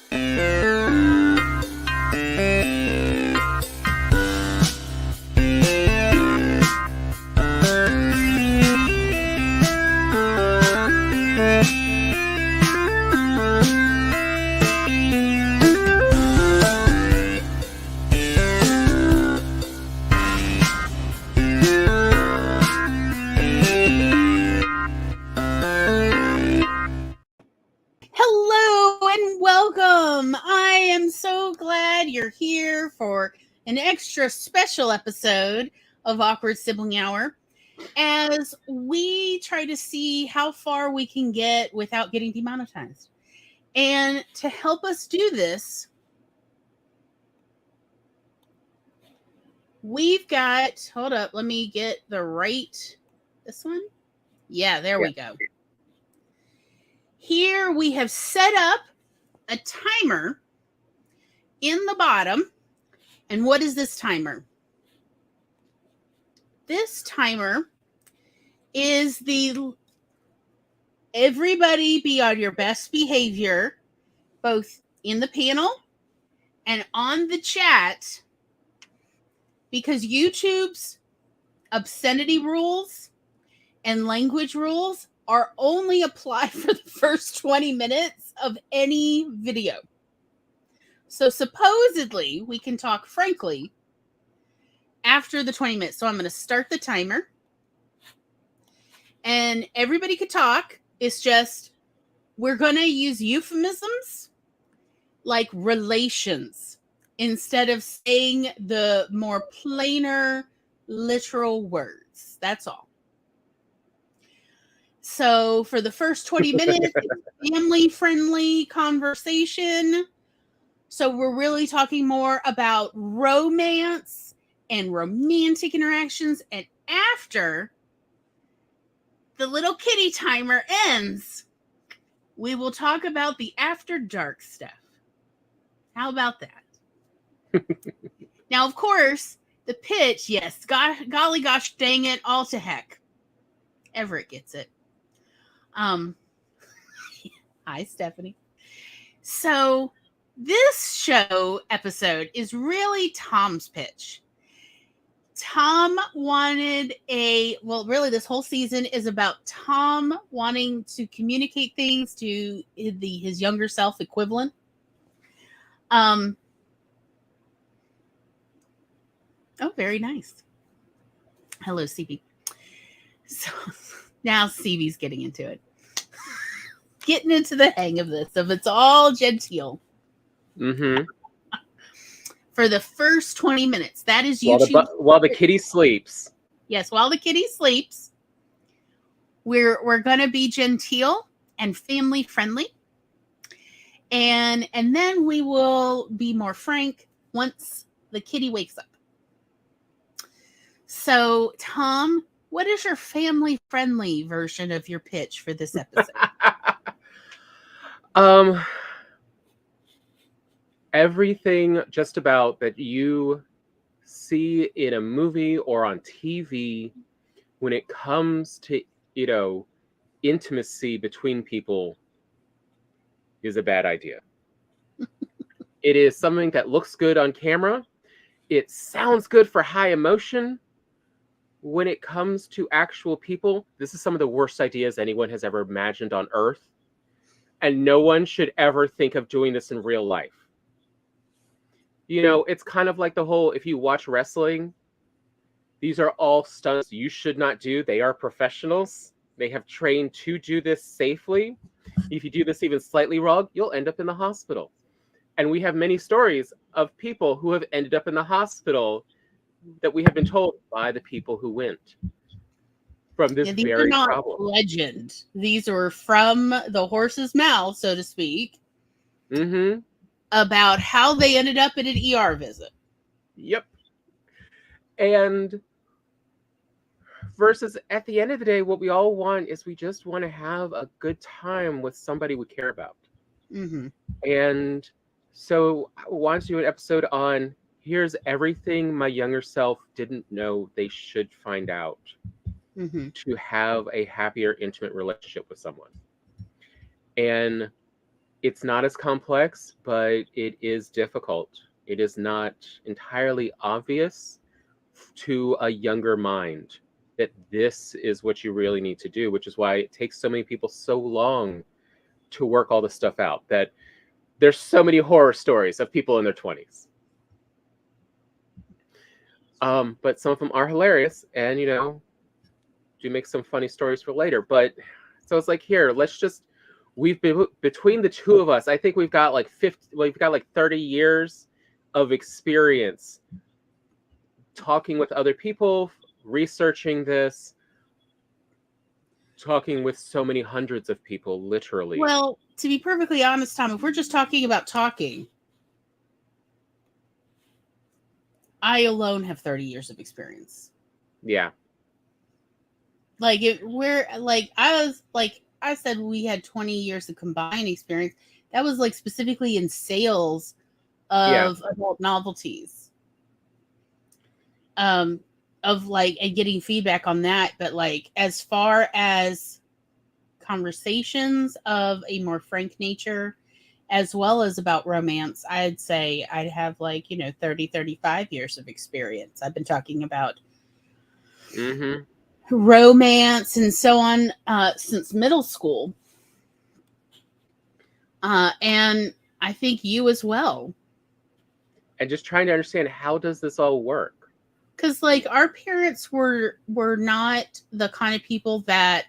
Hello and welcome. I am so glad you're here for an extra special episode of Awkward Sibling Hour as we try to see how far we can get without getting demonetized. And to help us do this, we've got, hold up, let me get the right, this one? Yeah, there we go. Here we have set up a timer in the bottom. And what is this timer? This timer is the everybody be on your best behavior, both in the panel and on the chat, because YouTube's obscenity rules and language rules are only applied for the first 20 minutes of any video. So supposedly we can talk frankly after the 20 minutes. So I'm going to start the timer and everybody could talk. It's just, we're going to use euphemisms like relations instead of saying the more plainer literal words. That's all. So for the first 20 minutes, it's family-friendly conversation. So we're really talking more about romance and romantic interactions. And after the little kitty timer ends, we will talk about the after dark stuff. How about that? Now, of course, the pitch, yes, golly gosh dang it, all to heck. Everett gets it. Hi, Stephanie. So this show episode is really Tom's pitch. Tom wanted really this whole season is about Tom wanting to communicate things to his younger self equivalent. Oh, very nice. Hello, CB. So now CB's getting into it. Getting into the hang of this, of it's all genteel. Mm-hmm. For the first 20 minutes. That is YouTube. While the kitty sleeps. Yes, while the kitty sleeps. We're going to be genteel and family friendly. And then we will be more frank once the kitty wakes up. So, Tom, what is your family friendly version of your pitch for this episode? Everything just about that you see in a movie or on TV when it comes to, intimacy between people is a bad idea. It is something that looks good on camera. It sounds good for high emotion. When it comes to actual people, this is some of the worst ideas anyone has ever imagined on Earth. And no one should ever think of doing this in real life. It's kind of like the whole, if you watch wrestling, these are all stunts you should not do. They are professionals. They have trained to do this safely. If you do this even slightly wrong, you'll end up in the hospital. And we have many stories of people who have ended up in the hospital that we have been told by the people who went from this these very are not problem. Legend. These are from the horse's mouth, so to speak. Mm-hmm. About how they ended up at an ER visit. Yep. And versus at the end of the day, what we all want is we just want to have a good time with somebody we care about. Mm-hmm. And so I want to do an episode on here's everything my younger self didn't know they should find out to have a happier, intimate relationship with someone. And It's not as complex, but it is difficult. It is not entirely obvious to a younger mind that this is what you really need to do, which is why it takes so many people so long to work all this stuff out, that there's so many horror stories of people in their 20s. But some of them are hilarious and, do make some funny stories for later. But so it's like, here, we've been between the two of us, I think we've got like 30 years of experience talking with other people, researching this, talking with so many hundreds of people, literally. Well, to be perfectly honest, Tom, if we're just talking about talking, I alone have 30 years of experience. Yeah. Like I said we had 20 years of combined experience. That was like specifically in sales of adult novelties. Of like and getting feedback on that, but like as far as conversations of a more frank nature as well as about romance, I'd say I'd have 30 35 years of experience. I've been talking about romance and so on since middle school, and I think you as well. And just trying to understand, how does this all work? Because our parents were not the kind of people that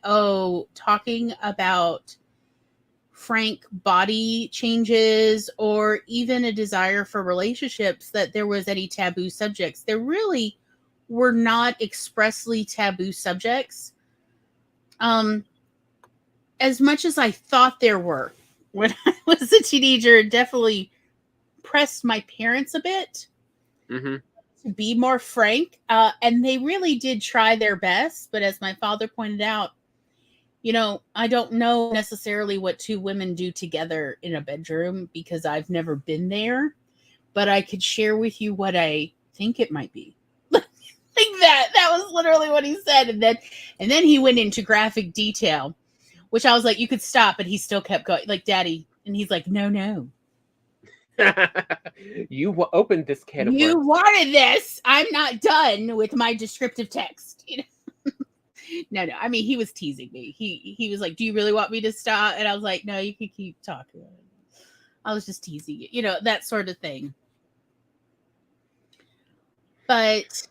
talking about frank body changes or even a desire for relationships, that there was any taboo subjects. There really were not expressly taboo subjects. As much as I thought there were when I was a teenager, it definitely pressed my parents a bit to be more frank. And they really did try their best. But as my father pointed out, I don't know necessarily what two women do together in a bedroom because I've never been there, but I could share with you what I think it might be. Like that was literally what he said. And then he went into graphic detail, which I was like, you could stop, but he still kept going, like, Daddy. And he's like, no. You opened this can of worms. You wanted this. I'm not done with my descriptive text. No. I mean, he was teasing me. He was like, do you really want me to stop? And I was like, no, you can keep talking. I was just teasing you, that sort of thing. But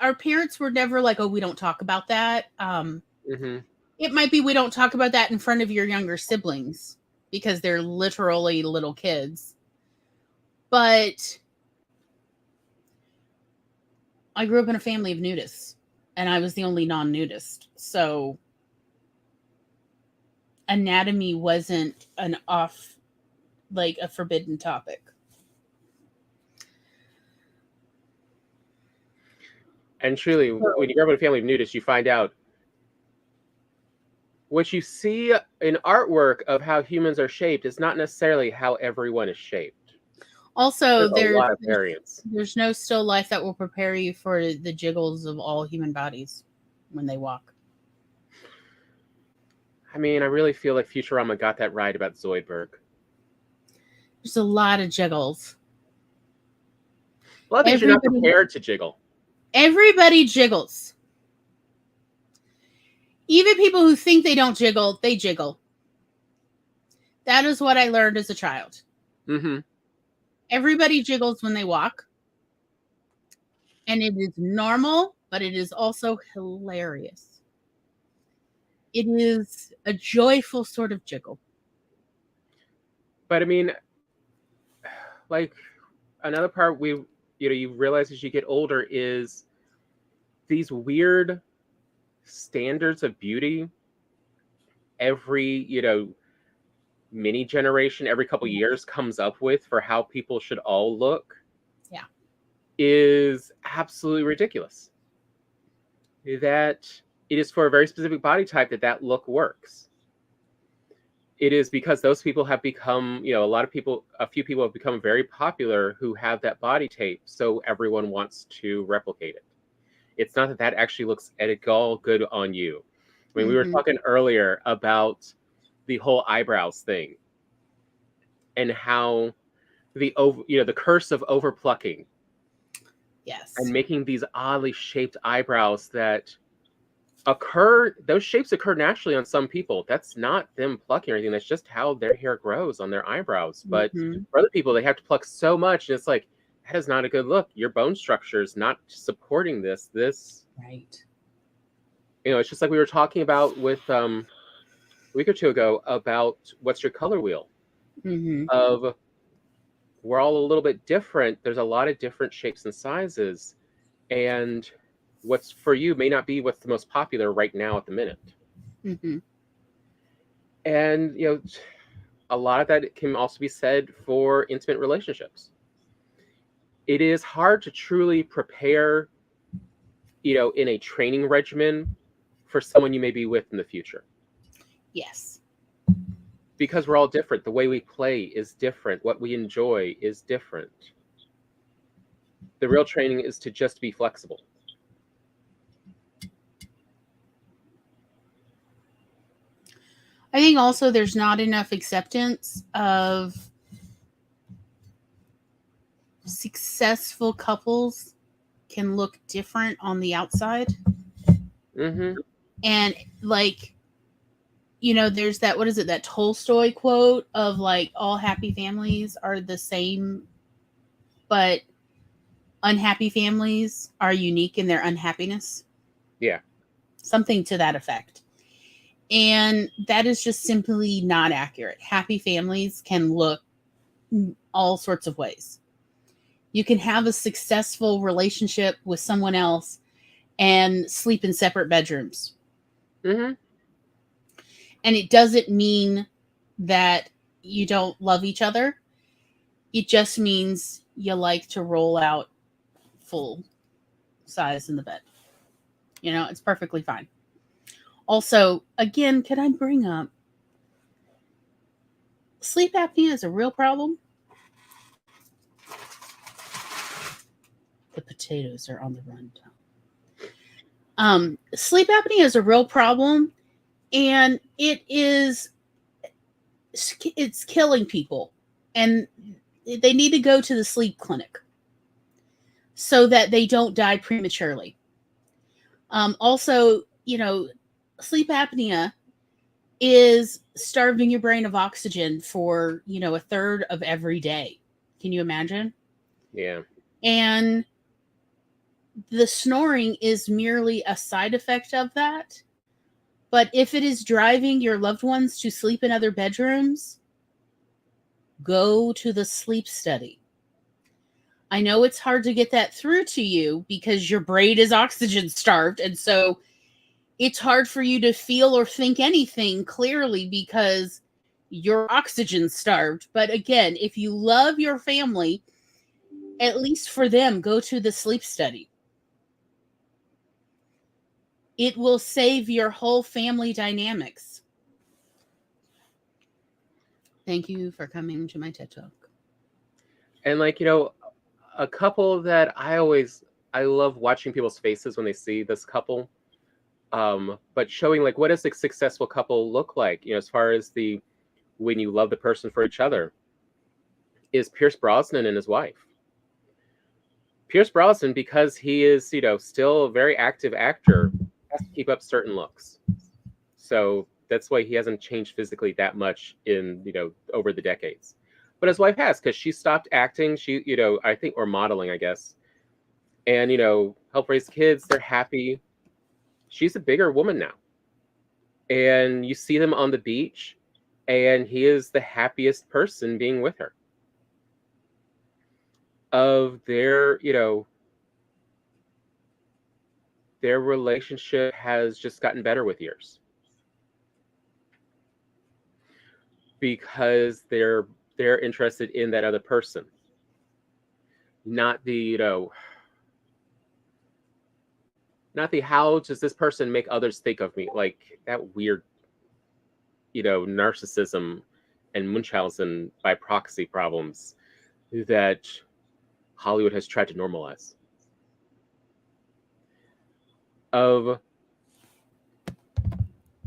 our parents were never like, oh, we don't talk about that. It might be we don't talk about that in front of your younger siblings because they're literally little kids. But I grew up in a family of nudists, and I was the only non-nudist. So anatomy wasn't a forbidden topic. And truly, when you grow up in a family of nudists, you find out what you see in artwork of how humans are shaped is not necessarily how everyone is shaped. Also, there's a lot of variance. There's no still life that will prepare you for the jiggles of all human bodies when they walk. I mean, I really feel like Futurama got that right about Zoidberg. There's a lot of jiggles. A lot of things you're not prepared to jiggle. Everybody jiggles. Even people who think they don't jiggle, they jiggle. That is what I learned as a child. Everybody jiggles when they walk. And it is normal, but it is also hilarious. It is a joyful sort of jiggle. But I mean, like, another part you realize as you get older is these weird standards of beauty every mini generation every couple years comes up with for how people should all look is absolutely ridiculous. That it is for a very specific body type that look works. It is because those people have become, a few people have become very popular who have that body type, so everyone wants to replicate it. It's not that actually looks at all good on you. I mean, we were talking earlier about the whole eyebrows thing and how the curse of overplucking Yes. and making these oddly shaped eyebrows that occur. Those shapes occur naturally on some people. That's not them plucking or anything. That's just how their hair grows on their eyebrows. But for other people, they have to pluck so much, and it's like, that is not a good look. Your bone structure is not supporting this. Right. It's just like we were talking about with a week or two ago about what's your color wheel. Of we're all a little bit different. There's a lot of different shapes and sizes, and what's for you may not be what's the most popular right now at the minute. And a lot of that can also be said for intimate relationships. It is hard to truly prepare, in a training regimen for someone you may be with in the future. Yes. Because we're all different. The way we play is different. What we enjoy is different. The real training is to just be flexible. I think also there's not enough acceptance of successful couples can look different on the outside. And like, there's that, what is it, that Tolstoy quote of like, all happy families are the same, but unhappy families are unique in their unhappiness. Yeah. Something to that effect. And that is just simply not accurate. Happy families can look all sorts of ways. You can have a successful relationship with someone else and sleep in separate bedrooms. And it doesn't mean that you don't love each other. It just means you like to roll out full size in the bed. It's perfectly fine. Also, again, can I bring up sleep apnea is a real problem? The potatoes are on the run. Sleep apnea is a real problem, and it's killing people, and they need to go to the sleep clinic so that they don't die prematurely. Also, sleep apnea is starving your brain of oxygen for, a third of every day. Can you imagine? Yeah. And the snoring is merely a side effect of that. But if it is driving your loved ones to sleep in other bedrooms, go to the sleep study. I know it's hard to get that through to you because your brain is oxygen starved. And so it's hard for you to feel or think anything clearly because you're oxygen starved. But again, if you love your family, at least for them, go to the sleep study. It will save your whole family dynamics. Thank you for coming to my TED Talk. And a couple that I love watching people's faces when they see this couple. But showing what does a successful couple look like, as far as when you love the person for each other, is Pierce Brosnan and his wife. Pierce Brosnan, because he is, still a very active actor, has to keep up certain looks. So that's why he hasn't changed physically that much in, over the decades. But his wife has, because she stopped acting, she, I think, or modeling, I guess. And, help raise kids, they're happy. She's a bigger woman now. And you see them on the beach, and he is the happiest person being with her. Of their, their relationship has just gotten better with years. Because they're interested in that other person. Not the, not the how does this person make others think of me, like that weird, narcissism and Munchausen by proxy problems that Hollywood has tried to normalize.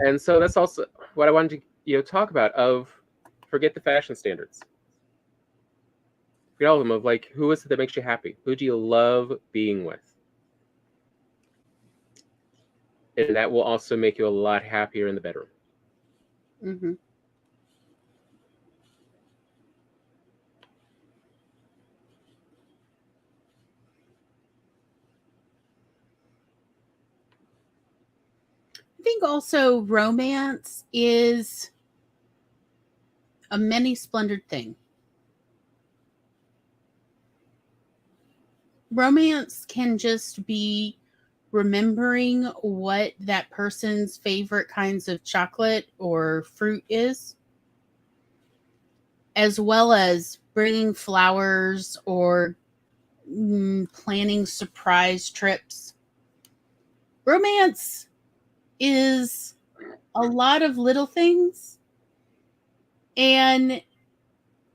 And so that's also what I wanted to talk about of forget the fashion standards. Forget all of them of like, who is it that makes you happy? Who do you love being with? And that will also make you a lot happier in the bedroom. Mm-hmm. I think also romance is a many splendored thing. Romance can just be remembering what that person's favorite kinds of chocolate or fruit is, as well as bringing flowers or planning surprise trips. Romance is a lot of little things, and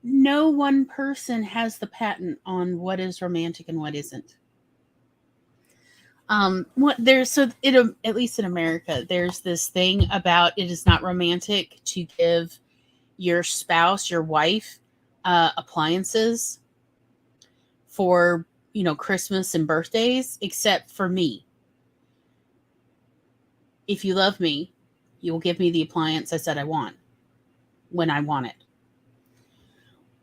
no one person has the patent on what is romantic and what isn't. What there's so it at least in America, there's this thing about it is not romantic to give your spouse, your wife, appliances for Christmas and birthdays, except for me. If you love me, you will give me the appliance I said I want when I want it.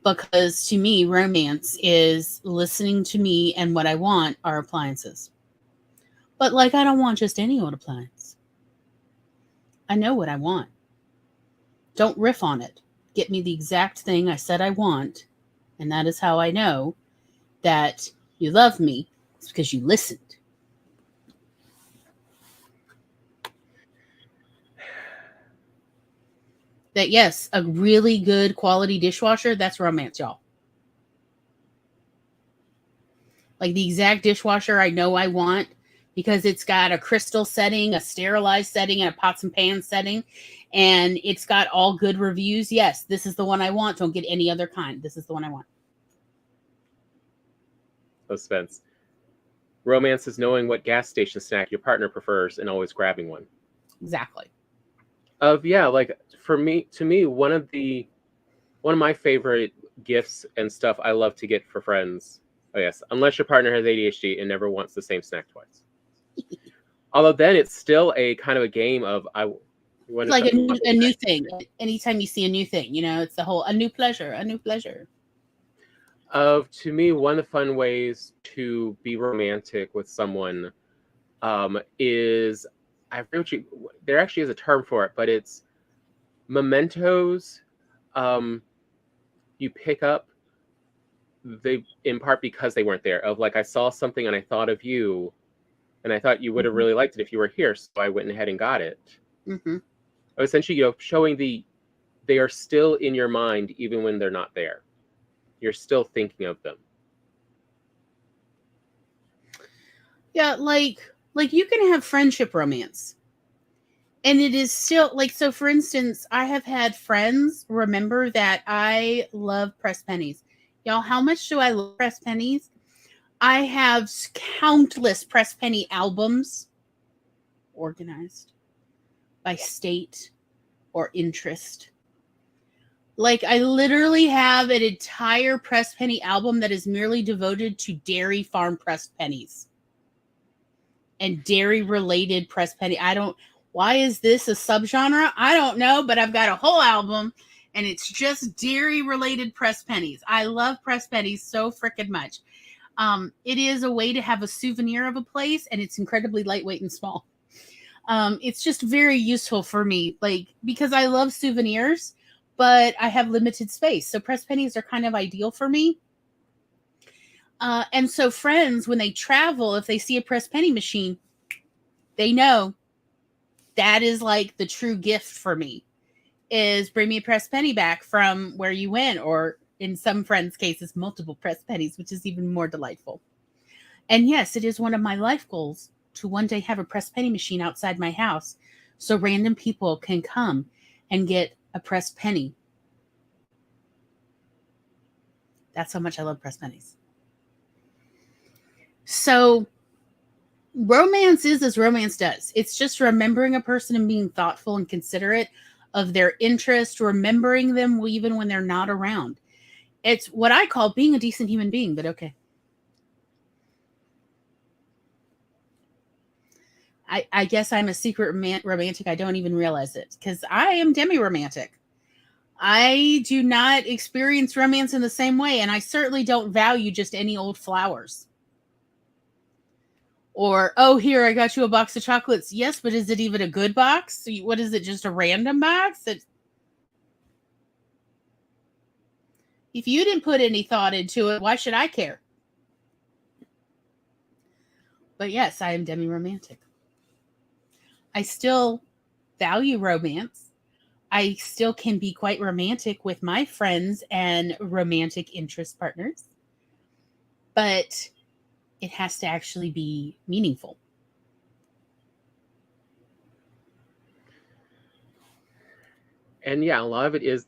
Because to me, romance is listening to me, and what I want are appliances. But like, I don't want just any old appliance. I know what I want. Don't riff on it. Get me the exact thing I said I want, and that is how I know that you love me. It's because you listened. That yes, a really good quality dishwasher, that's romance, y'all. Like the exact dishwasher I know I want because it's got a crystal setting, a sterilized setting, and a pots and pans setting, and it's got all good reviews. Yes, this is the one I want. Don't get any other kind. This is the one I want. Spence. Romance is knowing what gas station snack your partner prefers and always grabbing one. Exactly. Like to me, one of my favorite gifts and stuff I love to get for friends. Oh yes, unless your partner has ADHD and never wants the same snack twice. Although then it's still a kind of a game of like a new thing. Anytime you see a new thing, it's the whole a new pleasure. To me, one of the fun ways to be romantic with someone is there actually is a term for it, but it's mementos. You pick up in part because they weren't there. Of like, I saw something and I thought of you, and I thought you would have really liked it if you were here, so I went ahead and got it. Mm-hmm. Essentially, showing they are still in your mind even when they're not there. You're still thinking of them. Yeah, like you can have friendship romance. And it is still like, so for instance, I have had friends remember that I love pressed pennies. Y'all, how much do I love pressed pennies? I have countless pressed penny albums organized by state or interest. Like, I literally have an entire pressed penny album that is merely devoted to dairy farm pressed pennies and dairy related pressed penny. Why is this a subgenre? I don't know, but I've got a whole album and it's just dairy related pressed pennies. I love pressed pennies so freaking much. It is a way to have a souvenir of a place, and it's incredibly lightweight and small. It's just very useful for me, like, because I love souvenirs, but I have limited space. So pressed pennies are kind of ideal for me. And so friends, when they travel, if they see a pressed penny machine, they know that is like the true gift for me, is bring me a pressed penny back from where you went, or in some friends' cases, multiple pressed pennies, which is even more delightful. And yes, it is one of my life goals to one day have a pressed penny machine outside my house so random people can come and get a pressed penny. That's how much I love pressed pennies. So romance is as romance does. It's just remembering a person and being thoughtful and considerate of their interest, remembering them even when they're not around. It's what I call being a decent human being, but okay. I guess I'm a secret romantic. I don't even realize it because I am demi-romantic. I do not experience romance in the same way, and I certainly don't value just any old flowers. Or, oh, here, I got you a box of chocolates. Yes, but is it even a good box? What is it, just a random box? If you didn't put any thought into it, why should I care? But yes, I am demi-romantic. I still value romance. I still can be quite romantic with my friends and romantic interest partners. But it has to actually be meaningful. And yeah, a lot of it is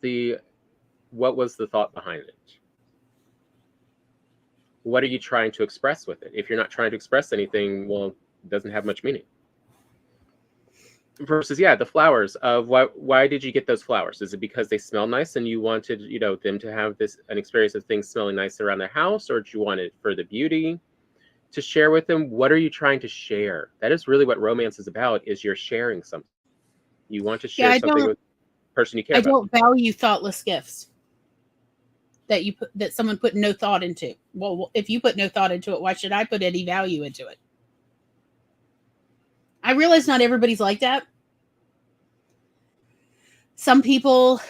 what was the thought behind it? What are you trying to express with it? If you're not trying to express anything, well, it doesn't have much meaning. Versus, yeah, the flowers of why did you get those flowers? Is it because they smell nice and you wanted, them to have an experience of things smelling nice around their house, or do you want it for the beauty to share with them? What are you trying to share? That is really what romance is about, is you're sharing something. You want to share something with the person you care about. I don't value thoughtless gifts that someone put no thought into. Well, if you put no thought into it, why should I put any value into it? I realize not everybody's like that. Some people,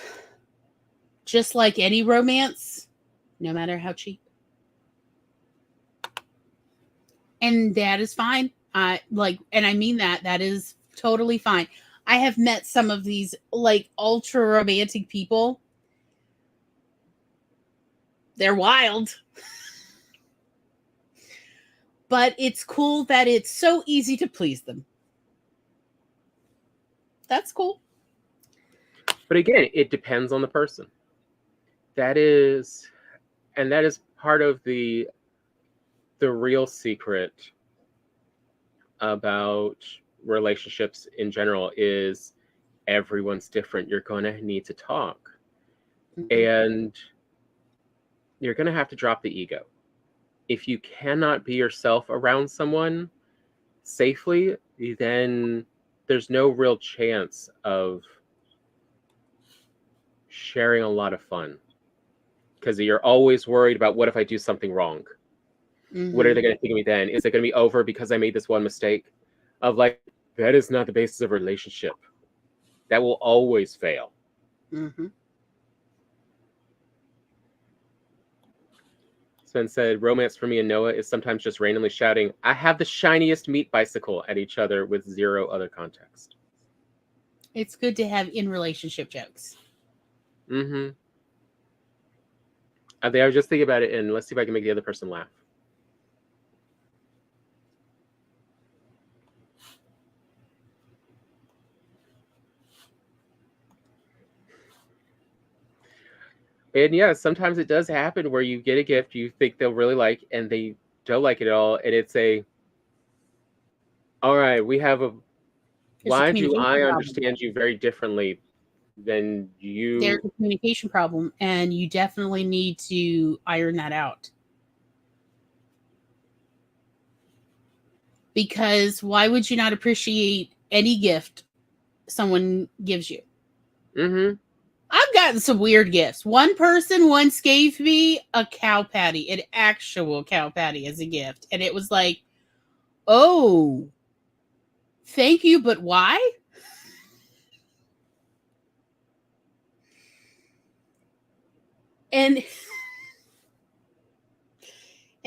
just like any romance, no matter how cheap. And that is fine. And I mean that is totally fine. I have met some of these like ultra romantic people. They're wild. But it's cool that it's so easy to please them. That's cool. But again, it depends on the person. That is part of the real secret about relationships in general is everyone's different. You're going to need to talk. Mm-hmm. And you're going to have to drop the ego. If you cannot be yourself around someone safely, then there's no real chance of sharing a lot of fun, because you're always worried about, what if I do something wrong? Mm-hmm. What are they going to think of me then? Is it going to be over because I made this one mistake? Of like, that is not the basis of a relationship. That will always fail. Mm-hmm. Sven said, romance for me and Noah is sometimes just randomly shouting, I have the shiniest meat bicycle, at each other with zero other context. It's good to have in-relationship jokes. Mm-hmm. I was just thinking about it, and let's see if I can make the other person laugh. And yeah, sometimes it does happen where you get a gift you think they'll really like, and they don't like it at all. And it's all right, why do I understand you very differently than you? There's a communication problem, and you definitely need to iron that out. Because why would you not appreciate any gift someone gives you? Mm-hmm. I've gotten some weird gifts. One person once gave me a cow patty, an actual cow patty, as a gift. And it was like, oh, thank you, but why? And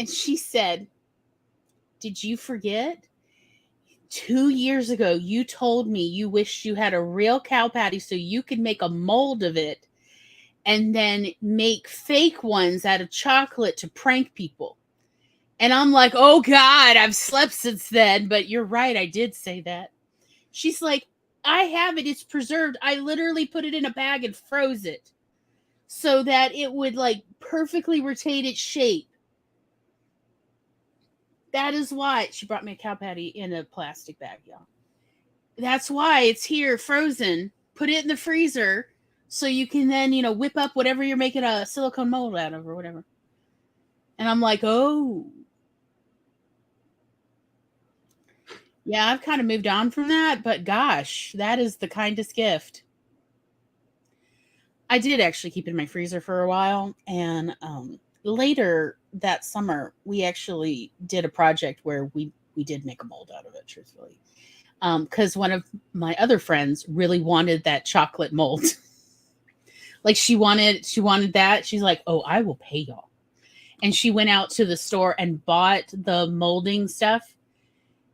she said, did you forget? 2 years ago, you told me you wished you had a real cow patty so you could make a mold of it and then make fake ones out of chocolate to prank people. And I'm like, oh God, I've slept since then, but you're right, I did say that. She's like, I have it, it's preserved. I literally put it in a bag and froze it so that it would like perfectly retain its shape. That is why she brought me a cow patty in a plastic bag, y'all. That's why it's here frozen put it in the freezer so you can then, whip up whatever you're making a silicone mold out of or whatever. And I'm like, oh. Yeah, I've kind of moved on from that, but gosh, that is the kindest gift. I did actually keep it in my freezer for a while, and later that summer, we actually did a project where we did make a mold out of it, truthfully. Because one of my other friends really wanted that chocolate mold. Like she wanted that. She's like, oh, I will pay y'all. And she went out to the store and bought the molding stuff.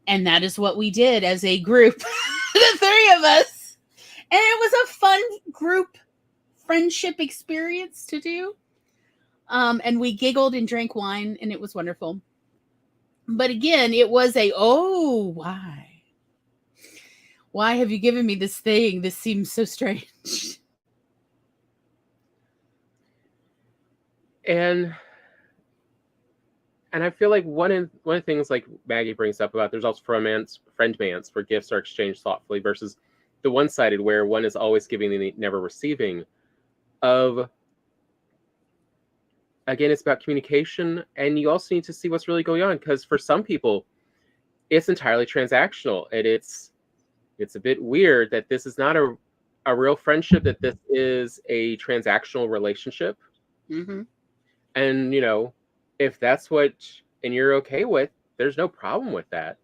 And that is what we did as a group, the three of us. And it was a fun group friendship experience to do. And we giggled and drank wine, and it was wonderful. But again, it was why? Why have you given me this thing? This seems so strange. And I feel like one of the things like Maggie brings up about there's also friendmance where gifts are exchanged thoughtfully versus the one-sided where one is always giving and never receiving. Again, it's about communication, and you also need to see what's really going on, because for some people, it's entirely transactional, and it's a bit weird that this is not a real friendship, that this is a transactional relationship. Mm-hmm. And, if that's what, and you're okay with, there's no problem with that.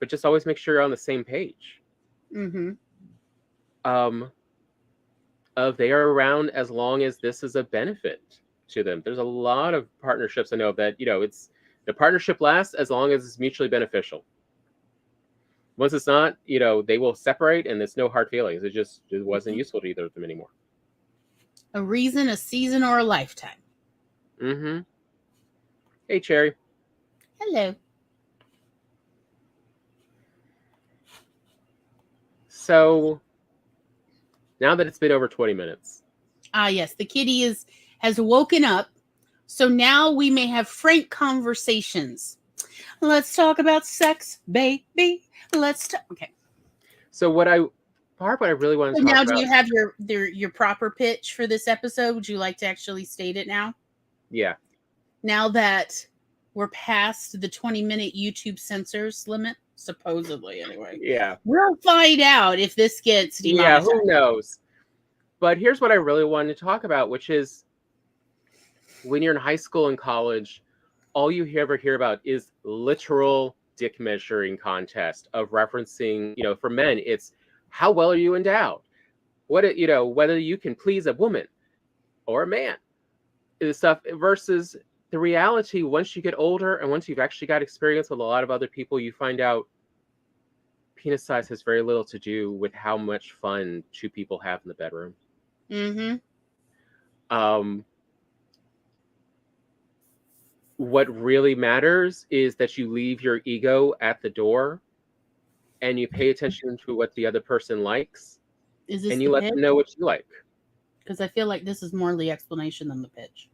But just always make sure you're on the same page. Mm-hmm. Of they are around as long as this is a benefit to them. There's a lot of partnerships I know that, it's the partnership lasts as long as it's mutually beneficial. Once it's not, they will separate, and there's no hard feelings. It wasn't useful to either of them anymore. A reason, a season, or a lifetime. Mm-hmm. Hey, Cherry. Hello. So now that it's been over 20 minutes. Yes, the kitty has woken up. So now we may have frank conversations. Let's talk about sex, baby. Okay. So what I really want to talk now, about. do you have your proper pitch for this episode? Would you like to actually state it now? Yeah. Now that we're past the 20-minute YouTube censors limit, supposedly anyway. Yeah. We'll find out if this gets demonetized. Yeah, who knows? But here's what I really wanted to talk about, which is when you're in high school and college, all you ever hear about is literal dick measuring contest of referencing, for men, it's how well are you endowed? Whether you can please a woman or a man. This stuff versus the reality, once you get older and once you've actually got experience with a lot of other people, you find out penis size has very little to do with how much fun two people have in the bedroom. Mm-hmm. What really matters is that you leave your ego at the door and you pay attention to what the other person likes, and you let them know what you like. Because I feel like this is more the explanation than the pitch.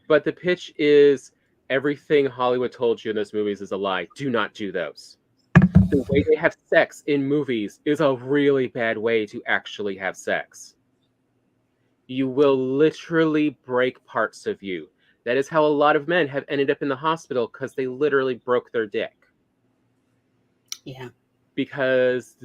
But the pitch is everything Hollywood told you in those movies is a lie. Do not do those. The way they have sex in movies is a really bad way to actually have sex. You will literally break parts of you. That is how a lot of men have ended up in the hospital, because they literally broke their dick. Yeah. Because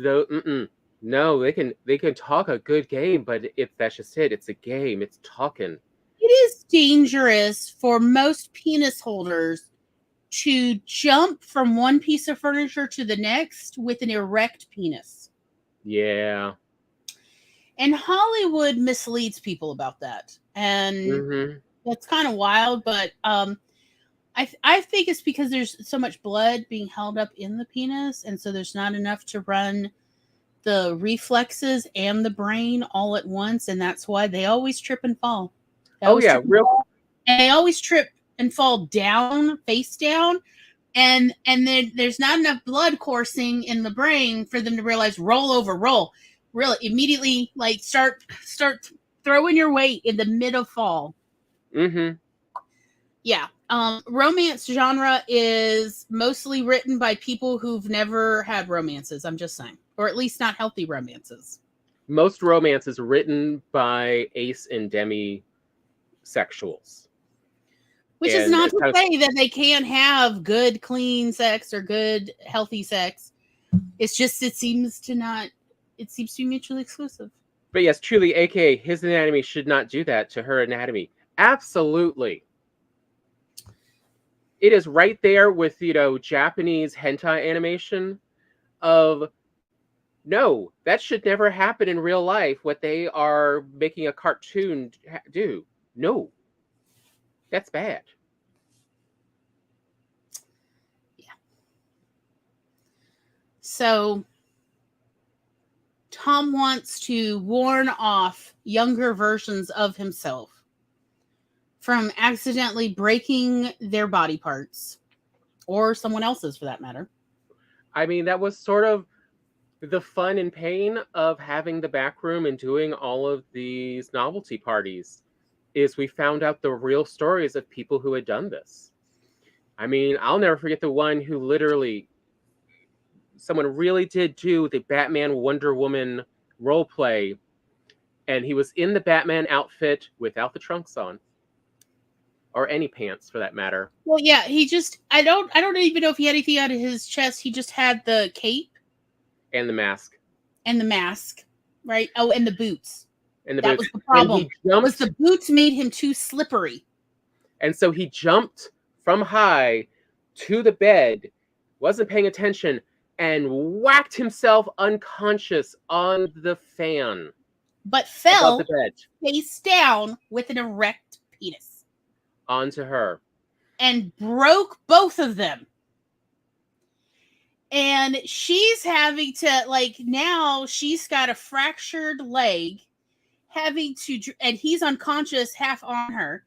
no, they can talk a good game, but that's just it. It's a game. It's talking. It is dangerous for most penis holders to jump from one piece of furniture to the next with an erect penis. Yeah. And Hollywood misleads people about that. And that's kind of wild, but I think it's because there's so much blood being held up in the penis, and so there's not enough to run the reflexes and the brain all at once, and that's why they always trip and fall. And they always trip and fall down, face down, and there's not enough blood coursing in the brain for them to realize roll over, roll. Really, immediately, like start throwing your weight in the mid of fall. Mm-hmm. Yeah. Romance genre is mostly written by people who've never had romances. I'm just saying. or at least not healthy romances. Most romances written by ace and demisexuals. Which is not to say that they can't have good, clean sex or good, healthy sex. It's just it seems to be mutually exclusive. But yes, truly, aka his anatomy should not do that to her anatomy. Absolutely. It is right there with, Japanese hentai animation of, no, that should never happen in real life, what they are making a cartoon do. No. That's bad. Yeah. So Tom wants to warn off younger versions of himself from accidentally breaking their body parts, or someone else's for that matter. I mean, that was sort of the fun and pain of having the back room and doing all of these novelty parties, is we found out the real stories of people who had done this. I mean, I'll never forget the one who literally, someone really did do the Batman Wonder Woman role play, and he was in the Batman outfit without the trunks on, or any pants for that matter. Well, yeah, he just I don't even know if he had anything out of his chest. He just had the cape and the mask and the mask, right? Oh, and the boots. And the that boots. was the problem. Jumped, was the boots made him too slippery. And so he jumped from high to the bed, wasn't paying attention, and whacked himself unconscious on the fan. But fell above the bed, face down with an erect penis. Onto her. And broke both of them. And she's having to, now she's got a fractured leg, and he's unconscious half on her.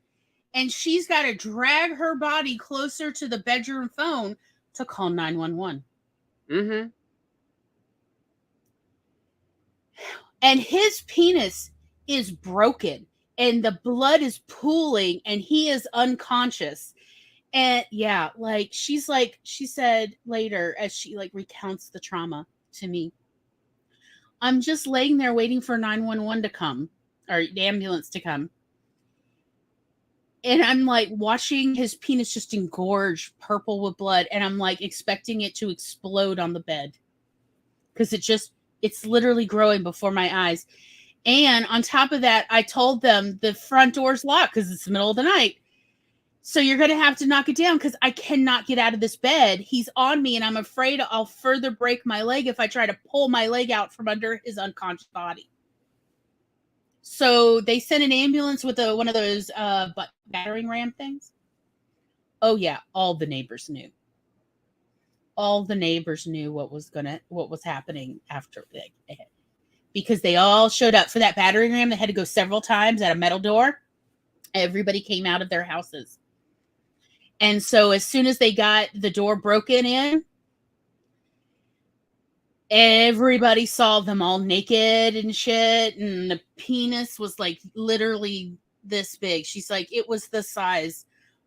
And she's got to drag her body closer to the bedroom phone to call 911. Mm-hmm. And his penis is broken and the blood is pooling and he is unconscious. And yeah, she said later as she recounts the trauma to me, I'm just laying there waiting for 911 to come, or the ambulance to come. And I'm watching his penis just engorge purple with blood. And I'm expecting it to explode on the bed. Because it's literally growing before my eyes. And on top of that, I told them the front door's locked because it's the middle of the night. So you're going to have to knock it down because I cannot get out of this bed. He's on me and I'm afraid I'll further break my leg if I try to pull my leg out from under his unconscious body. So they sent an ambulance with one of those battering ram things. Oh yeah, all the neighbors knew. All the neighbors knew what was happening after because they all showed up for that battering ram. They had to go several times at a metal door. Everybody came out of their houses. And so as soon as they got the door broken in, everybody saw them all naked and shit. And the penis was literally this big. She's it was the size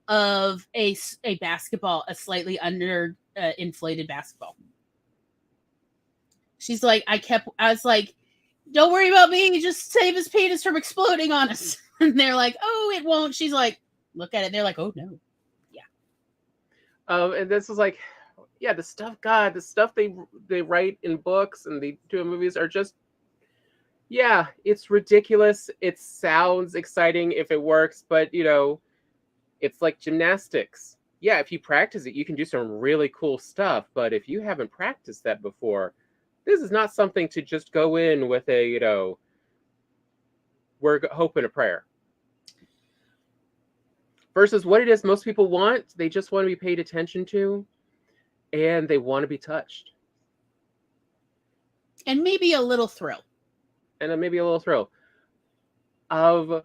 of a basketball, a slightly under inflated basketball. She's I was don't worry about me. Just save his penis from exploding on us. And they're oh, it won't. She's look at it. They're oh, no. Yeah. And this was the stuff they write in books and they do in movies are just, it's ridiculous. It sounds exciting if it works, but it's like gymnastics. Yeah, if you practice it, you can do some really cool stuff. But if you haven't practiced that before, this is not something to just go in with a, we're hoping a prayer. Versus what it is most people want. They just want to be paid attention to. And they want to be touched. And maybe a little thrill. Of,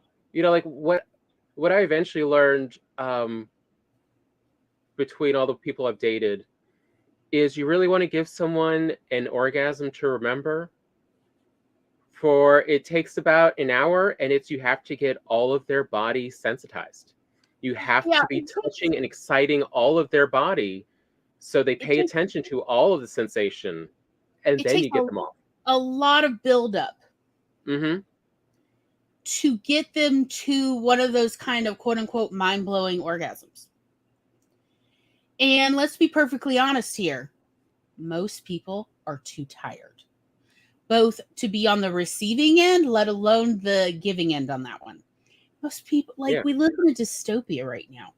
what I eventually learned between all the people I've dated is you really want to give someone an orgasm to remember. For it takes about an hour, and you have to get all of their body sensitized. You have to be touching and exciting all of their body so they pay attention to all of the sensation. and It then takes you get them off. a lot of buildup Mm-hmm. to get them to one of those kind of quote unquote mind-blowing orgasms. And let's be perfectly honest here. Most people are too tired, both to be on the receiving end, let alone the giving end on that one. Most people, like, Yeah. we live in a dystopia right now.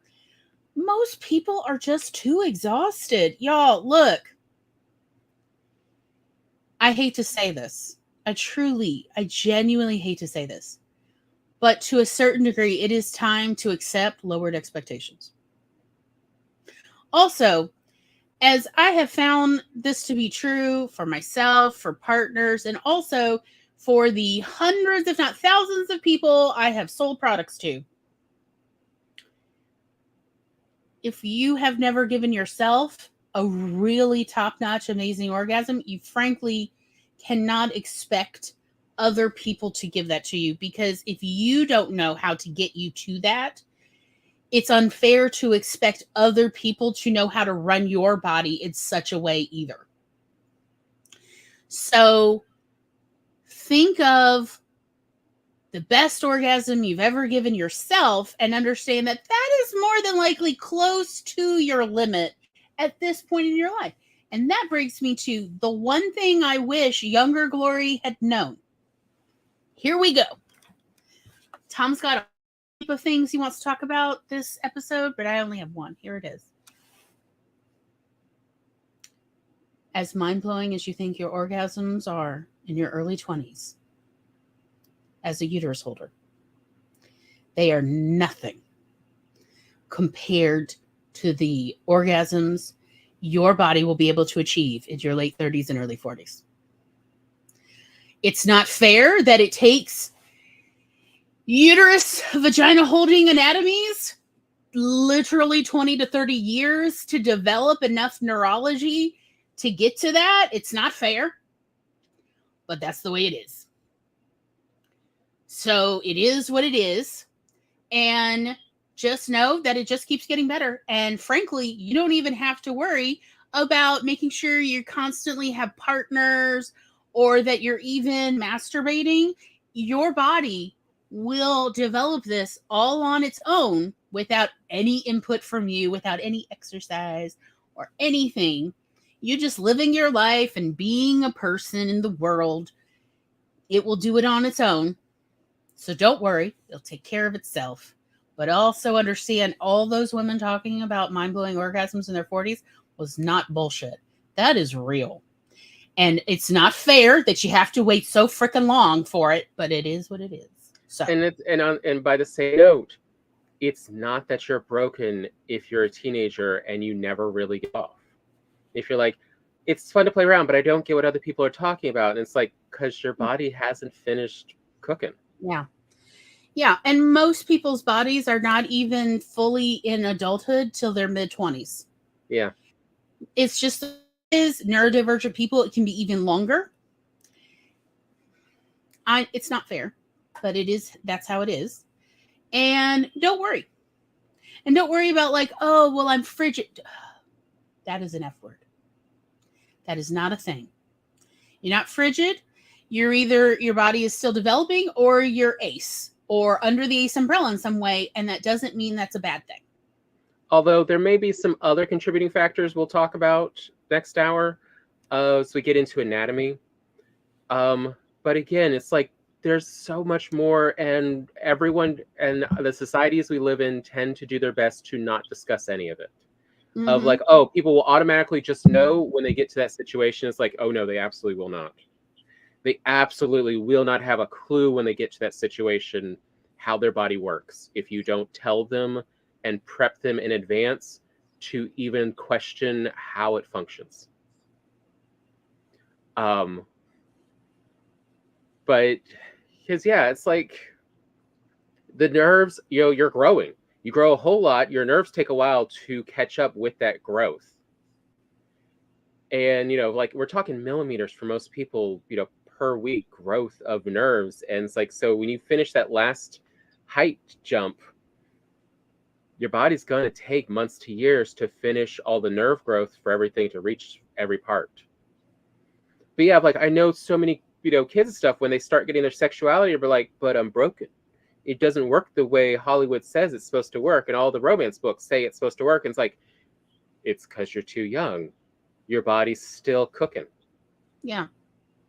Most people are just too exhausted. Y'all, look, I hate to say this. I genuinely hate to say this. But to a certain degree, it is time to accept lowered expectations. Also, as I have found this to be true for myself, for partners, and also for the hundreds, if not thousands of people I have sold products to, if you have never given yourself a really top-notch, amazing orgasm, you frankly cannot expect other people to give that to you, because if you don't know how to get you to that, it's unfair to expect other people to know how to run your body in such a way either. So think of the best orgasm you've ever given yourself and understand that that is more than likely close to your limit at this point in your life. And that brings me to the one thing I wish younger Glory had known. Here we go. Tom's got a heap of things he wants to talk about this episode, but I only have one. Here it is. As mind-blowing as you think your orgasms are in your early 20s, as a uterus holder, they are nothing compared to the orgasms your body will be able to achieve in your late 30s and early 40s. It's not fair that it takes uterus vagina holding anatomies literally 20 to 30 years to develop enough neurology to get to that. It's not fair, but that's the way it is. So it is what it is. And just know that it just keeps getting better. And frankly, you don't even have to worry about making sure you constantly have partners or that you're even masturbating. Your body will develop this all on its own without any input from you, without any exercise or anything. You just living your life and being a person in the world. It will do it on its own. So don't worry, it'll take care of itself. But also understand all those women talking about mind-blowing orgasms in their 40s was not bullshit. That is real. And it's not fair that you have to wait so freaking long for it, but it is what it is. So And by the same note, it's not that you're broken if you're a teenager and you never really get off. If you're like, it's fun to play around, but I don't get what other people are talking about. And it's like, because your body hasn't finished cooking. Yeah. Yeah. And most people's bodies are not even fully in adulthood till their mid-20s. Yeah. It's just is neurodivergent people, it can be even longer. It's not fair, but it is, that's how it is. And don't worry. And don't worry about like, oh, well, I'm frigid. That is an F word. That is not a thing. You're not frigid. You're either your body is still developing or you're ACE or under the ACE umbrella in some way. And that doesn't mean that's a bad thing. Although there may be some other contributing factors we'll talk about next hour as we get into anatomy. But again, it's like there's so much more, and everyone and the societies we live in tend to do their best to not discuss any of it. Mm-hmm. Of like, oh, people will automatically just know when they get to that situation. It's like, oh no, they absolutely will not. They absolutely will not have a clue when they get to that situation how their body works if you don't tell them and prep them in advance to even question how it functions. But because yeah, it's like the nerves, you're growing. You grow a whole lot. Your nerves take a while to catch up with that growth. And, like we're talking millimeters for most people, per week growth of nerves. And it's like, so when you finish that last height jump, your body's going to take months to years to finish all the nerve growth for everything to reach every part. But yeah, like I know so many, kids and stuff when they start getting their sexuality, they're like, but I'm broken. It doesn't work the way Hollywood says it's supposed to work, and all the romance books say it's supposed to work. And it's like, it's because you're too young. Your body's still cooking. Yeah.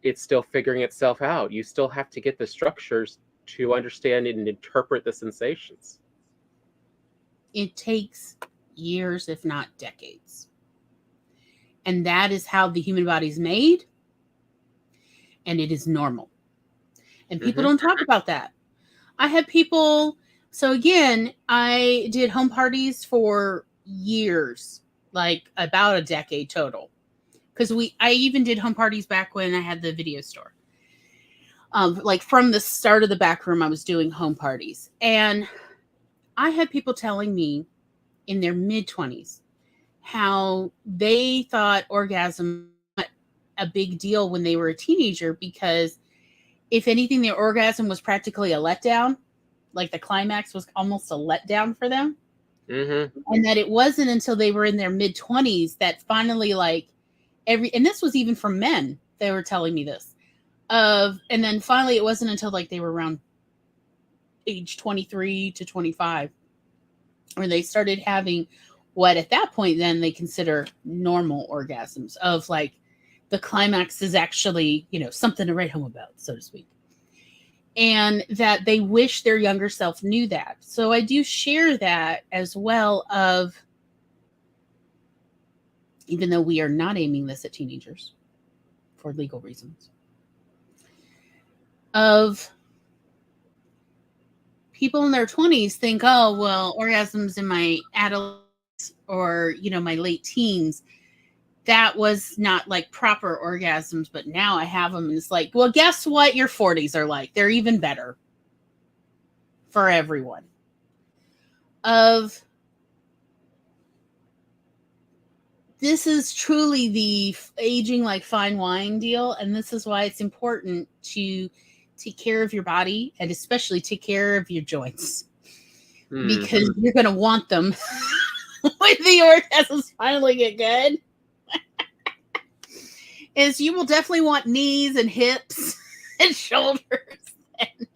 It's still figuring itself out. You still have to get the structures to understand and interpret the sensations. It takes years, if not decades. And that is how the human body is made. And it is normal. And people don't talk about that. I have people. So again, I did home parties for years, like about a decade total. Because I even did home parties back when I had the video store. Like from the start of the back room, I was doing home parties. And I had people telling me in their mid-20s how they thought orgasm was a big deal when they were a teenager, because if anything, their orgasm was practically a letdown. Like the climax was almost a letdown for them. And that it wasn't until they were in their mid-20s that finally, like, and this was even from men, they were telling me this, and then finally it wasn't until like they were around age 23 to 25 where they started having what at that point then they consider normal orgasms, of like the climax is actually, something to write home about, so to speak. And that they wish their younger self knew that. So I do share that as well, of, even though we are not aiming this at teenagers for legal reasons, of people in their 20s think, oh, well, orgasms in my adolescence or, my late teens, that was not like proper orgasms, but now I have them. And it's like, well, guess what your 40s are like? They're even better for everyone. Of, this is truly the aging like fine wine deal. And this is why it's important to take care of your body, and especially take care of your joints, because you're going to want them when the orgasms finally get good. Is you will definitely want knees and hips and shoulders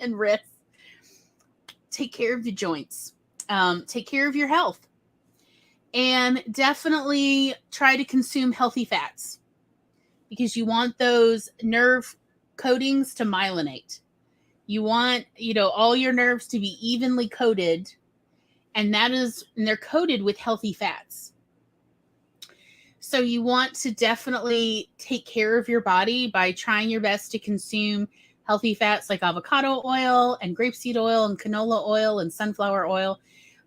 and wrists. Take care of your joints. Take care of your health. And definitely try to consume healthy fats, because you want those nerve coatings to myelinate. You want, all your nerves to be evenly coated, and they're coated with healthy fats. So you want to definitely take care of your body by trying your best to consume healthy fats like avocado oil and grapeseed oil and canola oil and sunflower oil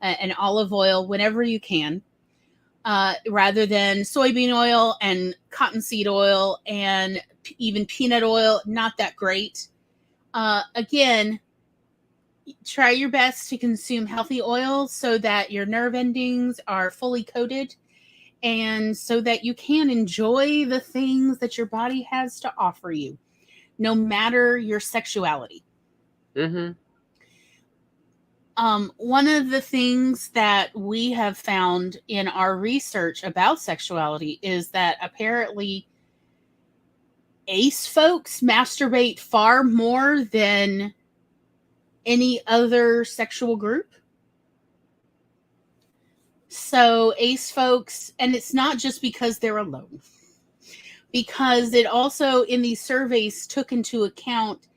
and olive oil whenever you can, rather than soybean oil and cottonseed oil and even peanut oil. Not that great. Again, try your best to consume healthy oils so that your nerve endings are fully coated, and so that you can enjoy the things that your body has to offer you, no matter your sexuality. One of the things that we have found in our research about sexuality is that apparently ace folks masturbate far more than any other sexual group. So ace folks, and it's not just because they're alone, because it also in these surveys took into account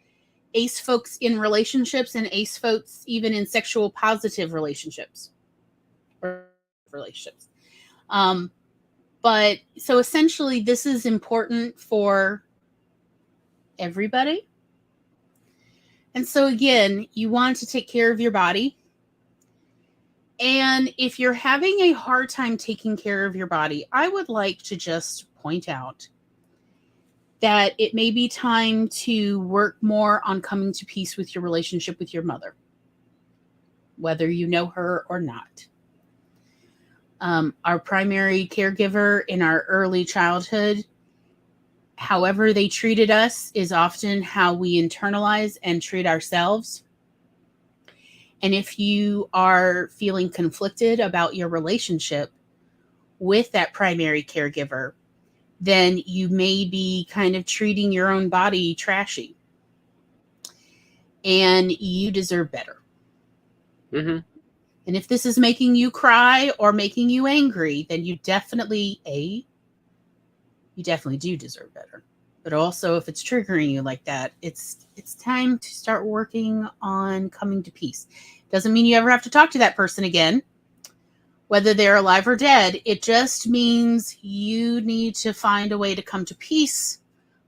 ace folks in relationships and ace folks even in sexual positive relationships. But so essentially this is important for everybody. And so again, you want to take care of your body. And if you're having a hard time taking care of your body, I would like to just point out that it may be time to work more on coming to peace with your relationship with your mother, whether you know her or not. Our primary caregiver in our early childhood, however they treated us, is often how we internalize and treat ourselves. And if you are feeling conflicted about your relationship with that primary caregiver, then you may be kind of treating your own body trashy. And you deserve better. Mm-hmm. And if this is making you cry or making you angry, then you definitely do deserve better. But also, if it's triggering you like that, it's time to start working on coming to peace. Doesn't mean you ever have to talk to that person again, whether they're alive or dead. It just means you need to find a way to come to peace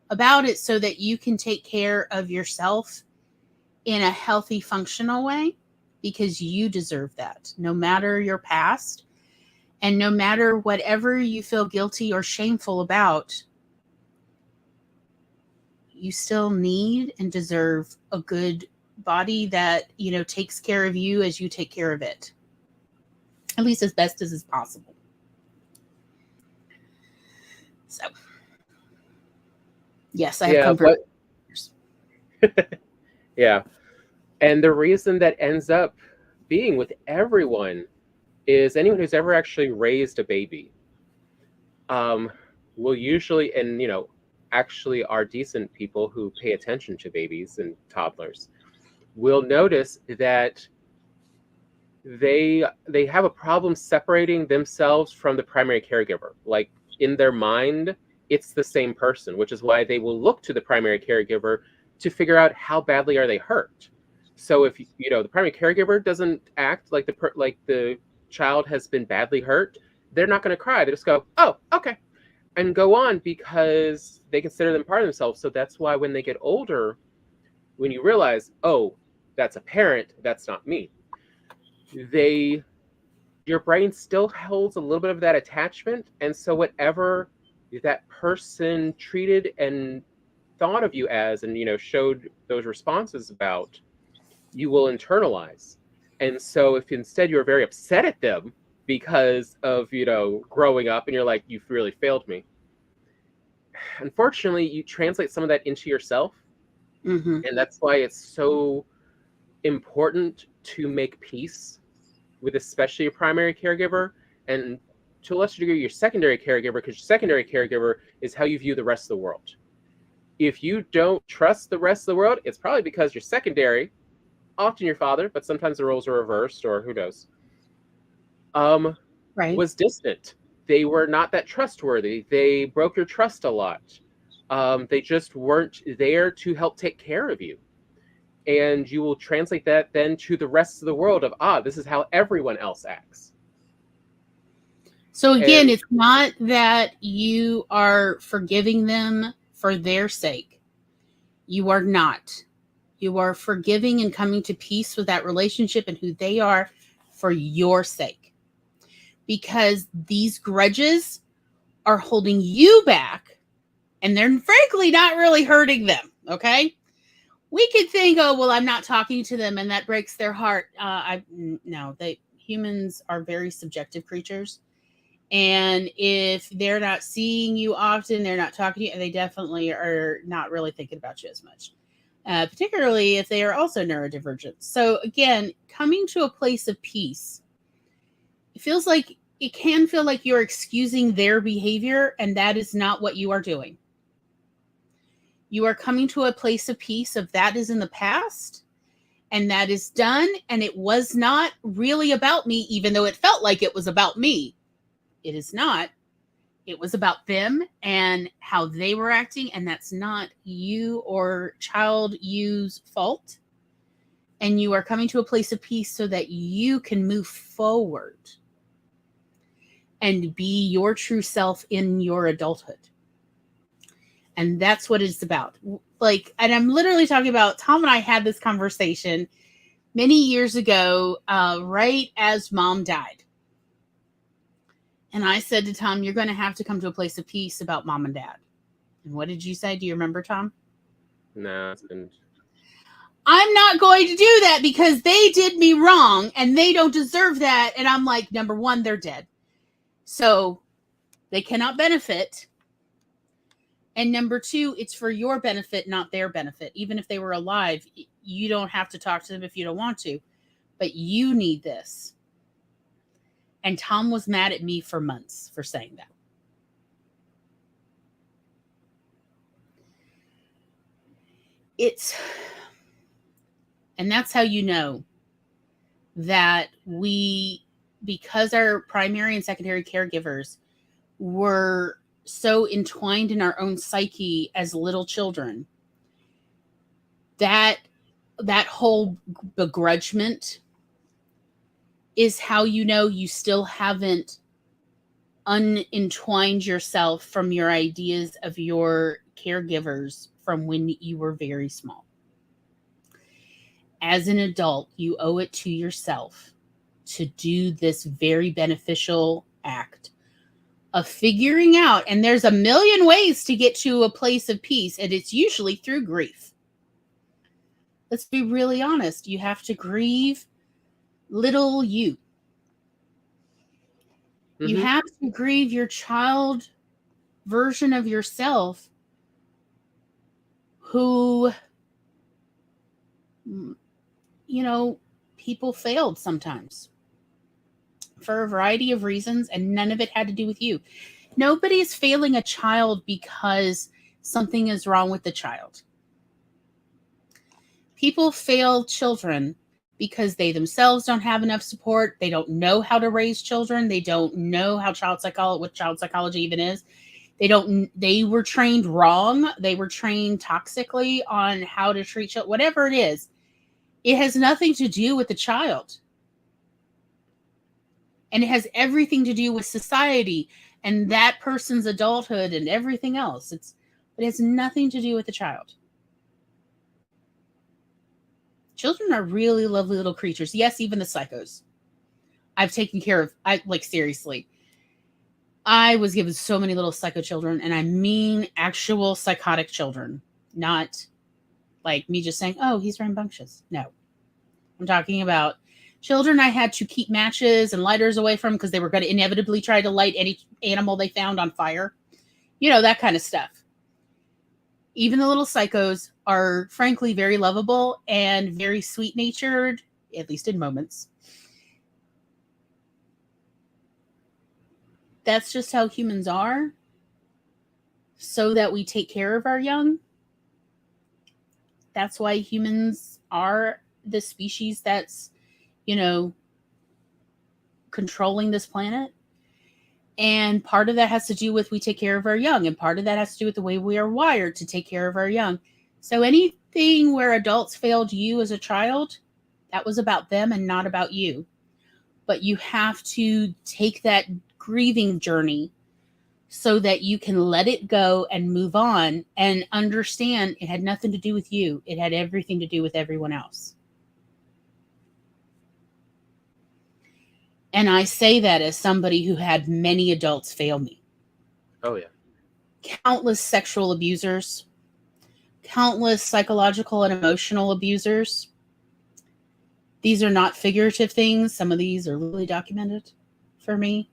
about it so that you can take care of yourself in a healthy, functional way, because you deserve that, no matter your past and no matter whatever you feel guilty or shameful about. You still need and deserve a good body that, takes care of you as you take care of it, at least as best as is possible. So, yes, I have comfort. Yeah. And the reason that ends up being with everyone is anyone who's ever actually raised a baby will usually, and actually are decent people who pay attention to babies and toddlers, will notice that they have a problem separating themselves from the primary caregiver. Like, in their mind, it's the same person, which is why they will look to the primary caregiver to figure out how badly are they hurt. So if the primary caregiver doesn't act like the child has been badly hurt, they're not going to cry. They just go, "Oh, okay," and go on, because they consider them part of themselves. So that's why when they get older, when you realize, oh, that's a parent, that's not me, your brain still holds a little bit of that attachment. And so whatever that person treated and thought of you as, and showed those responses about, you will internalize. And so if instead you're very upset at them because of growing up and you're like, you've really failed me, unfortunately you translate some of that into yourself. Mm-hmm. And that's why it's so important to make peace with especially your primary caregiver, and to a lesser degree your secondary caregiver, because your secondary caregiver is how you view the rest of the world. If you don't trust the rest of the world, it's probably because your secondary, often your father, but sometimes the roles are reversed, or who knows, Right. was distant. They were not that trustworthy. They broke your trust a lot. They just weren't there to help take care of you. And you will translate that then to the rest of the world of, this is how everyone else acts. So again, it's not that you are forgiving them for their sake. You are not. You are forgiving and coming to peace with that relationship and who they are for your sake. Because these grudges are holding you back, and they're frankly not really hurting them, okay? We could think, oh, well, I'm not talking to them and that breaks their heart. No, humans are very subjective creatures. And if they're not seeing you often, they're not talking to you, they definitely are not really thinking about you as much, particularly if they are also neurodivergent. So again, coming to a place of peace, it can feel like you're excusing their behavior, and that is not what you are doing. You are coming to a place of peace of that is in the past, and that is done, and it was not really about me, even though it felt like it was about me. It is not. It was about them and how they were acting, and that's not you or child you's fault. And you are coming to a place of peace so that you can move forward and be your true self in your adulthood. And that's what it's about. And I'm literally talking about, Tom and I had this conversation many years ago, right as Mom died. And I said to Tom, you're going to have to come to a place of peace about Mom and Dad. And what did you say? Do you remember, Tom? No, it's been... I'm not going to do that because they did me wrong and they don't deserve that. And I'm like, number one, they're dead. So they cannot benefit. And number two, it's for your benefit, not their benefit. Even if they were alive, you don't have to talk to them if you don't want to. But you need this. And Tom was mad at me for months for saying that. And that's how you know that because our primary and secondary caregivers were so entwined in our own psyche as little children, that whole begrudgment is how you know you still haven't unentwined yourself from your ideas of your caregivers from when you were very small. As an adult, you owe it to yourself to do this very beneficial act of figuring out, and there's a million ways to get to a place of peace, and it's usually through grief. Let's be really honest. You have to grieve little you. You have to grieve your child version of yourself who, people failed sometimes for a variety of reasons, and none of it had to do with you. Nobody's failing a child because something is wrong with the child. People fail children because they themselves don't have enough support. They don't know how to raise children. They don't know how what child psychology even is. They were trained wrong. They were trained toxically on how to treat children, whatever it is. It has nothing to do with the child. And it has everything to do with society and that person's adulthood and everything else. It has nothing to do with the child. Children are really lovely little creatures. Yes, even the psychos. I've taken care of, seriously. I was given so many little psycho children, and I mean actual psychotic children, not like me just saying, oh, he's rambunctious. No. I'm talking about children I had to keep matches and lighters away from because they were going to inevitably try to light any animal they found on fire. That kind of stuff. Even the little psychos are frankly very lovable and very sweet-natured, at least in moments. That's just how humans are, so that we take care of our young. That's why humans are the species that's, controlling this planet. And part of that has to do with we take care of our young. And part of that has to do with the way we are wired to take care of our young. So anything where adults failed you as a child, that was about them and not about you. But you have to take that grieving journey so that you can let it go and move on and understand it had nothing to do with you. It had everything to do with everyone else. And I say that as somebody who had many adults fail me. Oh, yeah. Countless sexual abusers, countless psychological and emotional abusers. These are not figurative things. Some of these are really documented for me.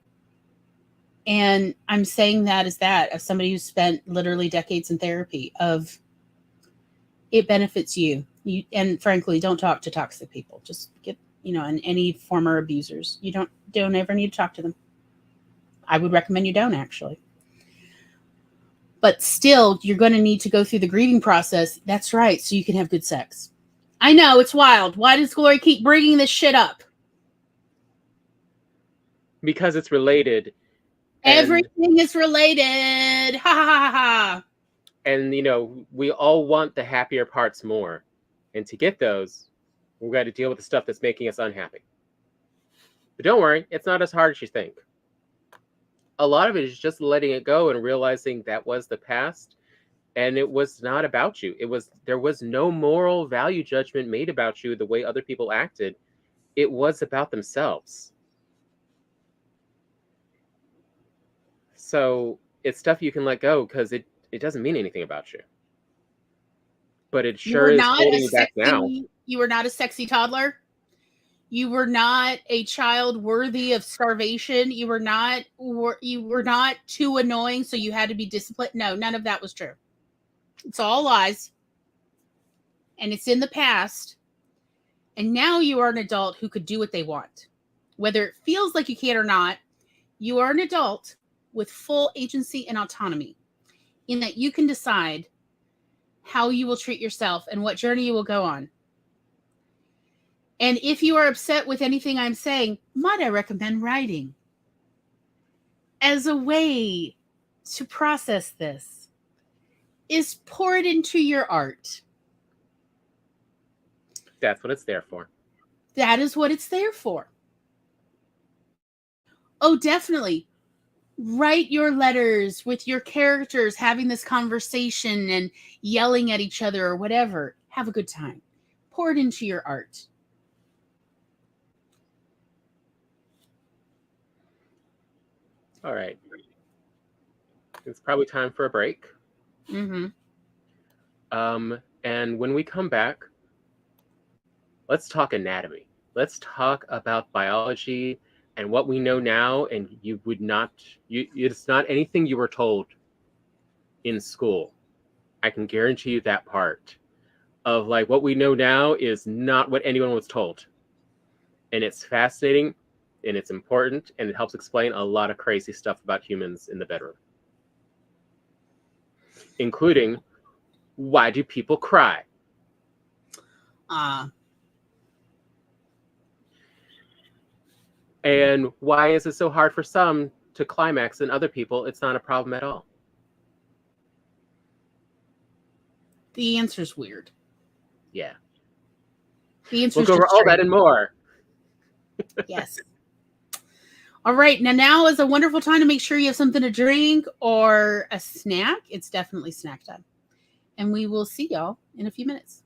And I'm saying that as somebody who spent literally decades in therapy of it benefits you. And frankly, don't talk to toxic people. Just get, and any former abusers. You don't ever need to talk to them. I would recommend you don't, actually. But still, you're going to need to go through the grieving process. That's right. So you can have good sex. I know, it's wild. Why does Glory keep bringing this shit up? Because it's related. Everything is related. Ha ha ha ha. And, we all want the happier parts more. And to get those, we've got to deal with the stuff that's making us unhappy. But don't worry, it's not as hard as you think. A lot of it is just letting it go and realizing that was the past, and it was not about you. There was no moral value judgment made about you the way other people acted. It was about themselves. So it's stuff you can let go because it doesn't mean anything about you. But it sure is holding you back now. You were not a sexy toddler. You were not a child worthy of starvation. You were not too annoying, so you had to be disciplined. No, none of that was true. It's all lies. And it's in the past. And now you are an adult who could do what they want. Whether it feels like you can or not, you are an adult with full agency and autonomy in that you can decide how you will treat yourself and what journey you will go on. And if you are upset with anything I'm saying, might I recommend writing as a way to process this? Is pour it into your art. That's what it's there for. That is what it's there for. Oh, definitely. Write your letters with your characters having this conversation and yelling at each other or whatever. Have a good time. Pour it into your art. All right. It's probably time for a break. Mm-hmm. And when we come back, let's talk anatomy. Let's talk about biology and what we know now. And it's not anything you were told in school. I can guarantee you that part of like what we know now is not what anyone was told. And it's fascinating and it's important and it helps explain a lot of crazy stuff about humans in the bedroom, including why do people cry? And why is it so hard for some to climax and other people it's not a problem at all? The answer's weird. Yeah. The answer's we'll go over all that and more. Yes. All right. Now is a wonderful time to make sure you have something to drink or a snack. It's definitely snack time. And we will see y'all in a few minutes.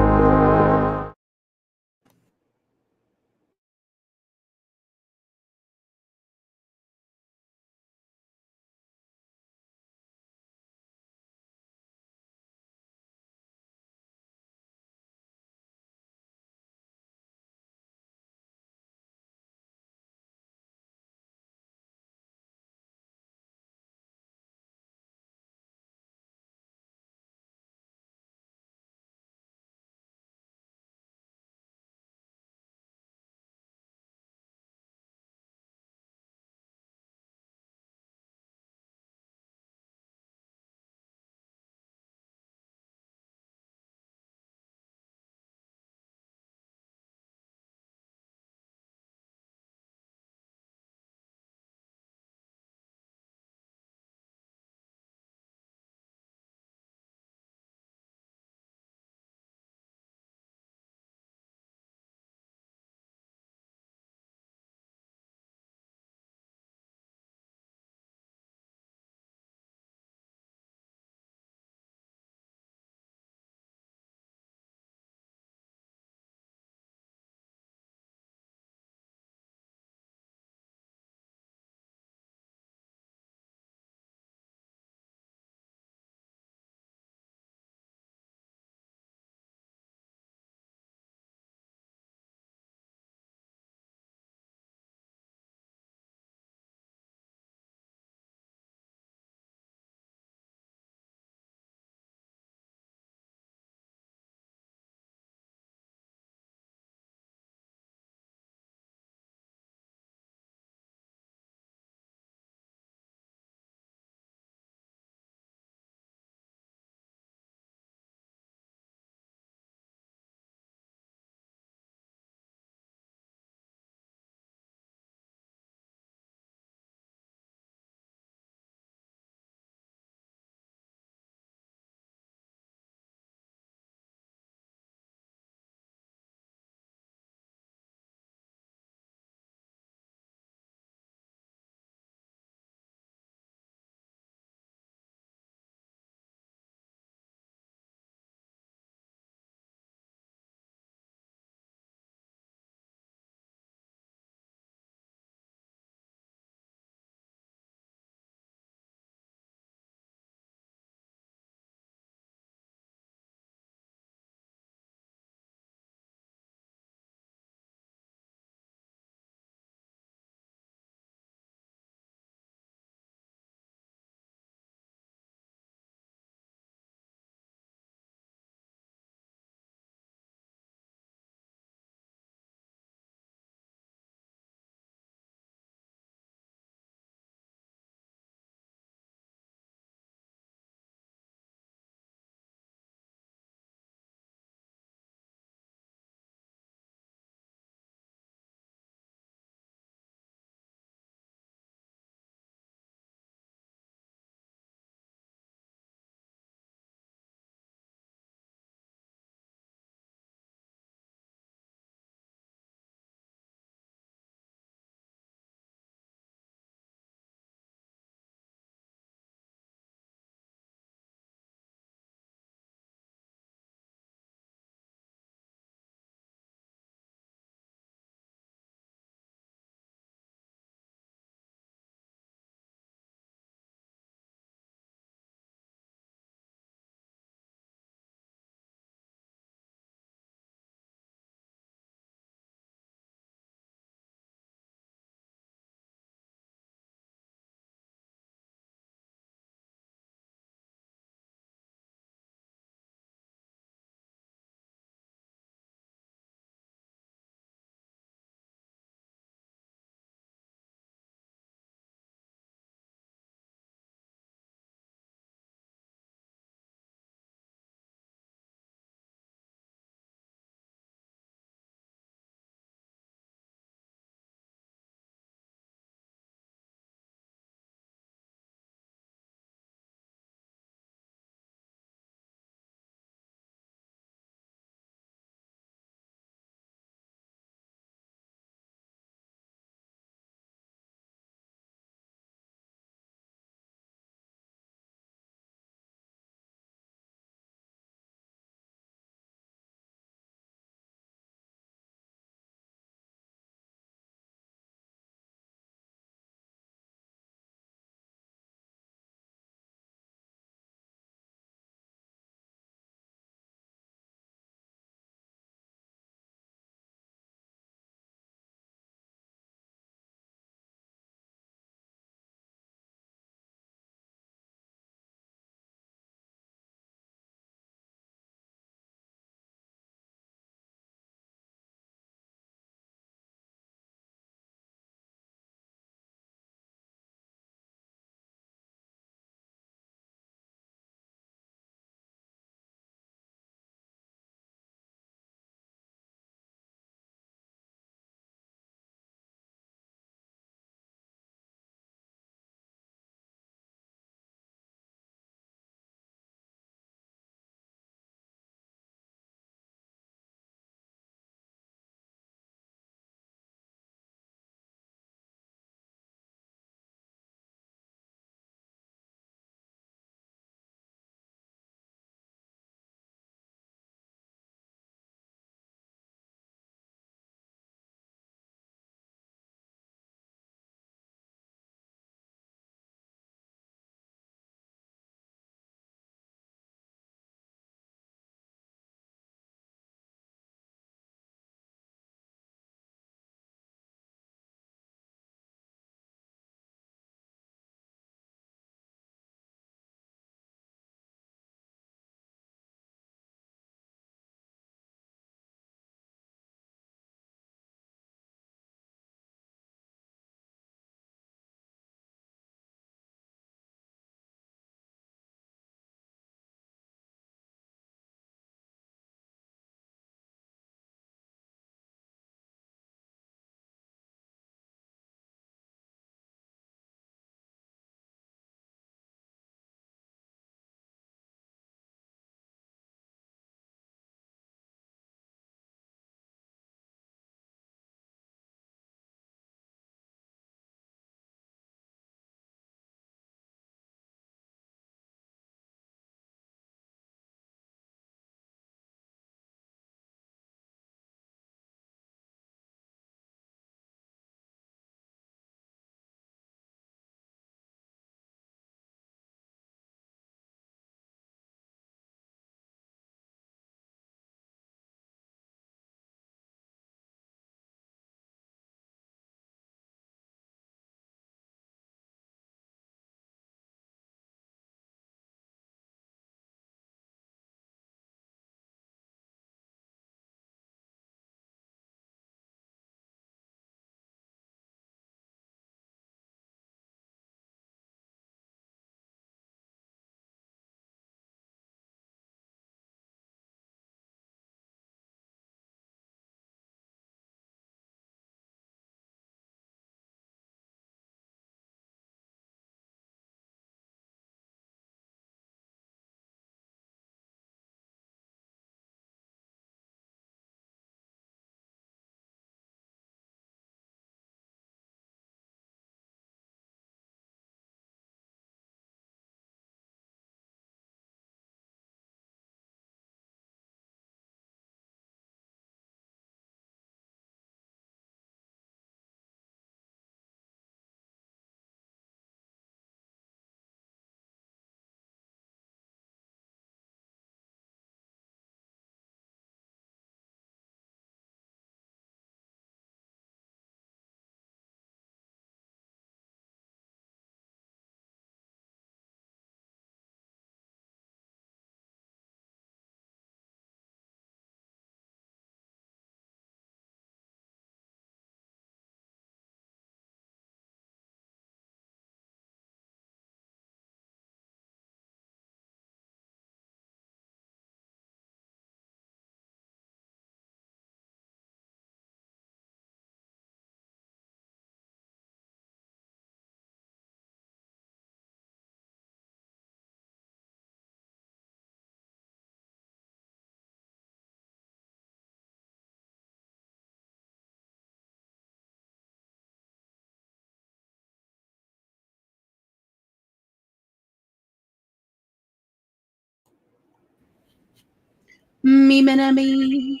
Me. Mimini,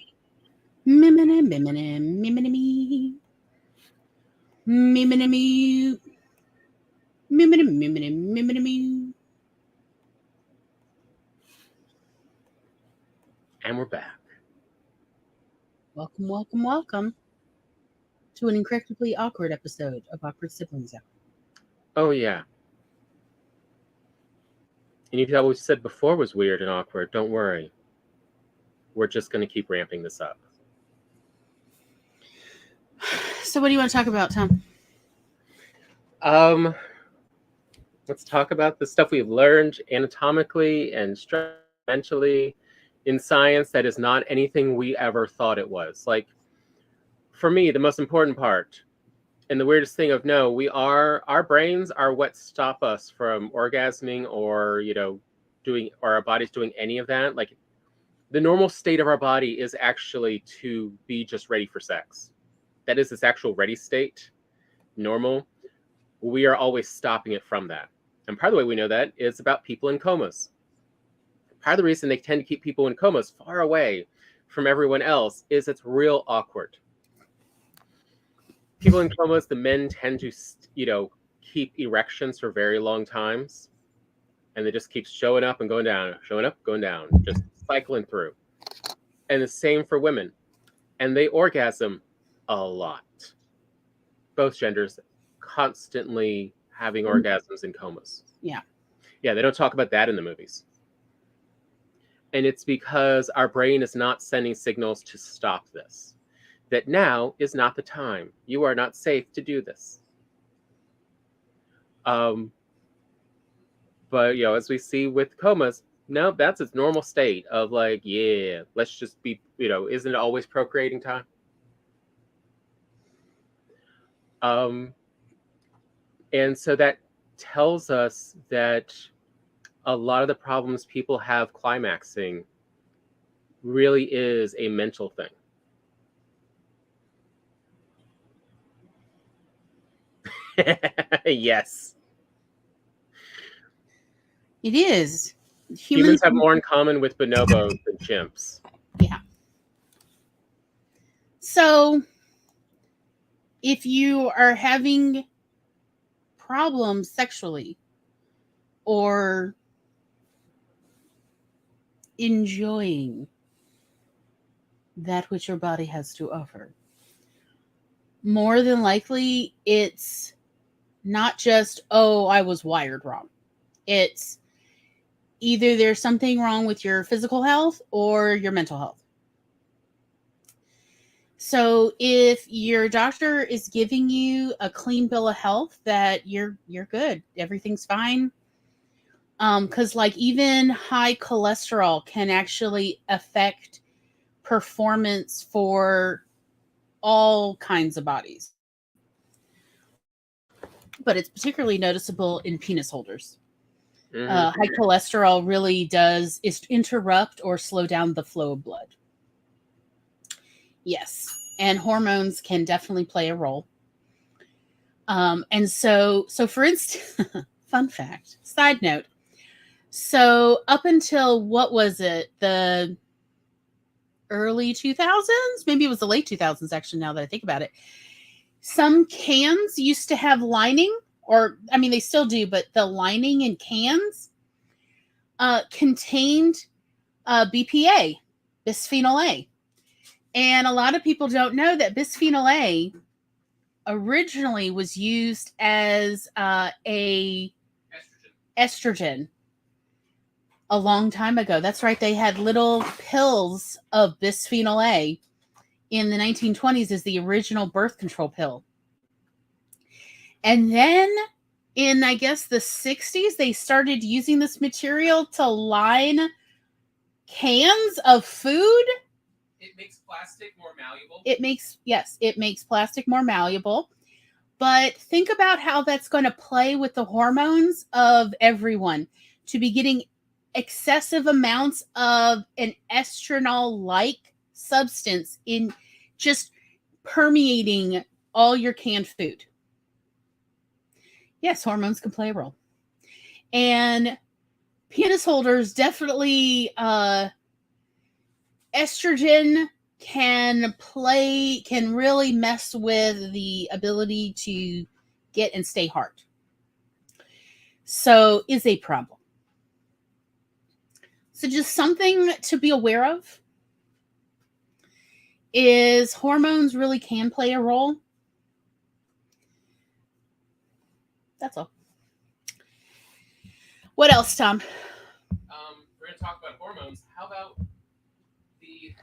mimini, mimini, me. Mimini, me. Mimini, mimini, mimini, me. And we're back. Welcome to an incredibly awkward episode of Awkward Siblings Hour. Oh, yeah. And you thought what we said before was weird and awkward. Don't worry. We're just going to keep ramping this up. So what do you want to talk about, Tom? Let's talk about the stuff we've learned anatomically and mentally in science that is not anything we ever thought it was. Like, for me, the most important part and the weirdest thing of our brains are what stop us from orgasming or, doing, or our bodies doing any of that. Like, the normal state of our body is actually to be just ready for sex. That is its actual ready state, normal. We are always stopping it from that. And part of the way we know that is about people in comas. Part of the reason they tend to keep people in comas far away from everyone else is it's real awkward. People in comas, the men tend to, keep erections for very long times. And they just keep showing up and going down, showing up, going down, just cycling through. And the same for women. And they orgasm a lot. Both genders constantly having orgasms in comas. Yeah. Yeah, they don't talk about that in the movies. And it's because our brain is not sending signals to stop this. That now is not the time. You are not safe to do this. But, as we see with comas, no, that's its normal state of like, yeah, let's just be, isn't it always procreating time? And so that tells us that a lot of the problems people have climaxing really is a mental thing. Yes. It is. Humans have more in common with bonobos than chimps. Yeah. So, if you are having problems sexually or enjoying that which your body has to offer, more than likely it's not just, oh, I was wired wrong. It's either there's something wrong with your physical health or your mental health. So if your doctor is giving you a clean bill of health that you're good, everything's fine. Because like even high cholesterol can actually affect performance for all kinds of bodies. But it's particularly noticeable in penis holders. Mm-hmm. High cholesterol really does interrupt or slow down the flow of blood. Yes. And hormones can definitely play a role. And so for instance, fun fact, side note. So up until, what was it? The early 2000s? Maybe it was the late 2000s, actually, now that I think about it. Some cans used to have lining, or, I mean, they still do, but the lining in cans contained BPA, bisphenol A. And a lot of people don't know that bisphenol A originally was used as a estrogen a long time ago. That's right. They had little pills of bisphenol A in the 1920s as the original birth control pill. And then in, I guess, the 60s, they started using this material to line cans of food. It makes plastic more malleable. It makes plastic more malleable. But think about how that's going to play with the hormones of everyone, to be getting excessive amounts of an estradiol-like substance in just permeating all your canned food. Yes, hormones can play a role. And penis holders definitely estrogen can really mess with the ability to get and stay hard. So is a problem. So just something to be aware of is hormones really can play a role. That's all. What else, Tom? We're going to talk about hormones. How about the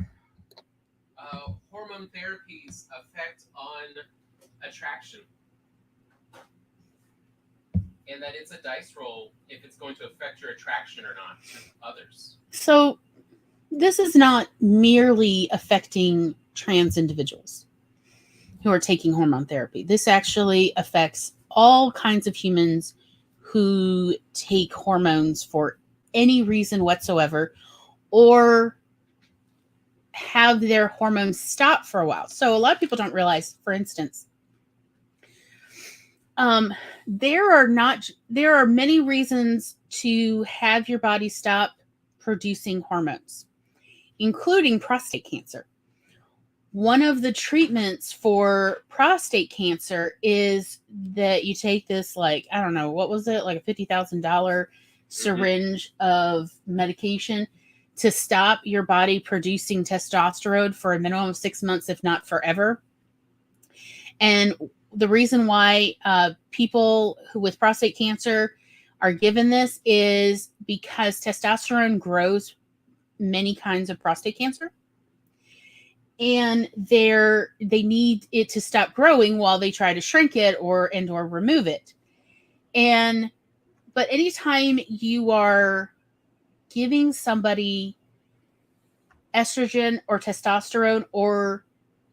hormone therapy's effect on attraction? And that it's a dice roll if it's going to affect your attraction or not to others. So this is not merely affecting trans individuals who are taking hormone therapy. This actually affects all kinds of humans who take hormones for any reason whatsoever or have their hormones stop for a while. So a lot of people don't realize, for instance, there are many reasons to have your body stop producing hormones, including prostate cancer. One of the treatments for prostate cancer is that you take this, like, I don't know, what was it? Like a $50,000 syringe of medication to stop your body producing testosterone for a minimum of 6 months, if not forever. And the reason why people who with prostate cancer are given this is because testosterone grows many kinds of prostate cancer. And they need it to stop growing while they try to shrink it or remove it. But anytime you are giving somebody estrogen or testosterone or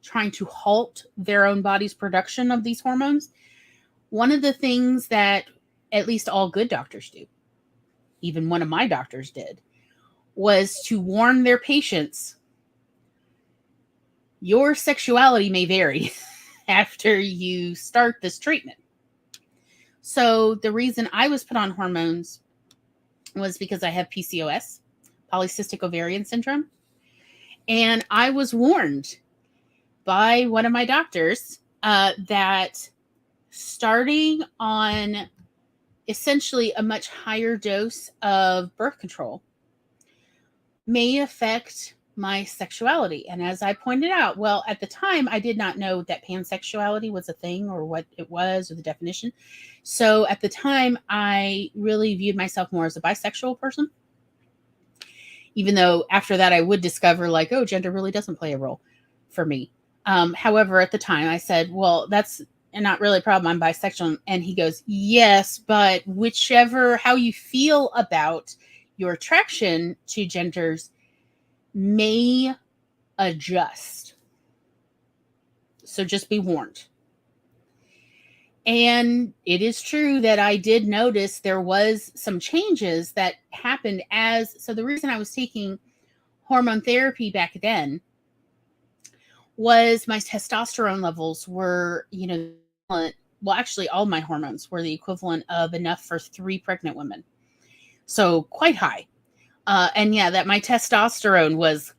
trying to halt their own body's production of these hormones, one of the things that at least all good doctors do, even one of my doctors did, was to warn their patients, your sexuality may vary after you start this treatment. So the reason I was put on hormones was because I have PCOS, polycystic ovarian syndrome. And I was warned by one of my doctors that starting on essentially a much higher dose of birth control may affect my sexuality. And as I pointed out, well, at the time, I did not know that pansexuality was a thing or what it was or the definition. So at the time, I really viewed myself more as a bisexual person. Even though after that, I would discover like, oh, gender really doesn't play a role for me. However, at the time I said, well, that's not really a problem. I'm bisexual. And he goes, yes, but how you feel about your attraction to genders may adjust. So just be warned. And it is true that I did notice there was some changes that happened so the reason I was taking hormone therapy back then was my testosterone levels were, well, actually all my hormones were the equivalent of enough for 3 pregnant women. So quite high. And yeah, that my testosterone was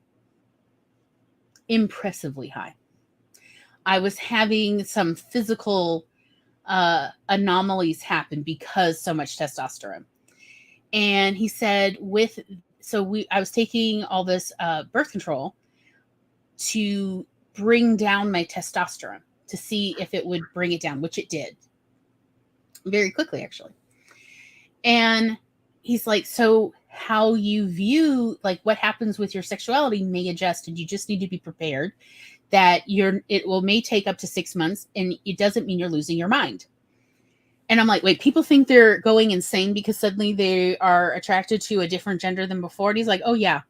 impressively high. I was having some physical anomalies happen because so much testosterone. And he said I was taking all this birth control to bring down my testosterone to see if it would bring it down, which it did very quickly, actually. And he's like, so how you view, like what happens with your sexuality may adjust, and you just need to be prepared that it may take up to 6 months, and it doesn't mean you're losing your mind. And I'm like, wait, people think they're going insane because suddenly they are attracted to a different gender than before. And he's like, oh yeah.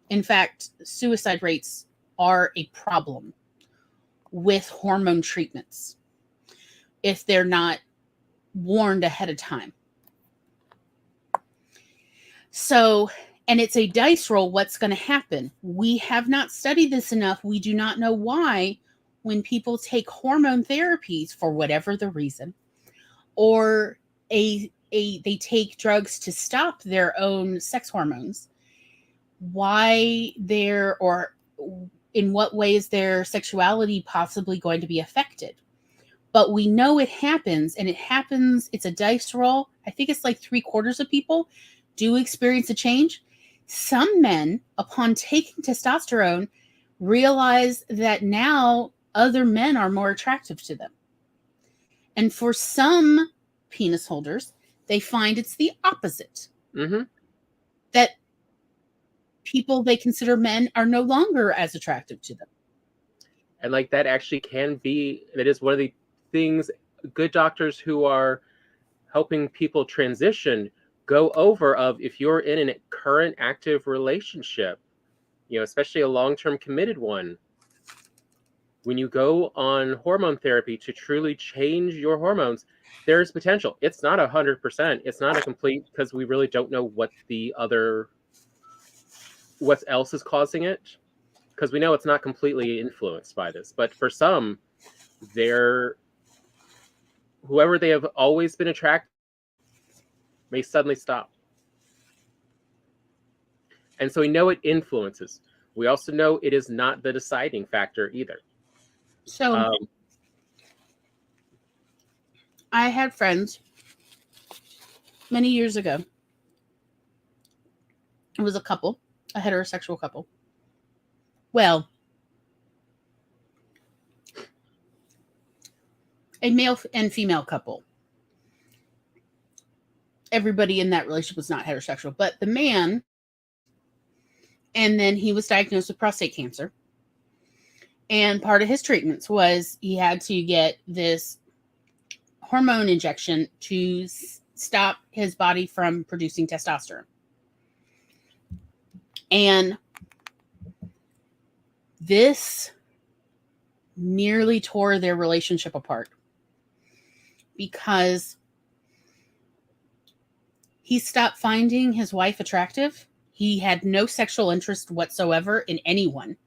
In fact, suicide rates are a problem with hormone treatments if they're not warned ahead of time. So, and it's a dice roll, what's going to happen. We have not studied this enough. We do not know why when people take hormone therapies for whatever the reason, or they take drugs to stop their own sex hormones, why their, or in what way is their sexuality possibly going to be affected. But we know it happens, and it happens, it's a dice roll. I think it's like 3/4 of people do experience a change. Some men, upon taking testosterone, realize that now other men are more attractive to them. And for some penis holders, they find it's the opposite. Mm-hmm. That people they consider men are no longer as attractive to them. And like that actually can be, that is one of the things good doctors who are helping people transition go over of, if you're in a current active relationship, you know, especially a long-term committed one, when you go on hormone therapy to truly change your hormones, there's potential. It's not 100%. It's not a complete, because we really don't know what else is causing it, because we know it's not completely influenced by this. But for some, whoever they have always been attracted may suddenly stop. And so we know it influences. We also know it is not the deciding factor either. So I had friends many years ago. It was a couple, a heterosexual couple. Well, a male and female couple. Everybody in that relationship was not heterosexual, but the man, and then he was diagnosed with prostate cancer. And part of his treatments was he had to get this hormone injection to stop his body from producing testosterone. And this nearly tore their relationship apart, because he stopped finding his wife attractive. He had no sexual interest whatsoever in anyone.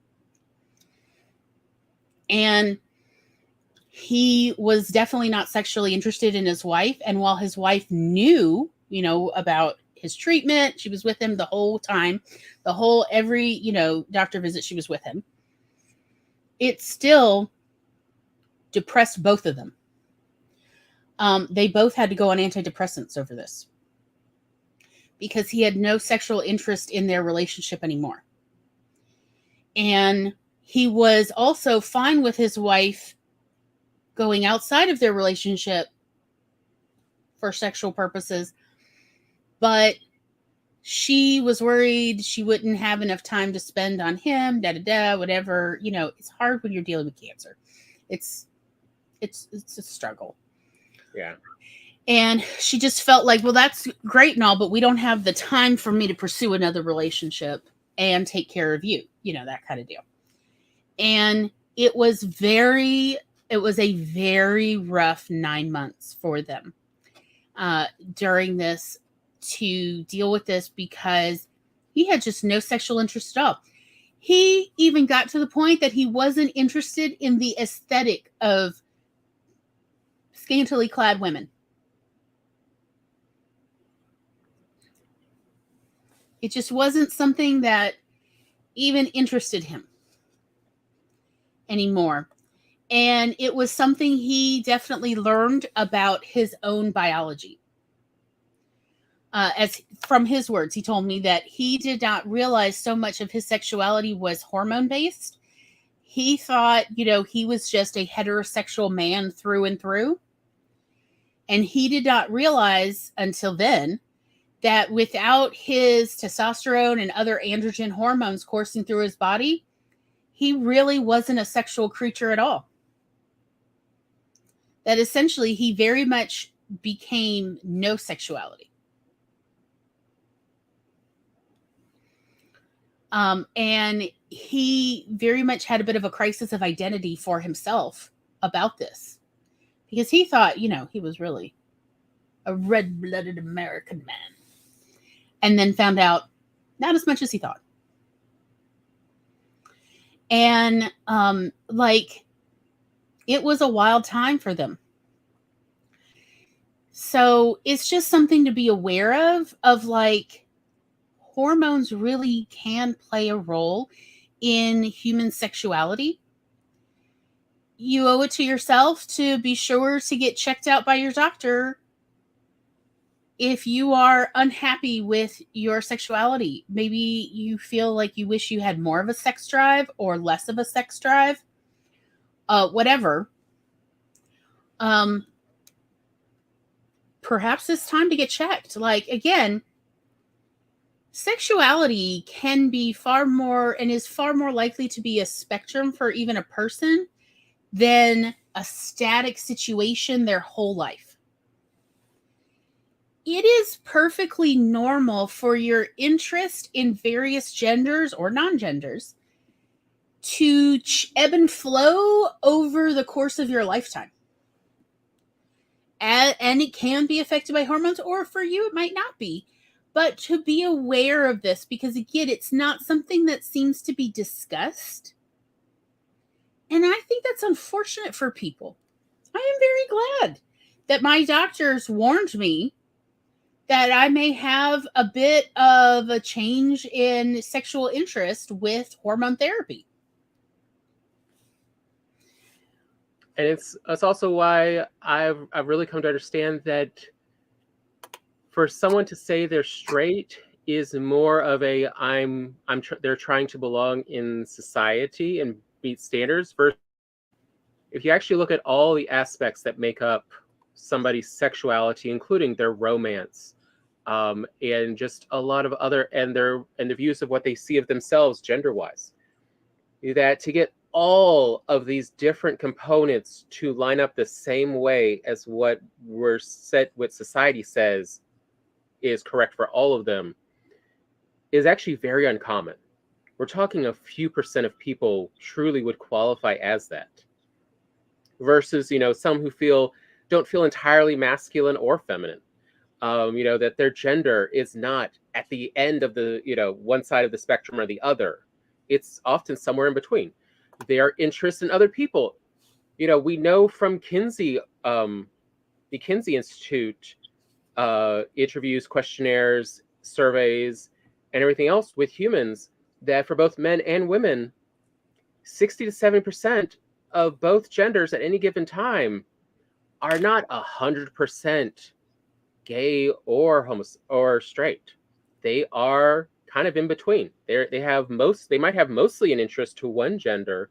And he was definitely not sexually interested in his wife. And while his wife knew, about his treatment, she was with him the whole time, every, doctor visit, she was with him. It still depressed both of them. They both had to go on antidepressants over this, because he had no sexual interest in their relationship anymore. And he was also fine with his wife going outside of their relationship for sexual purposes, but she was worried she wouldn't have enough time to spend on him, whatever. It's hard when you're dealing with cancer. It's a struggle. Yeah. And she just felt like, well, that's great and all, but we don't have the time for me to pursue another relationship and take care of you, that kind of deal. And it was a very rough 9 months for them during this, to deal with this, because he had just no sexual interest at all. He even got to the point that he wasn't interested in the aesthetic of scantily clad women. It just wasn't something that even interested him anymore. And it was something he definitely learned about his own biology. As from his words, he told me that he did not realize so much of his sexuality was hormone based. He thought, he was just a heterosexual man through and through. And he did not realize until then that without his testosterone and other androgen hormones coursing through his body, he really wasn't a sexual creature at all. That essentially he very much became no sexuality. And he very much had a bit of a crisis of identity for himself about this, because he thought, he was really a red-blooded American man, and then found out not as much as he thought. And it was a wild time for them. So it's just something to be aware of hormones really can play a role in human sexuality. You owe it to yourself to be sure to get checked out by your doctor if you are unhappy with your sexuality. Maybe you feel like you wish you had more of a sex drive or less of a sex drive, whatever. Perhaps it's time to get checked. Like, again, sexuality can be far more and is far more likely to be a spectrum for even a person than a static situation their whole life. It is perfectly normal for your interest in various genders or non-genders to ebb and flow over the course of your lifetime. And it can be affected by hormones, or for you, it might not be. But to be aware of this, because again, it's not something that seems to be discussed. And I think that's unfortunate for people. I am very glad that my doctors warned me that I may have a bit of a change in sexual interest with hormone therapy. And it's also why I've really come to understand that for someone to say they're straight is more of a they're trying to belong in society and meet standards. Versus if you actually look at all the aspects that make up somebody's sexuality, including their romance, and just a lot of other and the views of what they see of themselves gender wise, that to get all of these different components to line up the same way as what society says is correct for all of them is actually very uncommon. We're talking a few percent of people truly would qualify as that, versus some who don't feel entirely masculine or feminine, that their gender is not at the end of the one side of the spectrum or the other. It's often somewhere in between. Their interest in other people. We know from Kinsey, the Kinsey Institute interviews, questionnaires, surveys, and everything else with humans, that for both men and women, 60 to 70% of both genders at any given time are not 100% gay or straight. They are kind of in between. They might have mostly an interest to one gender,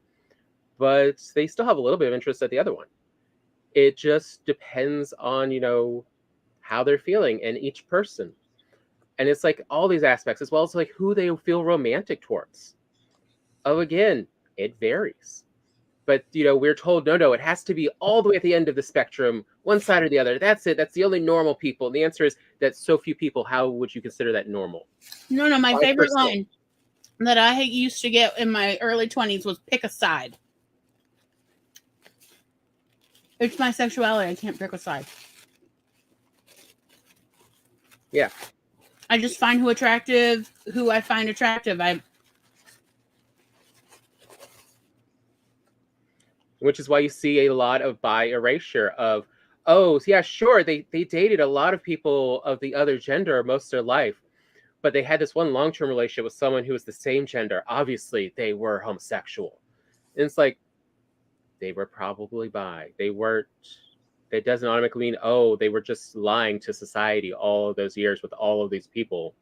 but they still have a little bit of interest at the other one. It just depends on how they're feeling in each person. And it's like all these aspects, as well as like who they feel romantic towards. Again, it varies. But we're told no, it has to be all the way at the end of the spectrum, one side or the other. That's it. That's the only normal people. And the answer is that so few people. How would you consider that normal? No, my 5%. favorite line that I used to get in my early 20s was pick a side. It's my sexuality. I can't pick a side. Yeah. I just find who I find attractive. Which is why you see a lot of bi erasure of, oh, yeah, sure, they dated a lot of people of the other gender most of their life, but they had this one long-term relationship with someone who was the same gender. Obviously, they were homosexual. And it's like, they were probably bi. They weren't. That doesn't automatically mean, oh, they were just lying to society all of those years with all of these people.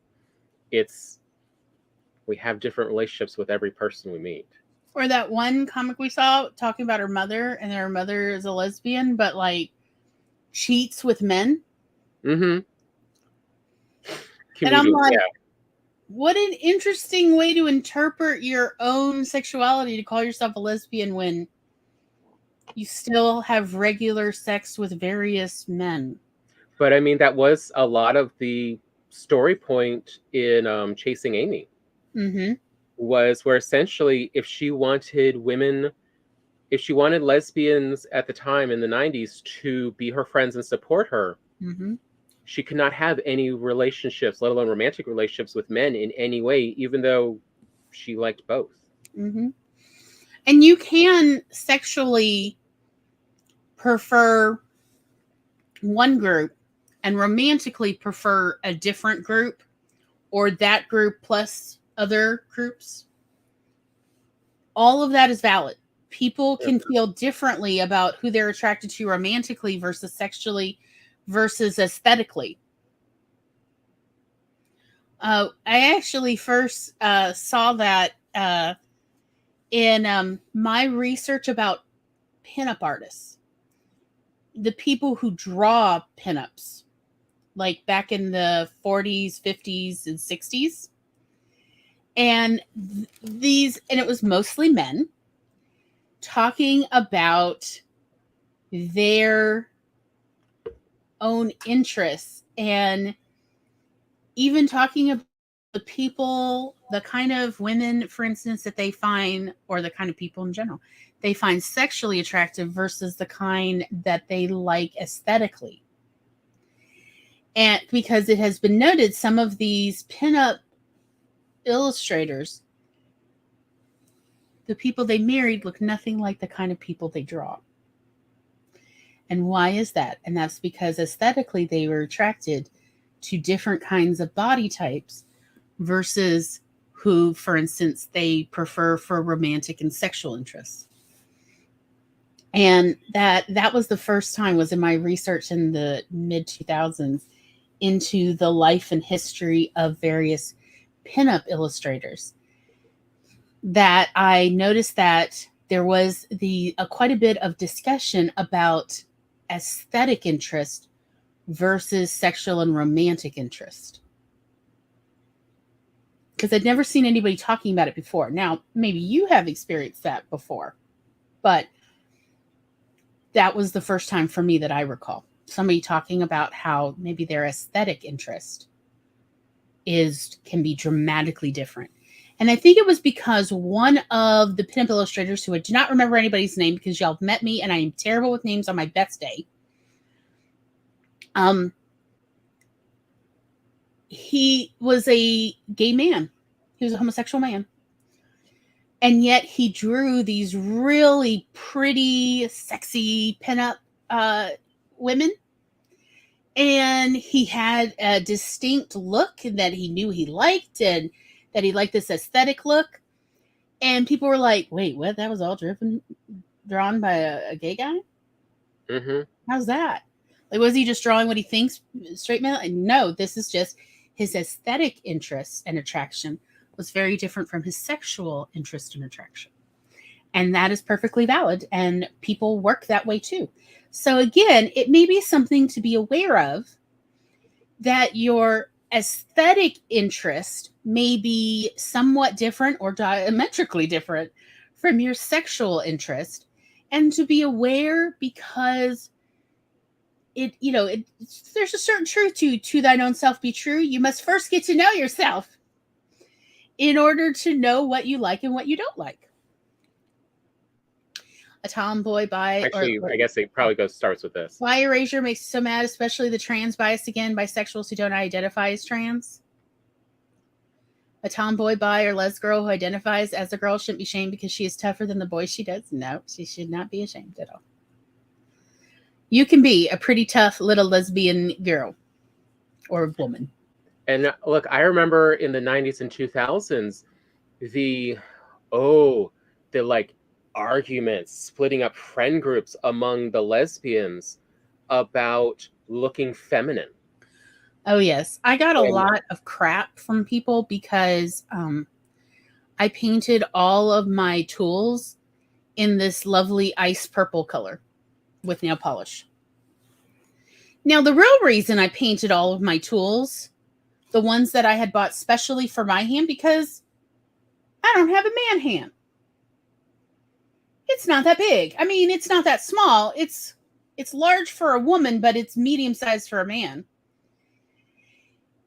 We have different relationships with every person we meet. Or that one comic we saw talking about her mother, and her mother is a lesbian, but like cheats with men. Mm-hmm. And I'm like, what an interesting way to interpret your own sexuality, to call yourself a lesbian when you still have regular sex with various men. But I mean, that was a lot of the story point in Chasing Amy. Mm-hmm. Was where essentially if she wanted lesbians at the time in the 90s to be her friends and support her, mm-hmm. she could not have any relationships, let alone romantic relationships with men in any way, even though she liked both. Mm-hmm. And you can sexually prefer one group and romantically prefer a different group, or that group plus other groups. All of that is valid. People can feel differently about who they're attracted to romantically versus sexually versus aesthetically. I actually first saw that in my research about pinup artists, the people who draw pinups, like back in the 40s, 50s, and 60s. And and it was mostly men talking about their own interests, and even talking about the people, the kind of women, for instance, that they find, or the kind of people in general, they find sexually attractive versus the kind that they like aesthetically. And because it has been noted, some of these pinup illustrators, the people they married look nothing like the kind of people they draw. And why is that? And that's because aesthetically they were attracted to different kinds of body types versus who, for instance, they prefer for romantic and sexual interests. And that was the first time, was in my research in the mid 2000s into the life and history of various pinup illustrators, that I noticed that there was quite a bit of discussion about aesthetic interest versus sexual and romantic interest. Because I'd never seen anybody talking about it before. Now, maybe you have experienced that before, but that was the first time for me that I recall somebody talking about how maybe their aesthetic interest can be dramatically different. And I think it was because one of the pinup illustrators, who I do not remember anybody's name because y'all have met me and I am terrible with names on my best day. He was a gay man. He was a homosexual man. And yet he drew these really pretty, sexy pinup women. And he had a distinct look that he knew he liked, and that he liked this aesthetic look. And people were like, wait, what? That was all drawn by a gay guy? Mm-hmm. How's that? Like, was he just drawing what he thinks straight male? And no, this is just his aesthetic interest and attraction was very different from his sexual interest and attraction. And that is perfectly valid. And people work that way too. So again, it may be something to be aware of, that your aesthetic interest may be somewhat different or diametrically different from your sexual interest. And to be aware, because there's a certain truth to thine own self be true. You must first get to know yourself in order to know what you like and what you don't like. A tomboy Actually, I guess it probably starts with this. Why erasure makes you so mad, especially the trans bias again, bisexuals who don't identify as trans. A tomboy, bi, or les girl who identifies as a girl shouldn't be shamed because she is tougher than the boys she does. No, she should not be ashamed at all. You can be a pretty tough little lesbian girl or woman. And look, I remember in the 90s and 2000s, the like arguments, splitting up friend groups among the lesbians about looking feminine. Oh, yes. I got a lot of crap from people because I painted all of my tools in this lovely ice purple color with nail polish. Now, the real reason I painted all of my tools, the ones that I had bought specially for my hand, because I don't have a man hand. It's not that big. I mean, it's not that small. It's large for a woman, but it's medium sized for a man.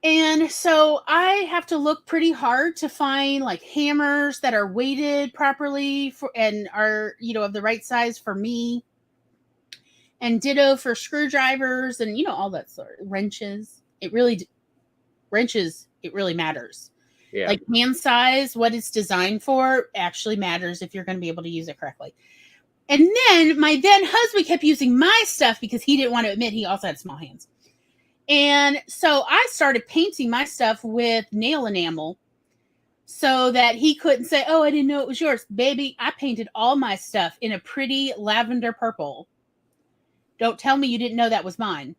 And so I have to look pretty hard to find like hammers that are weighted properly and are, of the right size for me. And ditto for screwdrivers and, all that sort of wrenches. It really matters. Yeah. Like hand size, what it's designed for actually matters if you're going to be able to use it correctly. And then my then husband kept using my stuff because he didn't want to admit he also had small hands. And so I started painting my stuff with nail enamel so that he couldn't say, oh, I didn't know it was yours. Baby, I painted all my stuff in a pretty lavender purple. Don't tell me you didn't know that was mine.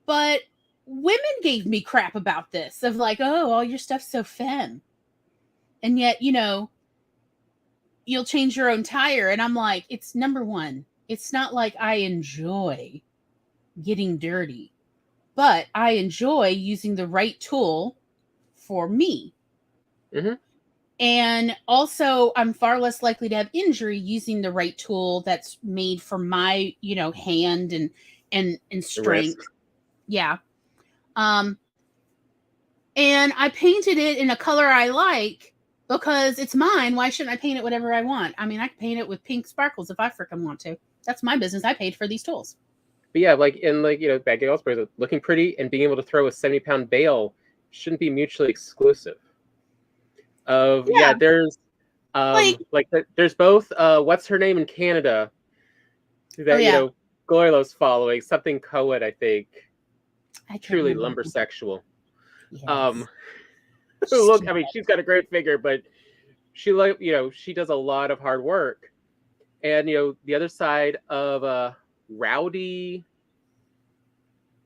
But women gave me crap about this of like, oh, all your stuff's so femme. And yet, you'll change your own tire. And I'm like, it's number one. It's not like I enjoy getting dirty, but I enjoy using the right tool for me. Mm-hmm. And also, I'm far less likely to have injury using the right tool that's made for my, hand and strength. Wrist. Yeah. And I painted it in a color I like because it's mine. Why shouldn't I paint it whatever I want? I mean, I can paint it with pink sparkles if I freaking want to. That's my business. I paid for these tools. But yeah, bad girls, looking pretty and being able to throw a 70-pound bale shouldn't be mutually exclusive. There's there's both what's her name in Canada that Glorilo's following, something Coed, I think. Truly lumbersexual. Yes. Look, I mean, she's got a great figure, but she she does a lot of hard work. And the other side of Rowdy,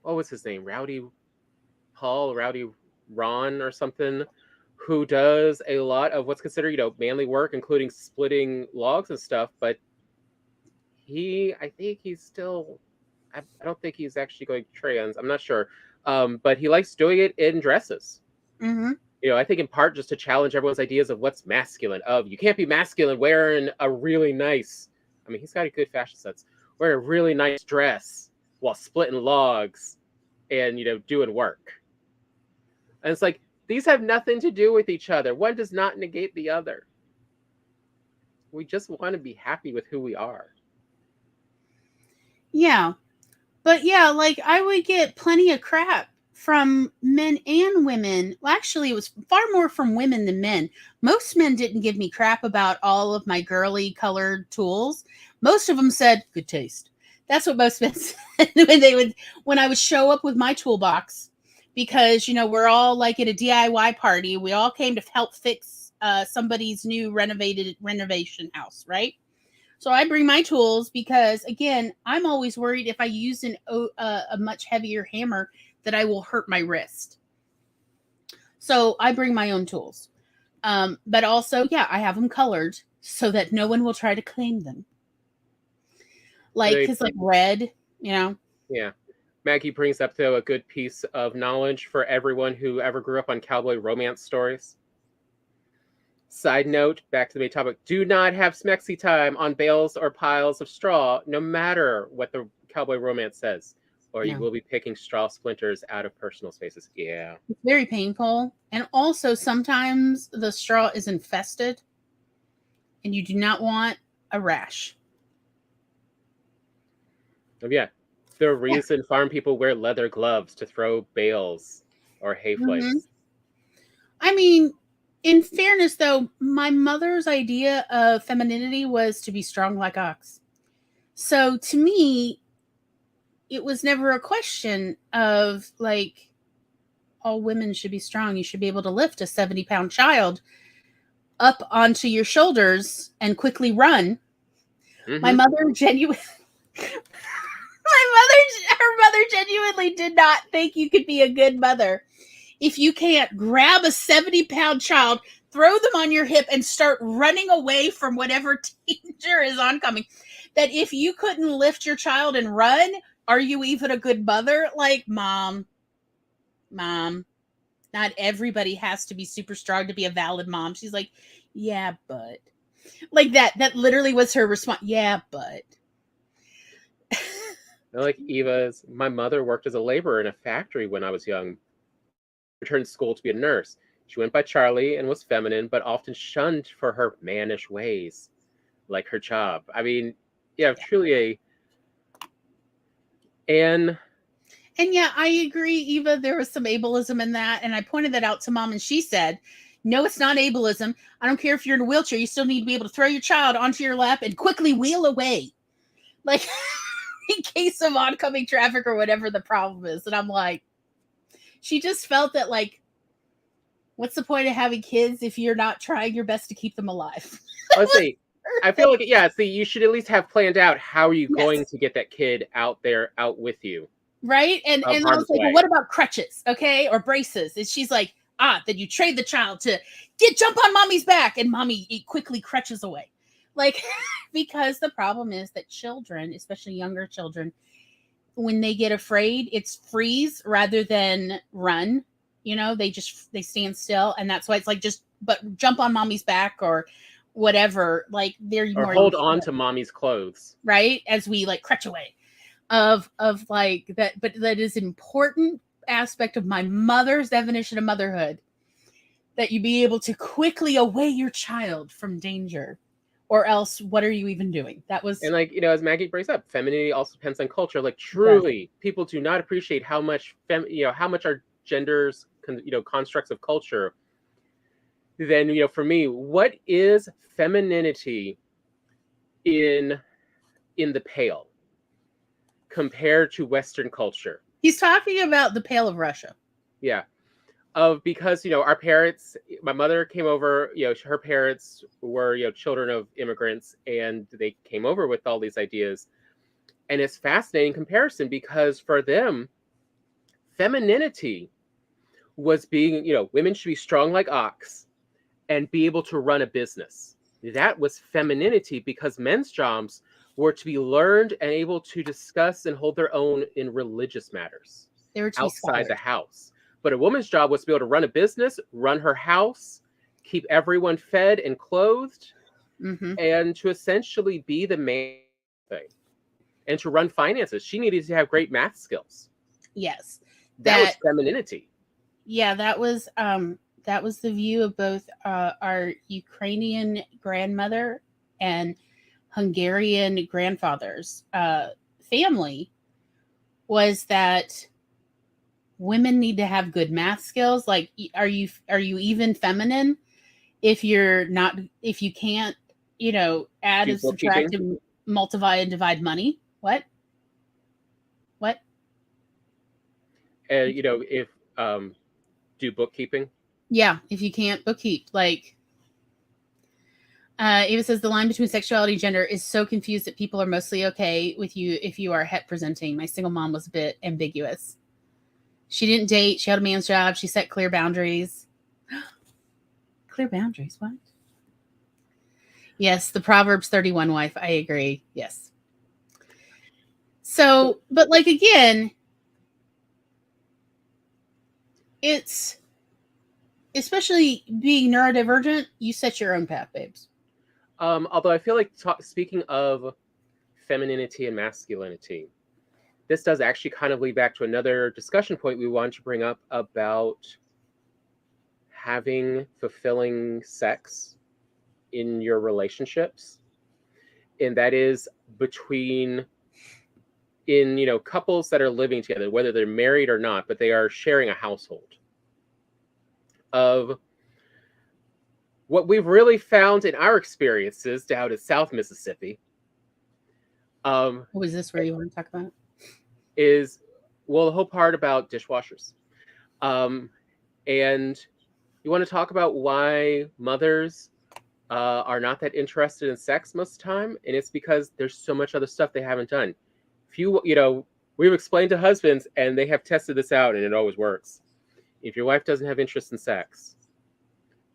what was his name? Rowdy Ron or something, who does a lot of what's considered, manly work, including splitting logs and stuff. But I don't think he's actually going trans. I'm not sure. But he likes doing it in dresses. Mm-hmm. I think in part just to challenge everyone's ideas of what's masculine. You can't be masculine wearing a really nice, I mean, he's got a good fashion sense, wearing a really nice dress while splitting logs and, doing work. And it's like, these have nothing to do with each other. One does not negate the other. We just want to be happy with who we are. Yeah. But yeah, like I would get plenty of crap from men and women. Well, actually, it was far more from women than men. Most men didn't give me crap about all of my girly colored tools. Most of them said, good taste. That's what most men said when I would show up with my toolbox, because, we're all like at a DIY party. We all came to help fix somebody's new renovation house, right? So I bring my tools because, again, I'm always worried if I use a much heavier hammer that I will hurt my wrist. So I bring my own tools. But also, I have them colored so that no one will try to claim them. Because red, Yeah. Maggie brings up, though, a good piece of knowledge for everyone who ever grew up on cowboy romance stories. Side note, back to the main topic, do not have smexy time on bales or piles of straw, no matter what the cowboy romance says, or you will be picking straw splinters out of personal spaces. Yeah. It's very painful. And also, sometimes the straw is infested, and you do not want a rash. Yeah. The reason farm people wear leather gloves to throw bales or hay flakes. Mm-hmm. I mean, in fairness, though, my mother's idea of femininity was to be strong like ox. So to me, it was never a question of like, all women should be strong. You should be able to lift a 70-pound child up onto your shoulders and quickly run. Mm-hmm. Her mother genuinely did not think you could be a good mother if you can't grab a 70-pound child, throw them on your hip, and start running away from whatever danger is oncoming. That if you couldn't lift your child and run, are you even a good mother? Like, mom, not everybody has to be super strong to be a valid mom. She's like, yeah, but. Like that literally was her response. Yeah, but. Like Eva's, my mother worked as a laborer in a factory when I was young. Returned to school to be a nurse. She went by Charlie and was feminine, but often shunned for her mannish ways, like her job. I mean, truly And yeah, I agree, Eva. There was some ableism in that, and I pointed that out to Mom, and she said, no, it's not ableism. I don't care if you're in a wheelchair. You still need to be able to throw your child onto your lap and quickly wheel away. Like, in case of oncoming traffic or whatever the problem is. And I'm like, she just felt that, like, what's the point of having kids if you're not trying your best to keep them alive? Let's see. I feel like, yeah, see, you should at least have planned out how are you going Yes. to get that kid out there, out with you. Right? And Of I was harm's like, well, way. what about crutches? Okay, or braces? And she's like, then you trade the child to jump on mommy's back, and mommy quickly crutches away. Like, because the problem is that children, especially younger children, when they get afraid, it's freeze rather than run. You know, they stand still, and that's why it's like but jump on mommy's back or whatever. Like, they're Or more hold on to mommy's clothes. right as we like crutch away of like that. But that is an important aspect of my mother's definition of motherhood, that you be able to quickly away your child from danger, or else what are you even doing? That was, And like, as Maggie brings up, femininity also depends on culture. Like, truly, people do not appreciate how much how much our genders, constructs of culture. Then, for me, what is femininity in the Pale compared to Western culture? he's talking about the Pale of Russia. Yeah. Because, our parents, my mother came over, her parents were, children of immigrants, and they came over with all these ideas. And it's fascinating comparison because for them, femininity was being, women should be strong like ox and be able to run a business. That was femininity because men's jobs were to be learned and able to discuss and hold their own in religious matters They were outside the house. But a woman's job was to be able to run a business, run her house, keep everyone fed and clothed, and to essentially be the main thing. And to run finances, she needed to have great math skills. Yes. That was femininity. Yeah, that was the view of both our Ukrainian grandmother and Hungarian grandfather's family, was that women need to have good math skills. Like, are you even feminine if you can't, add and subtract and multiply and divide money? What? And if do bookkeeping. Yeah, if you can't bookkeep, like, Ava says the line between sexuality and gender is so confused that people are mostly okay with you if you are het presenting. My single mom was a bit ambiguous. She didn't date. She had a man's job. She set clear boundaries. Clear boundaries? What? Yes, the Proverbs 31 wife. I agree. Yes. So, but like, again, it's, especially being neurodivergent, you set your own path, babes. Although I feel like speaking of femininity and masculinity, this does actually kind of lead back to another discussion point we want to bring up about having fulfilling sex in your relationships. And that is between couples that are living together, whether they're married or not, but they are sharing a household. Of what we've really found in our experiences down in South Mississippi. Was this where you want to talk about? Is, well, the whole part about dishwashers. And you want to talk about why mothers are not that interested in sex most of the time, and it's because there's so much other stuff they haven't done. If we've explained to husbands, and they have tested this out, and it always works. If your wife doesn't have interest in sex,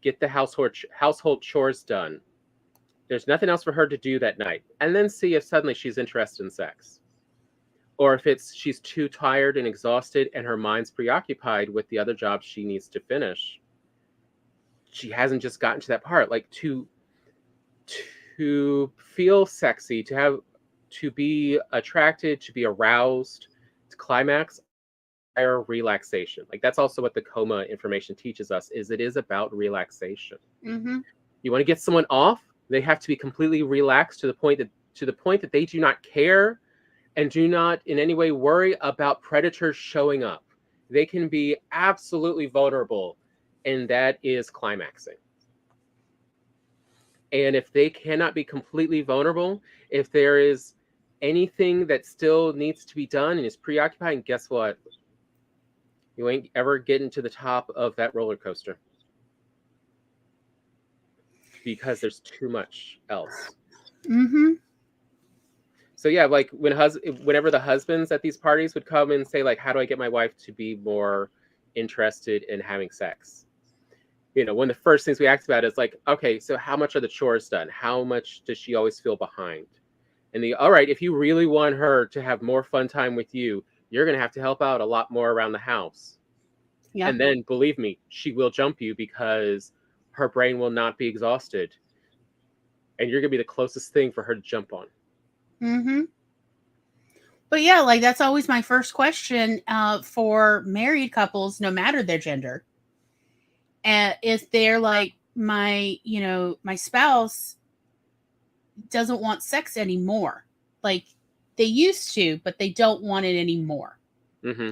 get the household chores done. There's nothing else for her to do that night, and then see if suddenly she's interested in sex. Or if she's too tired and exhausted and her mind's preoccupied with the other jobs she needs to finish. She hasn't just gotten to that part. Like, to feel sexy, to be attracted, to be aroused, to climax, relaxation. Like, that's also what the coma information teaches us, is it is about relaxation. You want to get someone off, they have to be completely relaxed to the point that they do not care and do not in any way worry about predators showing up. They can be absolutely vulnerable, and that is climaxing. And if they cannot be completely vulnerable, if there is anything that still needs to be done and is preoccupied, and guess what? You ain't ever getting to the top of that roller coaster because there's too much else. Mm-hmm. So yeah, like whenever the husbands at these parties would come and say like, how do I get my wife to be more interested in having sex? You know, one of the first things we asked about is like, okay, so how much are the chores done? How much does she always feel behind? And all right, if you really want her to have more fun time with you, you're going to have to help out a lot more around the house. Yeah. And then believe me, she will jump you because her brain will not be exhausted. And you're going to be the closest thing for her to jump on. Mm-hmm. But yeah, like that's always my first question for married couples, no matter their gender. If they're like, my spouse doesn't want sex anymore. Like they used to, but they don't want it anymore. Mm-hmm.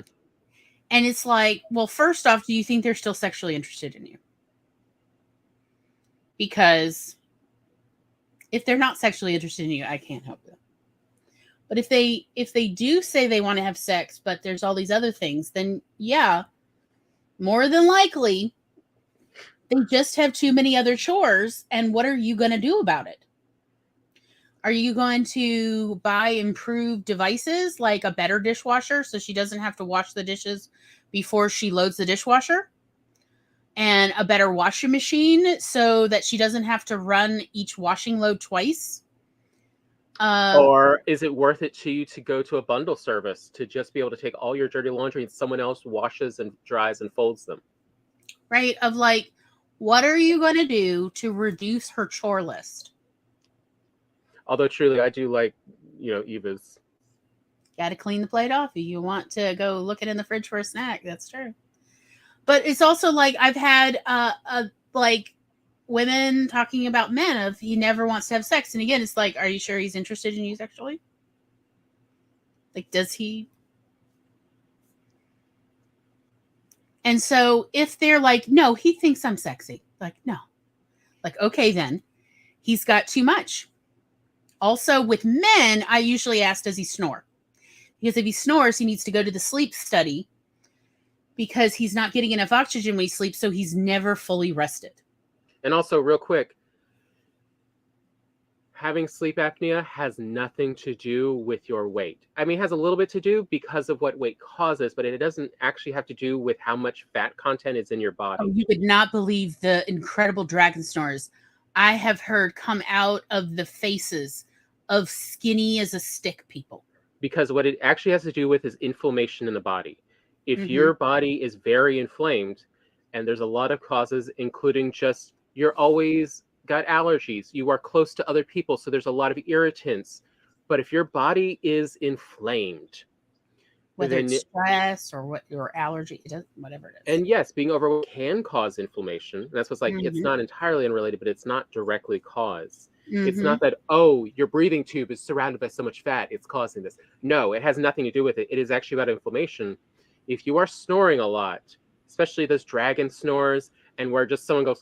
And it's like, well, first off, do you think they're still sexually interested in you? Because if they're not sexually interested in you, I can't help them. But if they do say they want to have sex, but there's all these other things, then yeah, more than likely, they just have too many other chores. And what are you going to do about it? Are you going to buy improved devices like a better dishwasher so she doesn't have to wash the dishes before she loads the dishwasher? And a better washing machine so that she doesn't have to run each washing load twice? Or is it worth it to you to go to a bundle service to just be able to take all your dirty laundry and someone else washes and dries and folds them? Right? Of like, what are you going to do to reduce her chore list? Although truly, I do like, Eva's. Got to clean the plate off if you want to go looking in the fridge for a snack. That's true. But it's also like I've had like women talking about men of he never wants to have sex. And again, it's like, are you sure he's interested in you sexually? Like, does he? And so if they're like, no, he thinks I'm sexy. Like, no. Like, okay, then he's got too much. Also with men, I usually ask, does he snore? Because if he snores, he needs to go to the sleep study because he's not getting enough oxygen when he sleeps. So he's never fully rested. And also, real quick, having sleep apnea has nothing to do with your weight. I mean, it has a little bit to do because of what weight causes, but it doesn't actually have to do with how much fat content is in your body. Oh, you would not believe the incredible dragon snores I have heard come out of the faces of skinny as a stick people. Because what it actually has to do with is inflammation in the body. If your body is very inflamed, and there's a lot of causes, including just you're always got allergies, you are close to other people, so there's a lot of irritants. But if your body is inflamed, whether it's stress or what your allergy, whatever it is. And yes, being overweight can cause inflammation. That's what's like, it's not entirely unrelated, but it's not directly caused. It's not that, oh, your breathing tube is surrounded by so much fat, it's causing this. No, it has nothing to do with it. It is actually about inflammation. If you are snoring a lot, especially those dragon snores, and where just someone goes,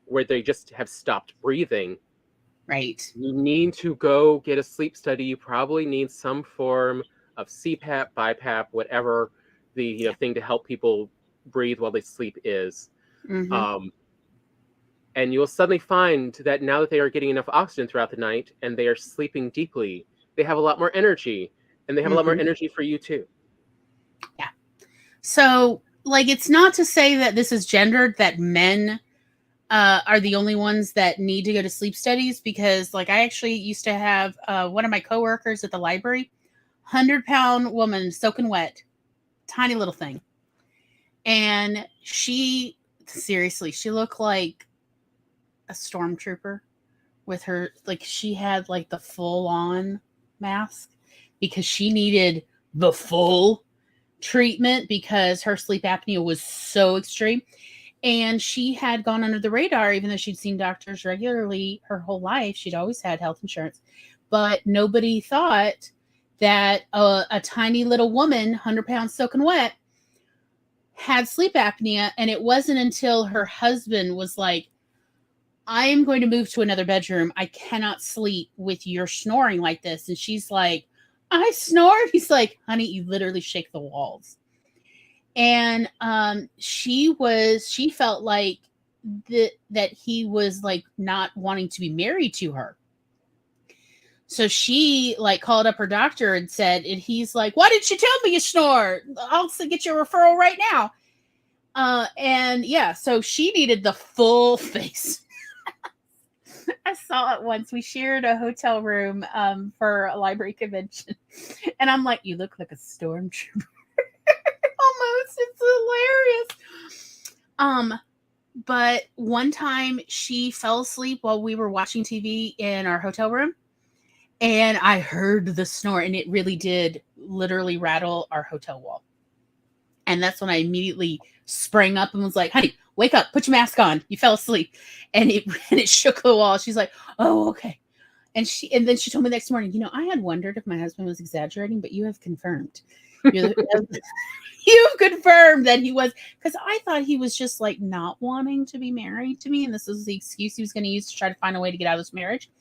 where they just have stopped breathing, right? You need to go get a sleep study. You probably need some form of CPAP, BiPAP, whatever the thing to help people breathe while they sleep is. And you'll suddenly find that now that they are getting enough oxygen throughout the night and they are sleeping deeply, they have a lot more energy, and they have a lot more energy for you too. Yeah. So, like, it's not to say that this is gendered, that men are the only ones that need to go to sleep studies, because, like, I actually used to have one of my coworkers at the library, 100-pound woman, soaking wet, tiny little thing. And she looked like a stormtrooper with her, like, she had like the full on mask because she needed the full treatment because her sleep apnea was so extreme. And she had gone under the radar, even though she'd seen doctors regularly her whole life. She'd always had health insurance, but nobody thought that a tiny little woman, 100 pounds soaking wet, had sleep apnea. And it wasn't until her husband was like, I am going to move to another bedroom. I cannot sleep with your snoring like this. And she's like, I snore. He's like, honey, you literally shake the walls. And she felt like that he was like not wanting to be married to her. So she like called up her doctor and said, and he's like, why didn't you tell me you snore? I'll get your referral right now. And yeah, so she needed the full face. I saw it once. We shared a hotel room for a library convention. And I'm like, you look like a stormtrooper. Almost. It's hilarious. But one time she fell asleep while we were watching TV in our hotel room. And I heard the snore, and it really did literally rattle our hotel wall. And that's when I immediately sprang up and was like, honey, wake up, put your mask on. You fell asleep. And it shook the wall. She's like, oh, okay. And then she told me the next morning, I had wondered if my husband was exaggerating, but you have confirmed. You've confirmed that he was, because I thought he was just like not wanting to be married to me. And this was the excuse he was going to use to try to find a way to get out of this marriage.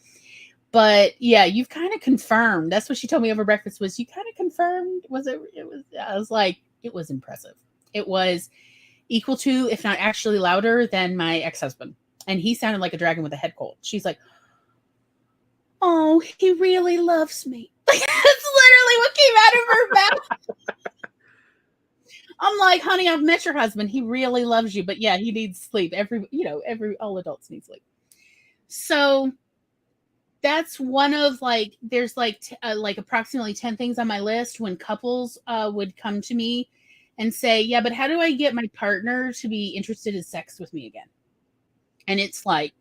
But yeah, you've kind of confirmed. That's what she told me over breakfast was, you kind of confirmed. I was like, it was impressive. It was equal to, if not actually louder than my ex-husband. And he sounded like a dragon with a head cold. She's like, oh, he really loves me. Like, that's literally what came out of her mouth. I'm like, honey, I've met your husband. He really loves you. But yeah, he needs sleep. All adults need sleep. So that's one of like, there's like approximately 10 things on my list when couples would come to me and say, yeah, but how do I get my partner to be interested in sex with me again? And it's like,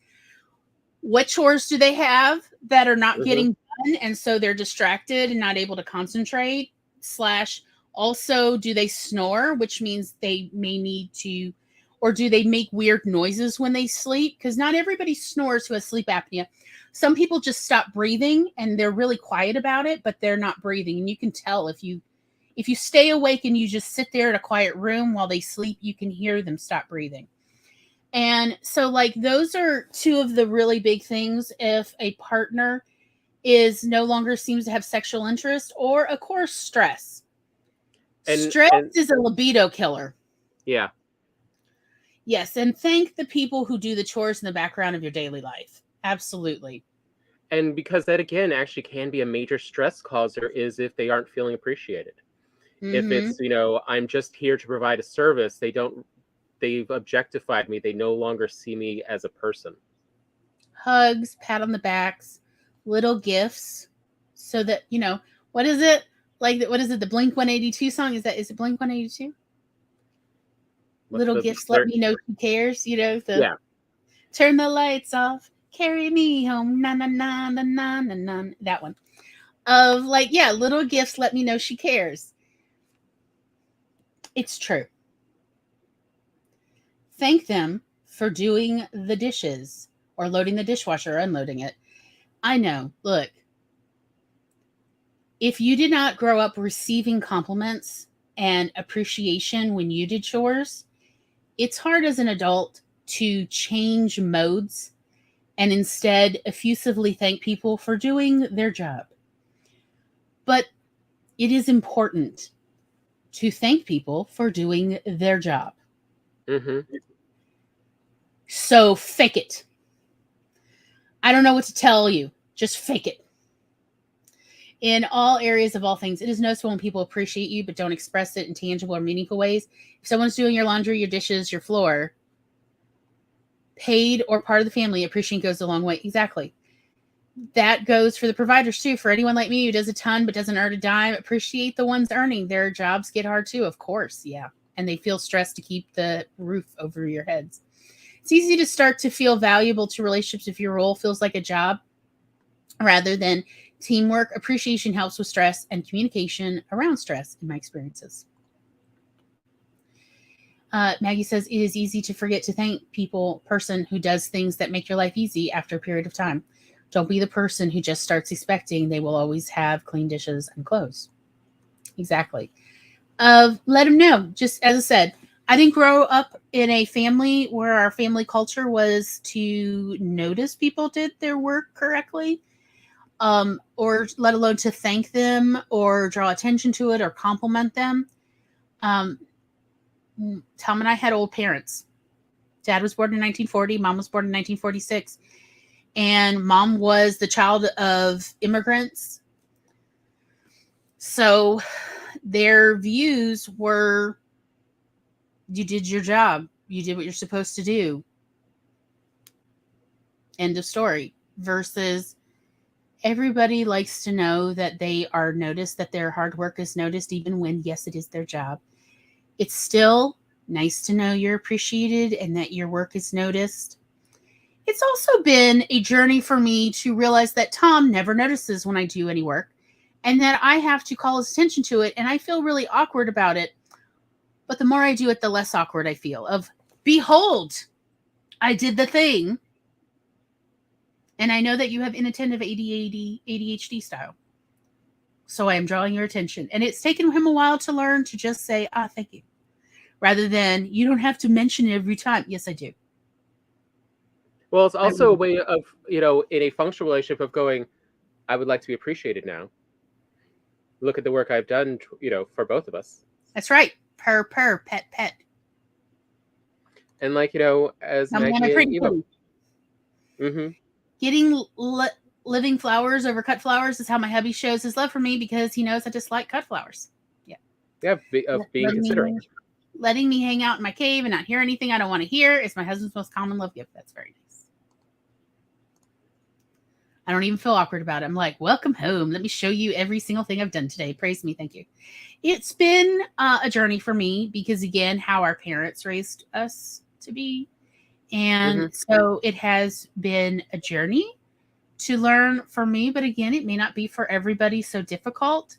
what chores do they have that are not getting done? And so they're distracted and not able to concentrate / also, do they snore, which means they may need to, or do they make weird noises when they sleep? Because not everybody snores who has sleep apnea. Some people just stop breathing and they're really quiet about it, but they're not breathing. And you can tell if you stay awake and you just sit there in a quiet room while they sleep, you can hear them stop breathing. And so like those are two of the really big things. If a partner is no longer seems to have sexual interest, or of course stress. Stress is a libido killer. Yeah. Yes. And thank the people who do the chores in the background of your daily life. Absolutely. And because that, again, actually can be a major stress causer is if they aren't feeling appreciated. If it's, I'm just here to provide a service, they've objectified me. They no longer see me as a person. Hugs, pat on the backs, little gifts so that, what is it? Like, what is it? The Blink 182 song? Is it Blink 182? Little gifts, let me know who cares. Yeah. Turn the lights off, carry me home, na na na na na na na. That one. Of like, yeah, little gifts, let me know she cares. It's true. Thank them for doing the dishes or loading the dishwasher or unloading it. I know. Look. If you did not grow up receiving compliments and appreciation when you did chores, it's hard as an adult to change modes and instead effusively thank people for doing their job. But it is important to thank people for doing their job. Mm-hmm. So fake it. I don't know what to tell you. Just fake it. In all areas of all things, it is noticeable when people appreciate you but don't express it in tangible or meaningful ways. If someone's doing your laundry, your dishes, your floor, paid or part of the family, appreciation goes a long way. Exactly. That goes for the providers too. For anyone like me who does a ton but doesn't earn a dime, appreciate the ones earning. Their jobs get hard too, of course. Yeah. And they feel stressed to keep the roof over your heads. It's easy to start to feel valuable to relationships if your role feels like a job rather than teamwork. Appreciation helps with stress and communication around stress in my experiences. Maggie says, it is easy to forget to thank person who does things that make your life easy after a period of time. Don't be the person who just starts expecting they will always have clean dishes and clothes. Exactly. Let them know. Just as I said, I didn't grow up in a family where our family culture was to notice people did their work correctly, or let alone to thank them or draw attention to it or compliment them. Um, Tom and I had old parents. Dad was born in 1940. Mom was born in 1946. And mom was the child of immigrants. So their views were, you did your job. You did what you're supposed to do. End of story. Versus everybody likes to know that they are noticed, that their hard work is noticed, even when, yes, it is their job. It's still nice to know you're appreciated and that your work is noticed. It's also been a journey for me to realize that Tom never notices when I do any work and that I have to call his attention to it. And I feel really awkward about it. But the more I do it, the less awkward I feel of, behold, I did the thing. And I know that you have inattentive ADHD style. So I am drawing your attention. And it's taken him a while to learn to just say, thank you. Rather than, you don't have to mention it every time. Yes, I do. Well, it's also a way of, in a functional relationship of going, I would like to be appreciated now. Look at the work I've done, for both of us. That's right. Purr, pet. And as Maggie and Eva. Mm-hmm. Getting living flowers over cut flowers is how my hubby shows his love for me, because he knows I just like cut flowers. Yeah. Yeah, of being considerate. Letting me hang out in my cave and not hear anything I don't want to hear is my husband's most common love gift. That's very nice. I don't even feel awkward about it. I'm like, welcome home. Let me show you every single thing I've done today. Praise me. Thank you. It's been a journey for me because, again, how our parents raised us to be. And so it has been a journey to learn for me. But again, it may not be for everybody so difficult.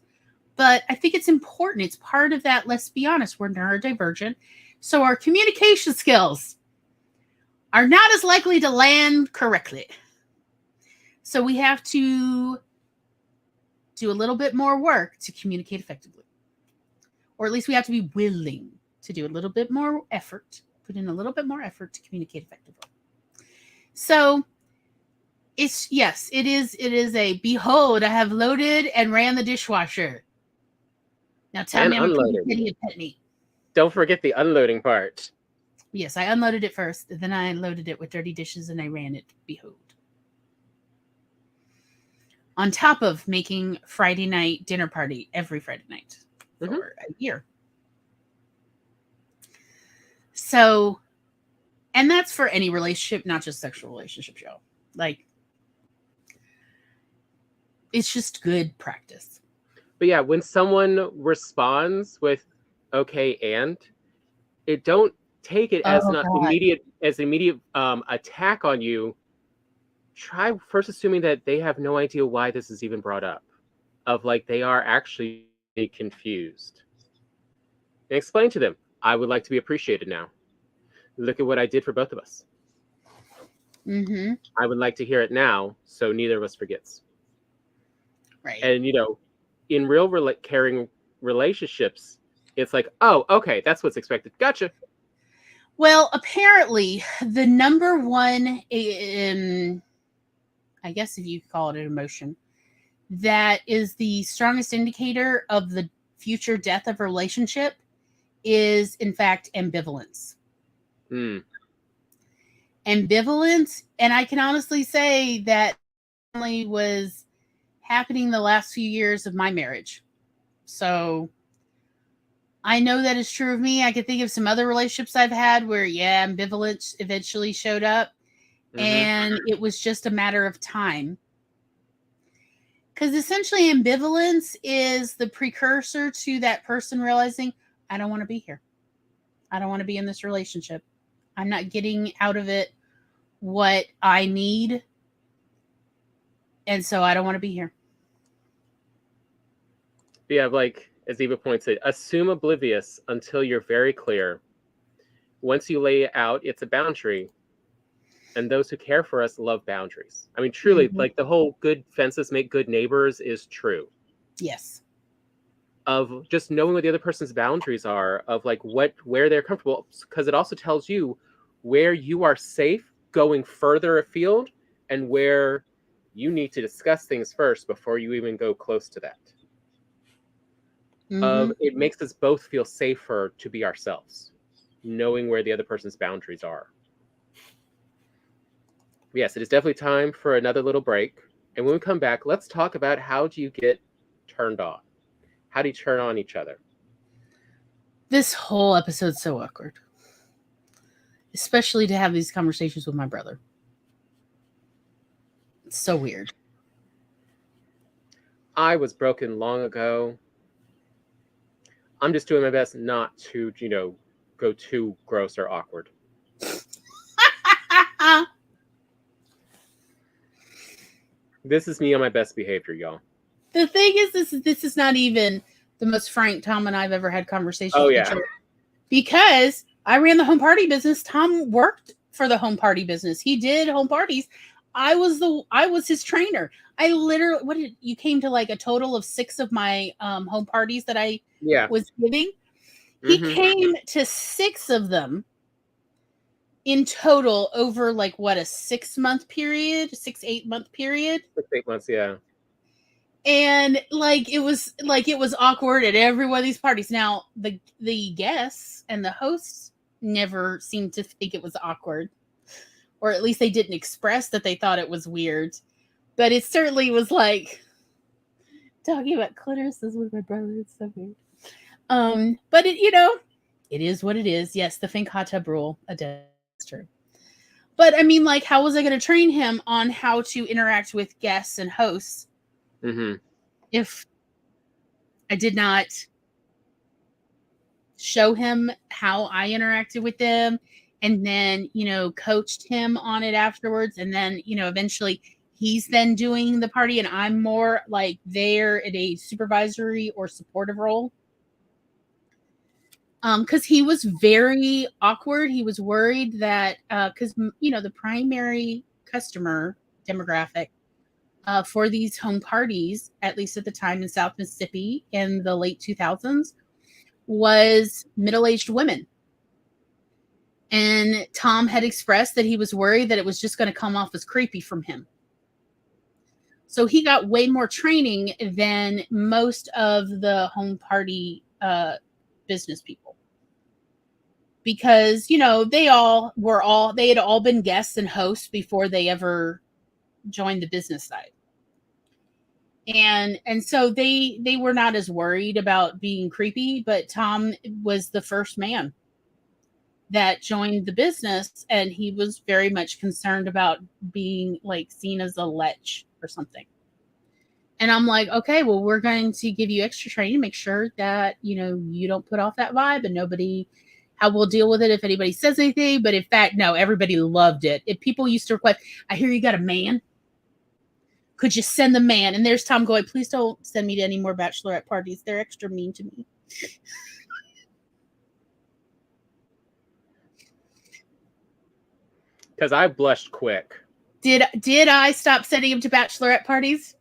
But I think it's important. It's part of that. Let's be honest. We're neurodivergent. So our communication skills are not as likely to land correctly. So we have to do a little bit more work to communicate effectively. Or at least we have to be willing to do a little bit more effort, put in a little bit more effort to communicate effectively. So it is a, behold, I have loaded and ran the dishwasher. Now tell me I'm a pet me. Don't forget the unloading part. Yes, I unloaded it first, then I loaded it with dirty dishes and I ran it. Behold. On top of making Friday night dinner party every Friday night for a year. So, and that's for any relationship, not just sexual relationships, y'all. Like, it's just good practice. But yeah, when someone responds with okay and, it don't take it as an immediate attack on you. Try first assuming that they have no idea why this is even brought up. Of like they are actually confused. And explain to them, I would like to be appreciated now. Look at what I did for both of us. Mm-hmm. I would like to hear it now, so neither of us forgets. Right. And in real caring relationships, it's like, oh, okay, that's what's expected. Gotcha. Well, apparently, the number one, I guess if you call it an emotion, that is the strongest indicator of the future death of a relationship is, in fact, ambivalence. Ambivalence, and I can honestly say that only was happening the last few years of my marriage. So I know that is true of me. I can think of some other relationships I've had where, ambivalence eventually showed up. And it was just a matter of time. Because essentially ambivalence is the precursor to that person realizing, I don't want to be here. I don't want to be in this relationship. I'm not getting out of it what I need. And so I don't want to be here. Yeah, like as Eva points out, assume oblivious until you're very clear. Once you lay it out, it's a boundary. And those who care for us love boundaries. I mean, truly, like the whole good fences make good neighbors is true. Yes. of just knowing what the other person's boundaries are, of like where they're comfortable, because it also tells you where you are safe going further afield and where you need to discuss things first before you even go close to that. It makes us both feel safer to be ourselves, knowing where the other person's boundaries are. Yes, it is definitely time for another little break. And when we come back, let's talk about how do you get turned on? How do you turn on each other? This whole episode's so awkward. Especially to have these conversations with my brother. It's so weird. I was broken long ago. I'm just doing my best not to, go too gross or awkward. This is me on my best behavior, y'all. The thing is, this is not even the most frank Tom and I have ever had conversations with each other. Because I ran the home party business. Tom worked for the home party business. He did home parties. I was his trainer. I literally, you came to like a total of 6 of my home parties that I was giving. He came to 6 of them in total over like what, a 6-month period, 8 month period. 8 months, yeah. And like it was awkward at every one of these parties. Now the guests and the hosts never seemed to think it was awkward, or at least they didn't express that they thought it was weird. But it certainly was like talking about clitorises with my brother. It's so weird. But it is what it is. Yes, the Fink hot tub rule. That's true. But I mean, like, how was I going to train him on how to interact with guests and hosts if I did not show him how I interacted with them, and then, coached him on it afterwards. And then, eventually he's then doing the party and I'm more like there in a supervisory or supportive role. Because he was very awkward. He was worried that, because, the primary customer demographic for these home parties, at least at the time in South Mississippi in the late 2000s, was middle-aged women. And Tom had expressed that he was worried that it was just going to come off as creepy from him. So he got way more training than most of the home party business people. Because, they had all been guests and hosts before they ever joined the business side. And so they were not as worried about being creepy, but Tom was the first man that joined the business, and he was very much concerned about being like seen as a lech or something. And I'm like, okay, well, we're going to give you extra training, make sure that, you don't put off that vibe, and how we'll deal with it if anybody says anything. But in fact, no, everybody loved it. If people used to request, I hear you got a man. Could you send the man? And there's Tom going, please don't send me to any more bachelorette parties. They're extra mean to me. Because I blushed quick. Did I stop sending him to bachelorette parties?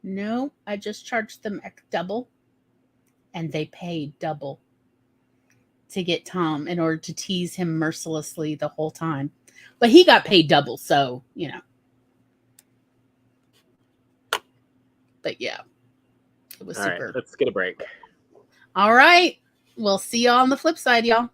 No, I just charged them double. And they paid double to get Tom in order to tease him mercilessly the whole time. But he got paid double, so, But yeah, it was super. Right, let's get a break. All right. We'll see y'all on the flip side, y'all.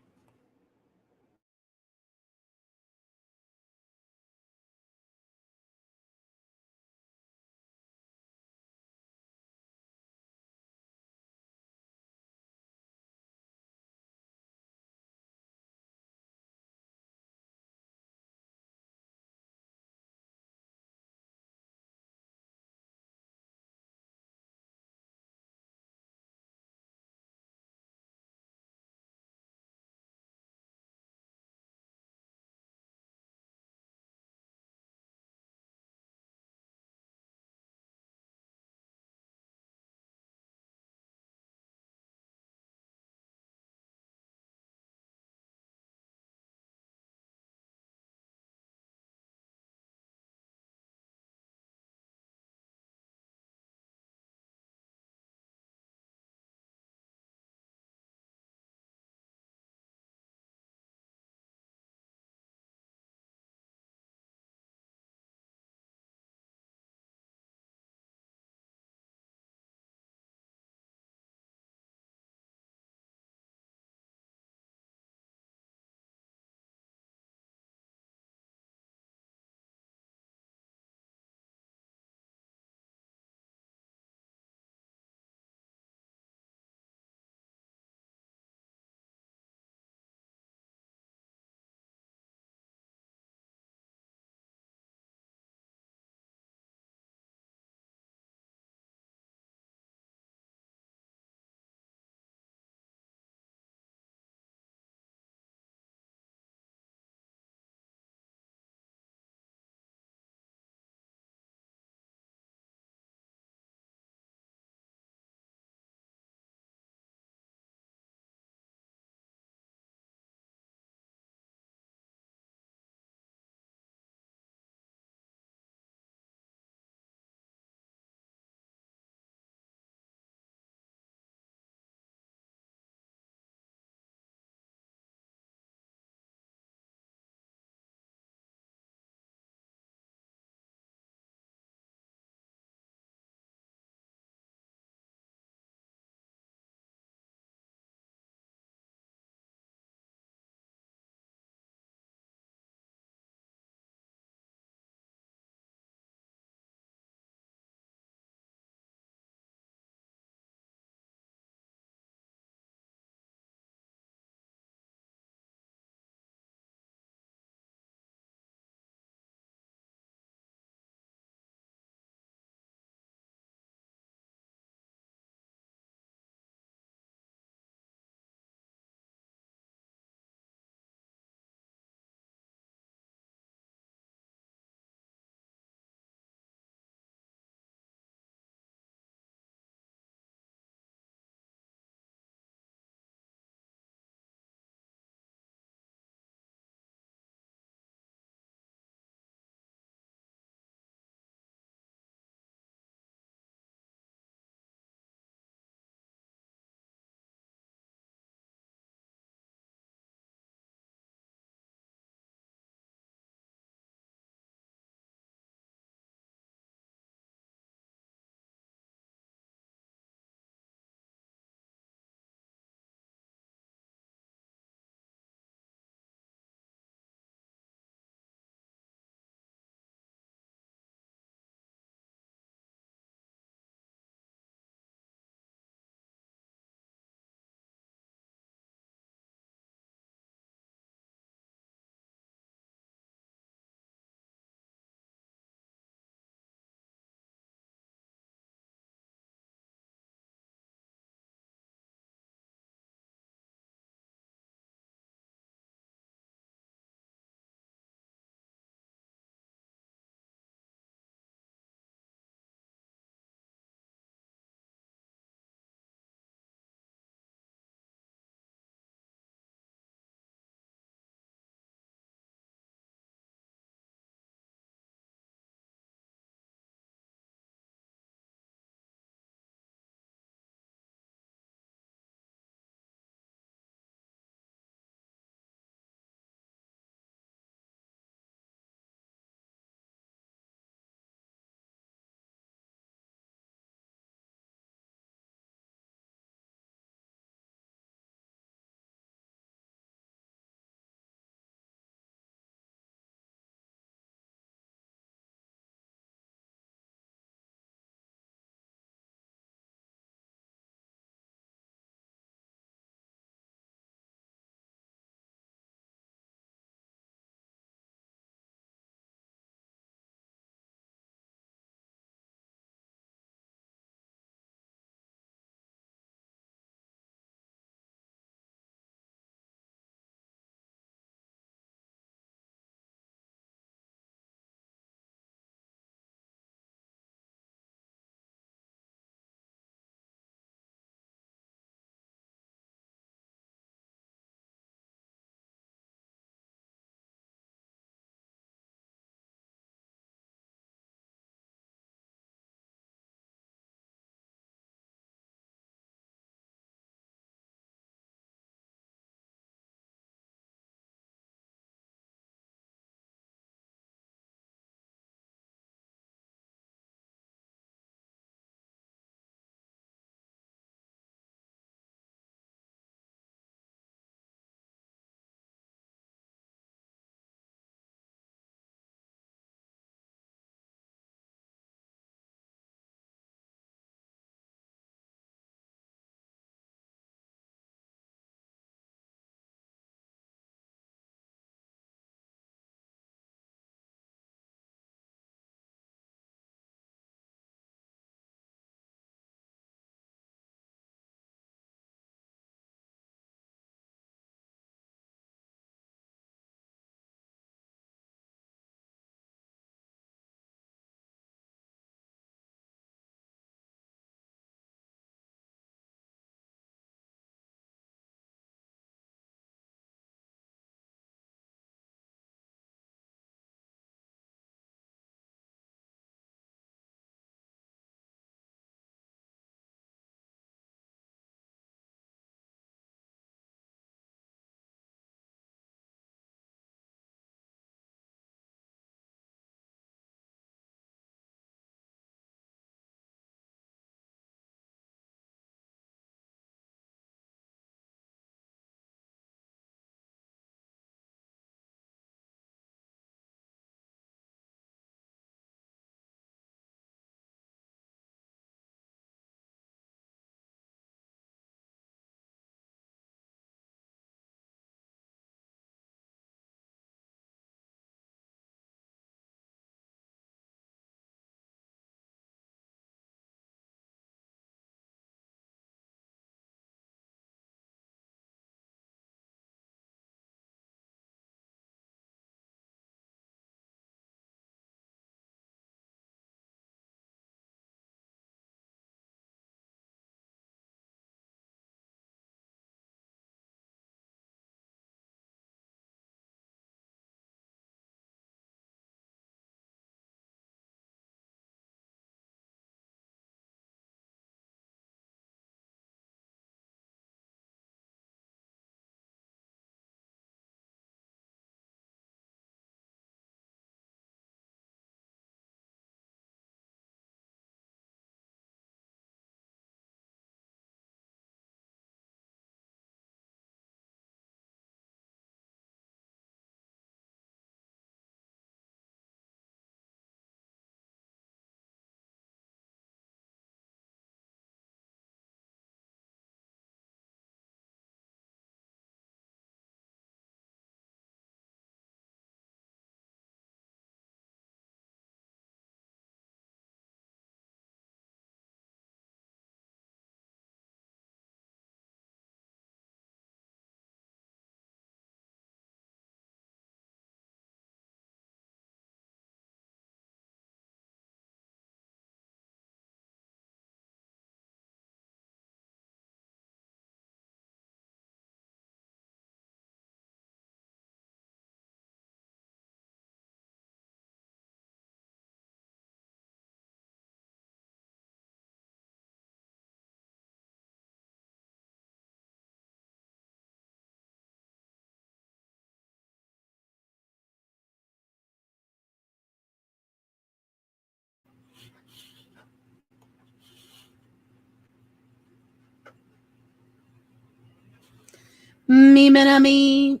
me.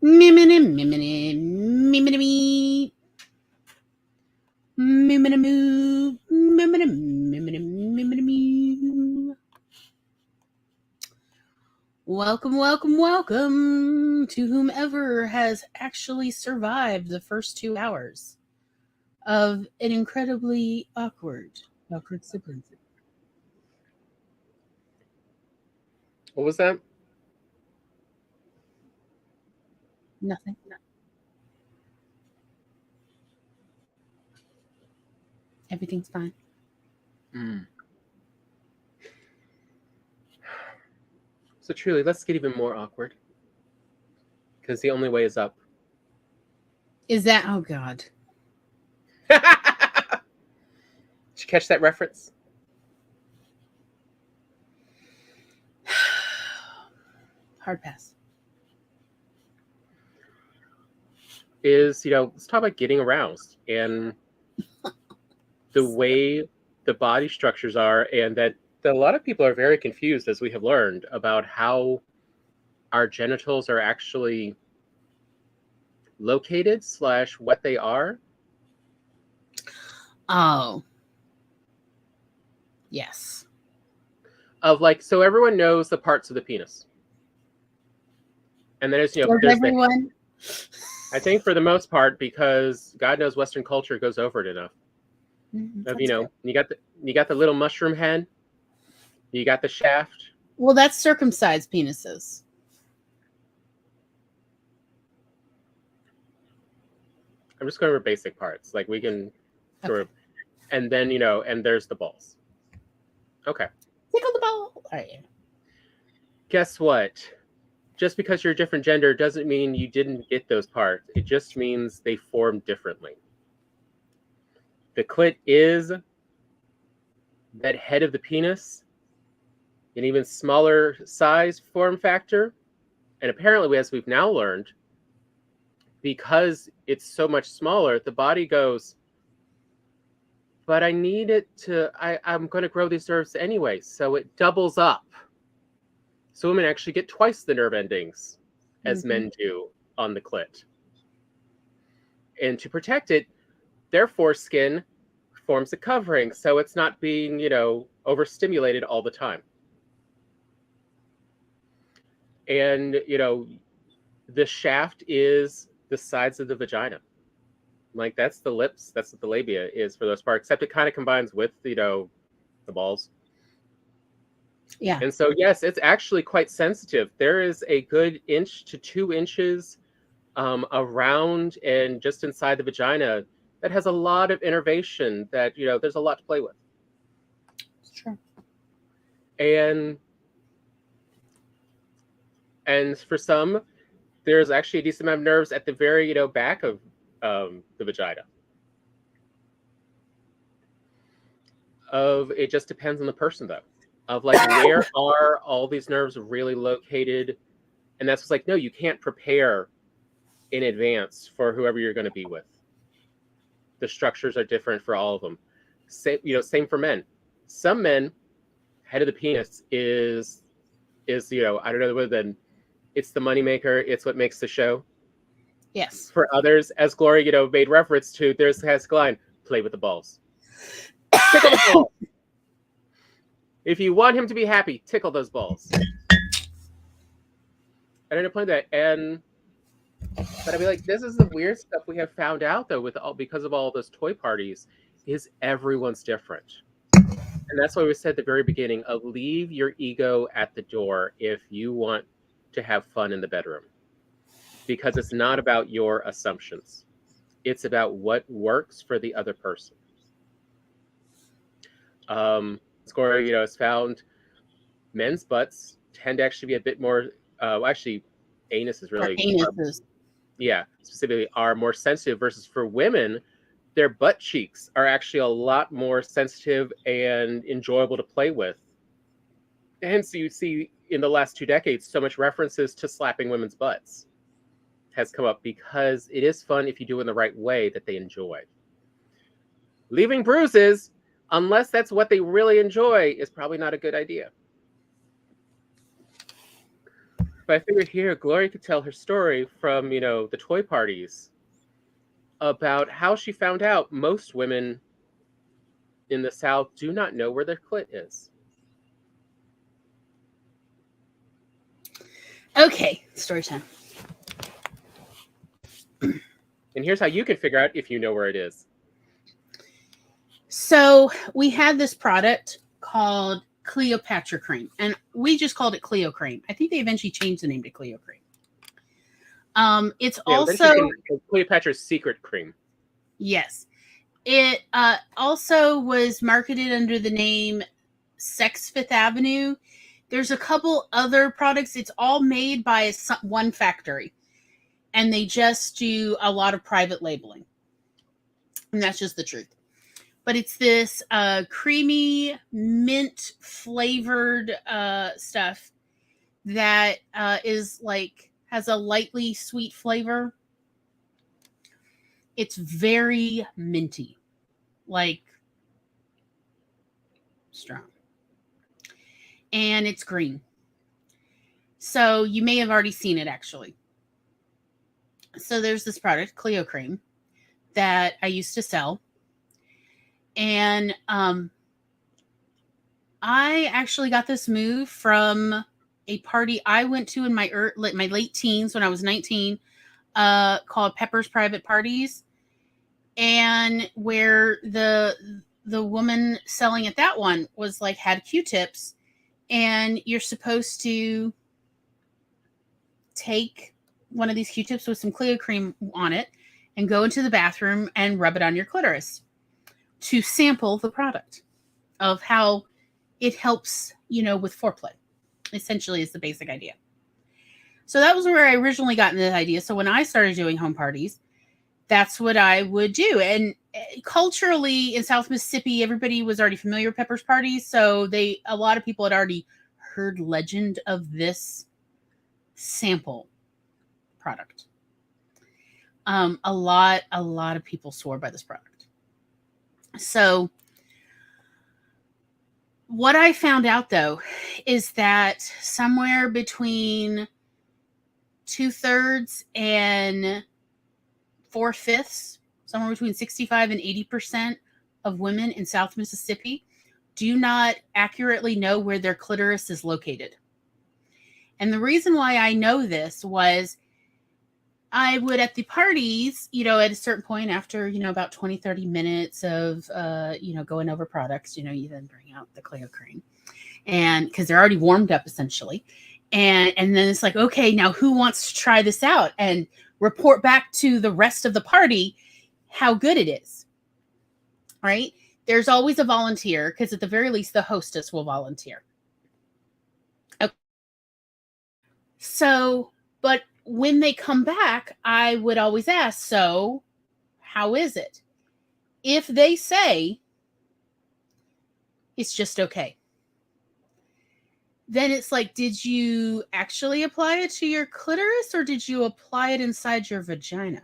Mimini, mimini, mimini, me. Mimini, moo. Mimini, mimini, mimini, me. Welcome, welcome, welcome to whomever has actually survived the first 2 hours of an incredibly awkward sibling. What was that? Nothing. Everything's fine. So truly, let's get even more awkward. Because the only way is up. Is that, oh God. Did you catch that reference? Hard pass. Let's talk about getting aroused and the way the body structures are, and that a lot of people are very confused, as we have learned, about how our genitals are actually located / what they are. Oh. Yes. So everyone knows the parts of the penis. And then there's, everyone. I think for the most part, because God knows Western culture goes over it enough. You got the little mushroom head, you got the shaft. Well, that's circumcised penises. I'm just going over basic parts. Like we can sort of, and then, and there's the balls. Okay. Tickle the ball. All right. Guess what? Just because you're a different gender doesn't mean you didn't get those parts. It just means they form differently. The clit is that head of the penis, an even smaller size form factor. And apparently, as we've now learned, because it's so much smaller, the body goes, but I need it to, I'm going to grow these nerves anyway. So it doubles up. So women actually get twice the nerve endings as men do on the clit. And to protect it, their foreskin forms a covering, so it's not being, overstimulated all the time. And, the shaft is the sides of the vagina. Like that's the lips, that's what the labia is for those parts, except it kind of combines with, the balls. Yeah. And so, yes, it's actually quite sensitive. There is a good 1 to 2 inches around and just inside the vagina that has a lot of innervation that, there's a lot to play with. It's true. And for some, there's actually a decent amount of nerves at the very, back of the vagina. It just depends on the person, though. Of like, where are all these nerves really located? And that's no, you can't prepare in advance for whoever you're going to be with. The structures are different for all of them. Same for men. Some men, head of the penis is I don't know whether than it's the moneymaker, it's what makes the show. Yes. For others, as Glory, made reference to, there's the line, play with the balls. Tickle the ball. If you want him to be happy, tickle those balls. I don't know, play that. But I'd be like, this is the weird stuff we have found out, though, because of all those toy parties, is everyone's different. And that's why we said at the very beginning, leave your ego at the door if you want to have fun in the bedroom. Because it's not about your assumptions. It's about what works for the other person. Score, has found men's butts tend to actually be a bit more, actually, anus is really, specifically are more sensitive versus for women, their butt cheeks are actually a lot more sensitive and enjoyable to play with. Hence, you see in the last 2 decades, so much references to slapping women's butts has come up because it is fun if you do it in the right way that they enjoy. Leaving bruises, unless that's what they really enjoy, is probably not a good idea. But I figured here, Gloria could tell her story from, the toy parties about how she found out most women in the South do not know where their clit is. Okay, story time. And here's how you can figure out if you know where it is. So we had this product called Cleopatra Cream, and we just called it Cleo Cream. I think they eventually changed the name to Cleo Cream. It's also Cleopatra's Secret Cream. Yes. It also was marketed under the name Sex Fifth Avenue. There's a couple other products. It's all made by one factory, and they just do a lot of private labeling. And that's just the truth. But it's this creamy mint flavored stuff that is like has a lightly sweet flavor. It's very minty, like strong. And it's green. So you may have already seen it actually. So there's this product, Cleo Cream, that I used to sell. And I actually got this move from a party I went to in my late teens when I was 19, called Pepper's Private Parties, and where the woman selling at that one was like had Q-tips, and you're supposed to take one of these Q-tips with some Cleo Cream on it and go into the bathroom and rub it on your clitoris to sample the product of how it helps, with foreplay, essentially is the basic idea. So that was where I originally got into the idea. So when I started doing home parties, that's what I would do. And culturally in South Mississippi, everybody was already familiar with Pepper's Parties. So a lot of people had already heard legend of this sample product. A lot of people swore by this product. So what I found out though is that somewhere between 2/3 and 4/5, somewhere between 65 and 80% of women in South Mississippi do not accurately know where their clitoris is located. And the reason why I know this was I would at the parties, at a certain point after, about 20, 30 minutes of, going over products, you then bring out the Cleo Cream, and because they're already warmed up essentially. And then it's like, okay, now who wants to try this out and report back to the rest of the party how good it is, right? There's always a volunteer, because at the very least, the hostess will volunteer. Okay. So, but when they come back, I would always ask, so how is it? If they say it's just okay, then it's like, did you actually apply it to your clitoris, or did you apply it inside your vagina?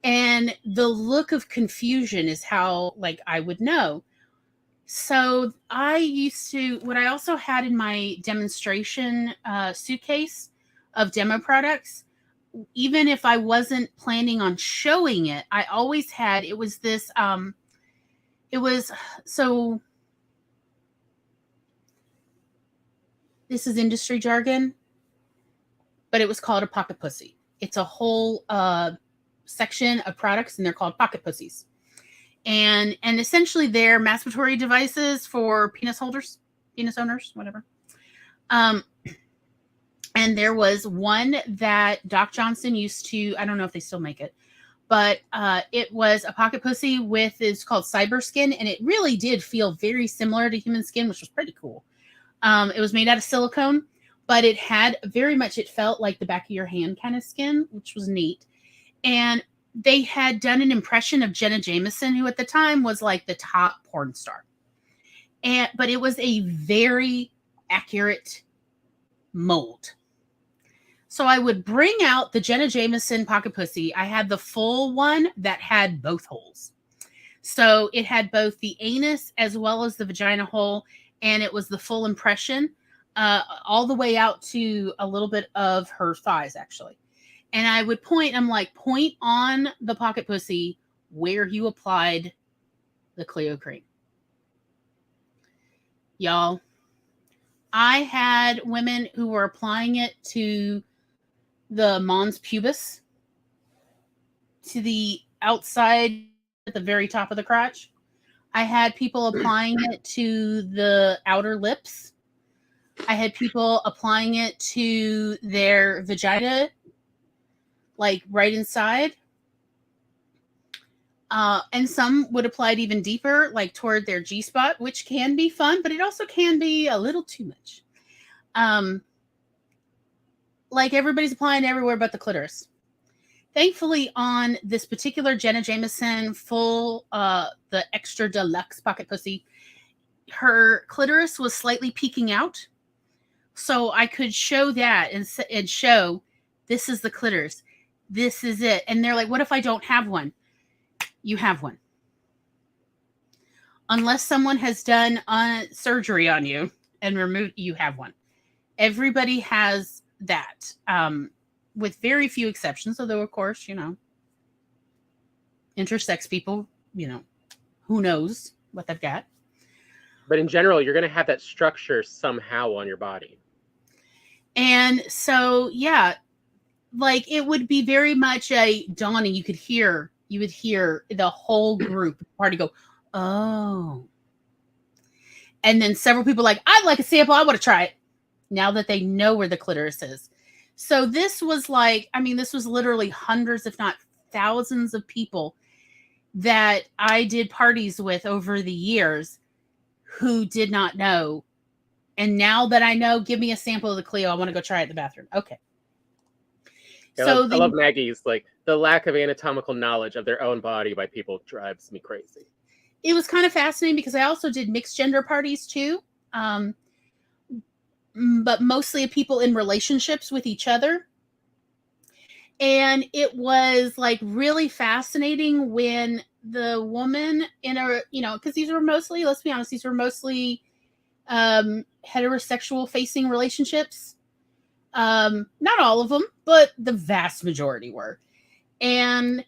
And the look of confusion is how, like, I would know. So what I also had in my demonstration suitcase of demo products, even if I wasn't planning on showing it, I always had, it was this, this is industry jargon, but it was called a pocket pussy. It's a whole section of products, and they're called pocket pussies. And essentially they're masturbatory devices for penis owners, whatever. And there was one that Doc Johnson used to, I don't know if they still make it, but it was a pocket pussy it's called cyber skin, and it really did feel very similar to human skin, which was pretty cool. It was made out of silicone, but it felt like the back of your hand kind of skin, which was neat. And they had done an impression of Jenna Jameson, who at the time was like the top porn star. But it was a very accurate mold. So I would bring out the Jenna Jameson pocket pussy. I had the full one that had both holes. So it had both the anus as well as the vagina hole, and it was the full impression all the way out to a little bit of her thighs, actually. And I would point, I'm like, point on the pocket pussy where you applied the Cleo cream. Y'all, I had women who were applying it to the mons pubis, to the outside at the very top of the crotch. I had people applying it to the outer lips. I had people applying it to their vagina, like right inside. And some would apply it even deeper, like toward their G-spot, which can be fun, but it also can be a little too much. Like everybody's applying everywhere but the clitoris. Thankfully, on this particular Jenna Jameson full, the extra deluxe pocket pussy, her clitoris was slightly peeking out. So I could show that and show this is the clitoris. This is it. And they're like, what if I don't have one? You have one. Unless someone has done surgery on you and removed, you have one. Everybody has that, with very few exceptions. Although, of course, intersex people, who knows what they've got. But in general, you're going to have that structure somehow on your body. And so, yeah, like it would be very much a dawning. You would hear the whole group party go, oh. And then several people like, I'd like a sample. I want to try it. Now that they know where the clitoris is. So this was this was literally hundreds, if not thousands of people that I did parties with over the years who did not know. And now that I know, give me a sample of the Cleo. I want to go try it in the bathroom. Okay. I love Maggie's, the lack of anatomical knowledge of their own body by people drives me crazy. It was kind of fascinating because I also did mixed gender parties too. But mostly of people in relationships with each other. And it was really fascinating when the woman because these were mostly, let's be honest, heterosexual facing relationships. Not all of them, but the vast majority were. And,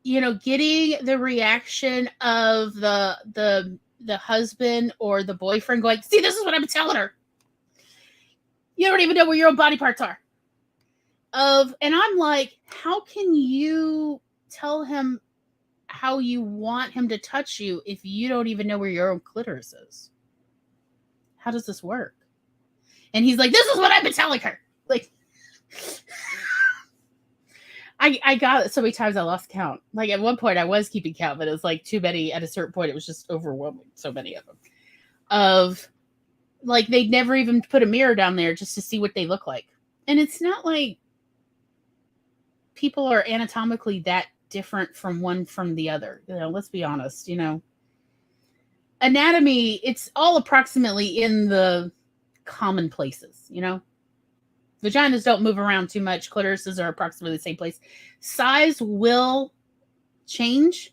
getting the reaction of the husband or the boyfriend going, see, this is what I'm telling her. You don't even know where your own body parts are. And I'm like, how can you tell him how you want him to touch you if you don't even know where your own clitoris is? How does this work? And he's like, this is what I've been telling her. I got it so many times I lost count. At one point I was keeping count, but it was too many. At a certain point, it was just overwhelming. So many of them. They'd never even put a mirror down there just to see what they look like. And it's not like people are anatomically that different from one from the other. Let's be honest, Anatomy, it's all approximately in the common places, Vaginas don't move around too much. Clitorises are approximately the same place. Size will change.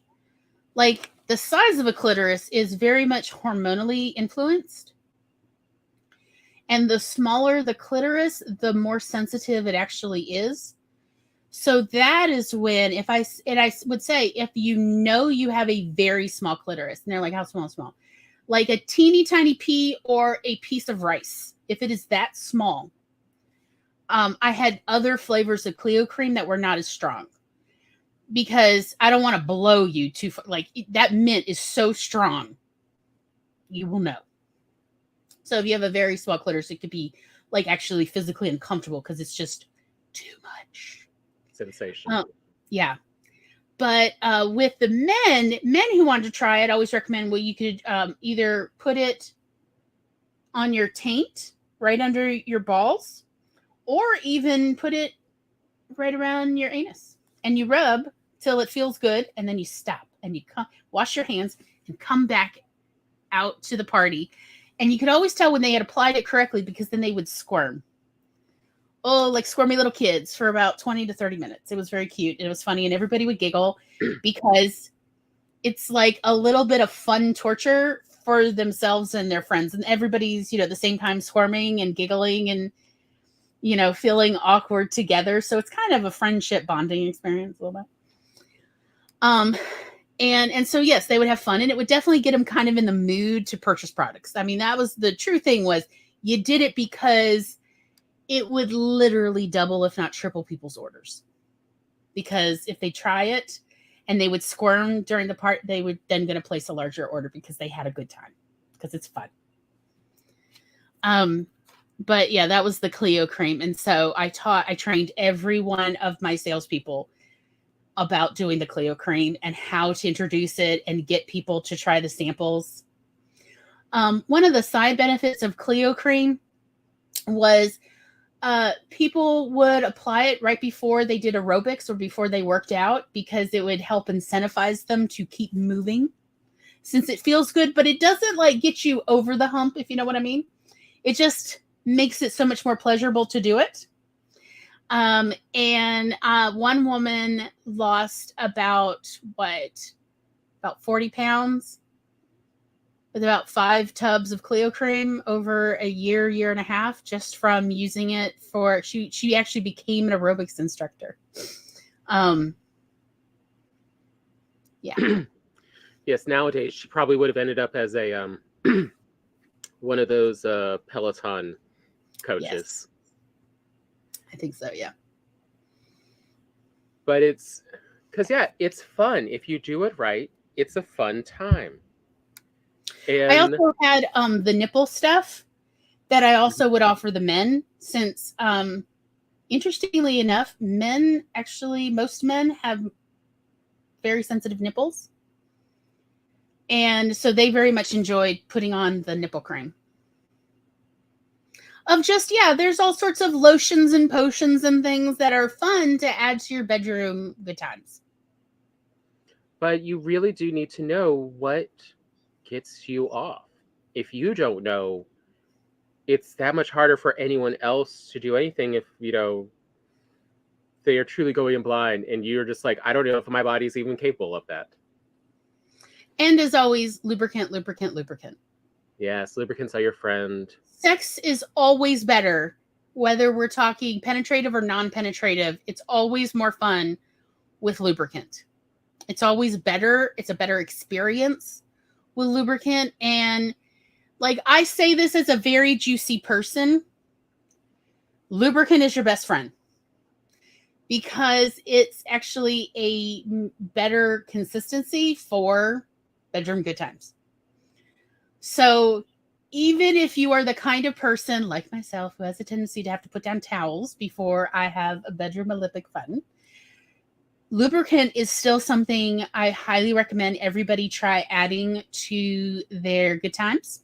The size of a clitoris is very much hormonally influenced. And the smaller the clitoris, the more sensitive it actually is. So that is when, I would say, if you have a very small clitoris, and they're like, how small? Like a teeny tiny pea or a piece of rice. If it is that small, I had other flavors of Cleo cream that were not as strong because I don't want to blow you too far. That mint is so strong, you will know. So if you have a very small clitoris, it could be actually physically uncomfortable because it's just too much. Sensation. Yeah. But with the men who wanted to try it, I always recommend, you could either put it on your taint right under your balls, or even put it right around your anus. And you rub till it feels good, and then you stop. And you wash your hands and come back out to the party. And you could always tell when they had applied it correctly because then they would squirm. Oh, like squirmy little kids for about 20 to 30 minutes. It was very cute. And it was funny. And everybody would giggle because it's like a little bit of fun torture for themselves and their friends, and everybody's, at the same time squirming and giggling and, feeling awkward together. So it's kind of a friendship bonding experience a little bit. And so, yes, they would have fun, and it would definitely get them kind of in the mood to purchase products. I mean, that was the true thing, was you did it because it would literally double, if not triple, people's orders. Because if they try it and they would squirm during the part, they would then going to place a larger order because they had a good time, because it's fun. But yeah, that was the Clio cream. And so I trained every one of my salespeople about doing the Clio cream and how to introduce it and get people to try the samples. One of the side benefits of Clio cream was people would apply it right before they did aerobics or before they worked out, because it would help incentivize them to keep moving, since it feels good, but it doesn't like get you over the hump, if you know what I mean. It just makes it so much more pleasurable to do it. And one woman lost about 40 pounds with about 5 tubs of Clio cream over a year and a half, just from using it for, she actually became an aerobics instructor. Yeah. Yes, nowadays she probably would have ended up as a one of those Peloton coaches. Yes. I think so, yeah. But it's because, yeah, it's fun. If you do it right, it's a fun time. And I also had the nipple stuff that I also would offer the men, since interestingly enough, most men have very sensitive nipples. And so they very much enjoyed putting on the nipple cream. There's all sorts of lotions and potions and things that are fun to add to your bedroom good times. But you really do need to know what gets you off. If you don't know, it's that much harder for anyone else to do anything if, they are truly going in blind and you're just like, I don't know if my body's even capable of that. And as always, lubricant, lubricant, lubricant. Yes, lubricants are your friend. Sex is always better, whether we're talking penetrative or non-penetrative. It's always more fun with lubricant. It's always better. It's a better experience with lubricant. And like I say this as a very juicy person, lubricant is your best friend, because it's actually a better consistency for bedroom good times. So even if you are the kind of person like myself who has a tendency to have to put down towels before I have a bedroom Olympic fun, lubricant is still something I highly recommend everybody try adding to their good times.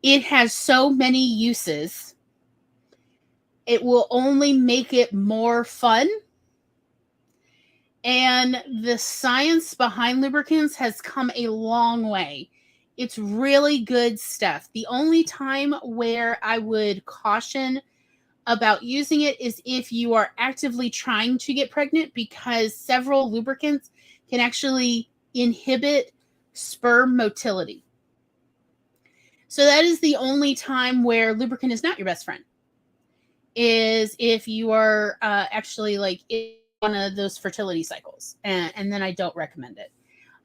It has so many uses. It will only make it more fun. And the science behind lubricants has come a long way. It's really good stuff. The only time where I would caution about using it is if you are actively trying to get pregnant, because several lubricants can actually inhibit sperm motility. So that is the only time where lubricant is not your best friend, is if you are actually like in one of those fertility cycles. And then I don't recommend it.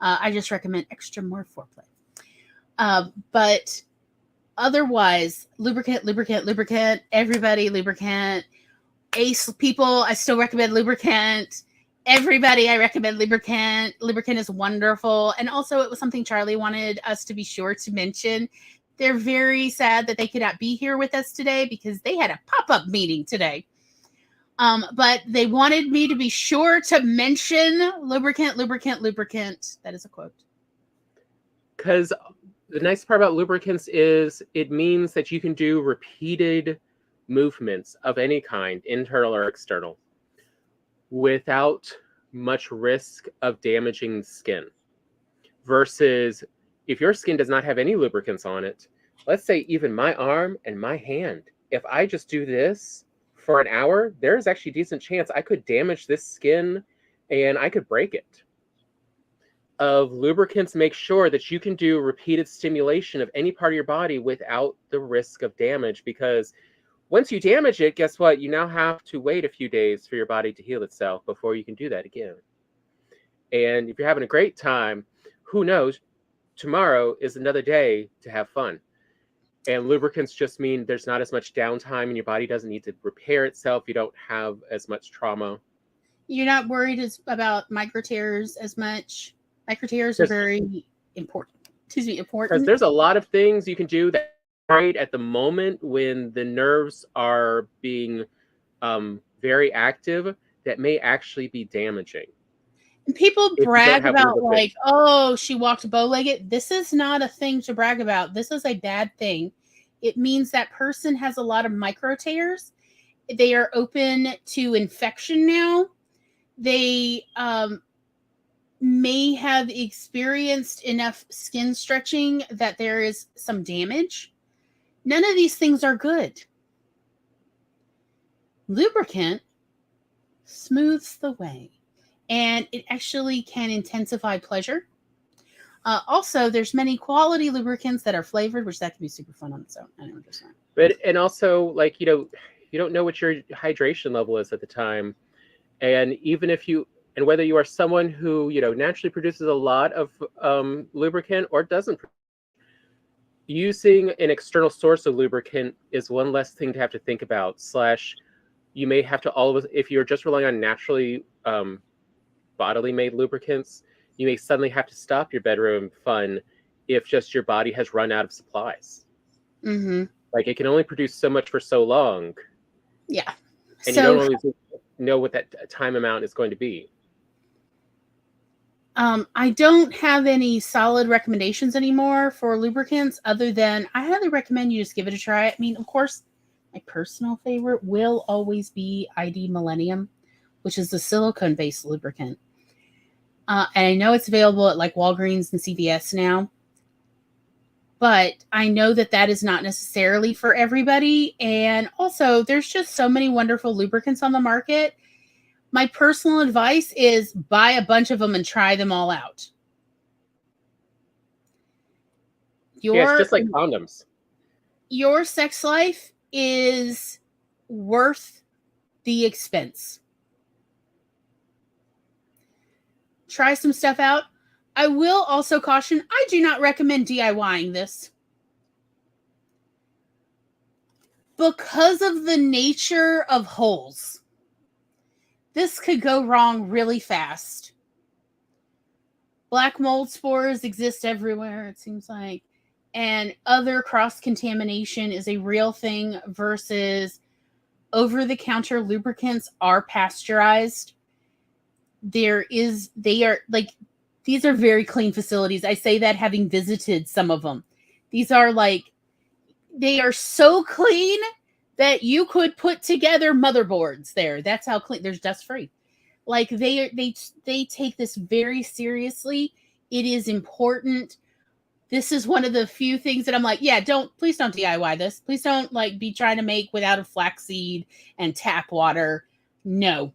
I just recommend extra more foreplay. But otherwise, lubricant, lubricant, lubricant, everybody lubricant. Ace people, I still recommend lubricant. Everybody, I recommend lubricant. Lubricant is wonderful. And also, it was something Charlie wanted us to be sure to mention. They're very sad that they could not be here with us today because they had a pop-up meeting today. But they wanted me to be sure to mention lubricant, lubricant, lubricant. That is a quote. Because the nice part about lubricants is it means that you can do repeated movements of any kind, internal or external, without much risk of damaging the skin. Versus if your skin does not have any lubricants on it, let's say even my arm and my hand, if I just do this for an hour, there's actually a decent chance I could damage this skin and I could break it. of lubricants make sure that you can do repeated stimulation of any part of your body without the risk of damage, because once you damage it, guess what? You now have to wait a few days for your body to heal itself before you can do that again. And if you're having a great time, who knows? Tomorrow is another day to have fun. And lubricants just mean there's not as much downtime and your body doesn't need to repair itself. You don't have as much trauma. You're not worried about micro tears as much. Micro tears are very important. Because there's a lot of things you can do that right at the moment when the nerves are being very active that may actually be damaging. And people brag about like, oh, she walked bow-legged. This is not a thing to brag about. This is a bad thing. It means that person has a lot of micro tears. They are open to infection now. They may have experienced enough skin stretching that there is some damage. None of these things are good. Lubricant smooths the way, and it actually can intensify pleasure. Also, there's many quality lubricants that are flavored, which that can be super fun on its own. I don't just But and also, like, you don't know what your hydration level is at the time, and even if you and whether you are someone who naturally produces a lot of lubricant or doesn't, using an external source of lubricant is one less thing to have to think about. / you may have to always, if you're just relying on naturally bodily made lubricants, you may suddenly have to stop your bedroom fun if just your body has run out of supplies. Mm-hmm. Like, it can only produce so much for so long. Yeah. And you don't always know what that time amount is going to be. I don't have any solid recommendations anymore for lubricants other than I highly recommend you just give it a try. I mean, of course, my personal favorite will always be ID Millennium, which is the silicone-based lubricant. And I know it's available at like Walgreens and CVS now. But I know that is not necessarily for everybody. And also, there's just so many wonderful lubricants on the market. My personal advice is buy a bunch of them and try them all out. It's just like condoms. Your sex life is worth the expense. Try some stuff out. I will also caution, I do not recommend DIYing this. Because of the nature of holes. This could go wrong really fast. Black mold spores exist everywhere, it seems like. And other cross-contamination is a real thing versus over-the-counter lubricants are pasteurized. These are very clean facilities. I say that having visited some of them. These are they are so clean that you could put together motherboards there. That's how clean. There's dust free. Like they take this very seriously. It is important. This is one of the few things that I'm like, yeah, please don't DIY this. Please don't be trying to make without a flaxseed and tap water. No.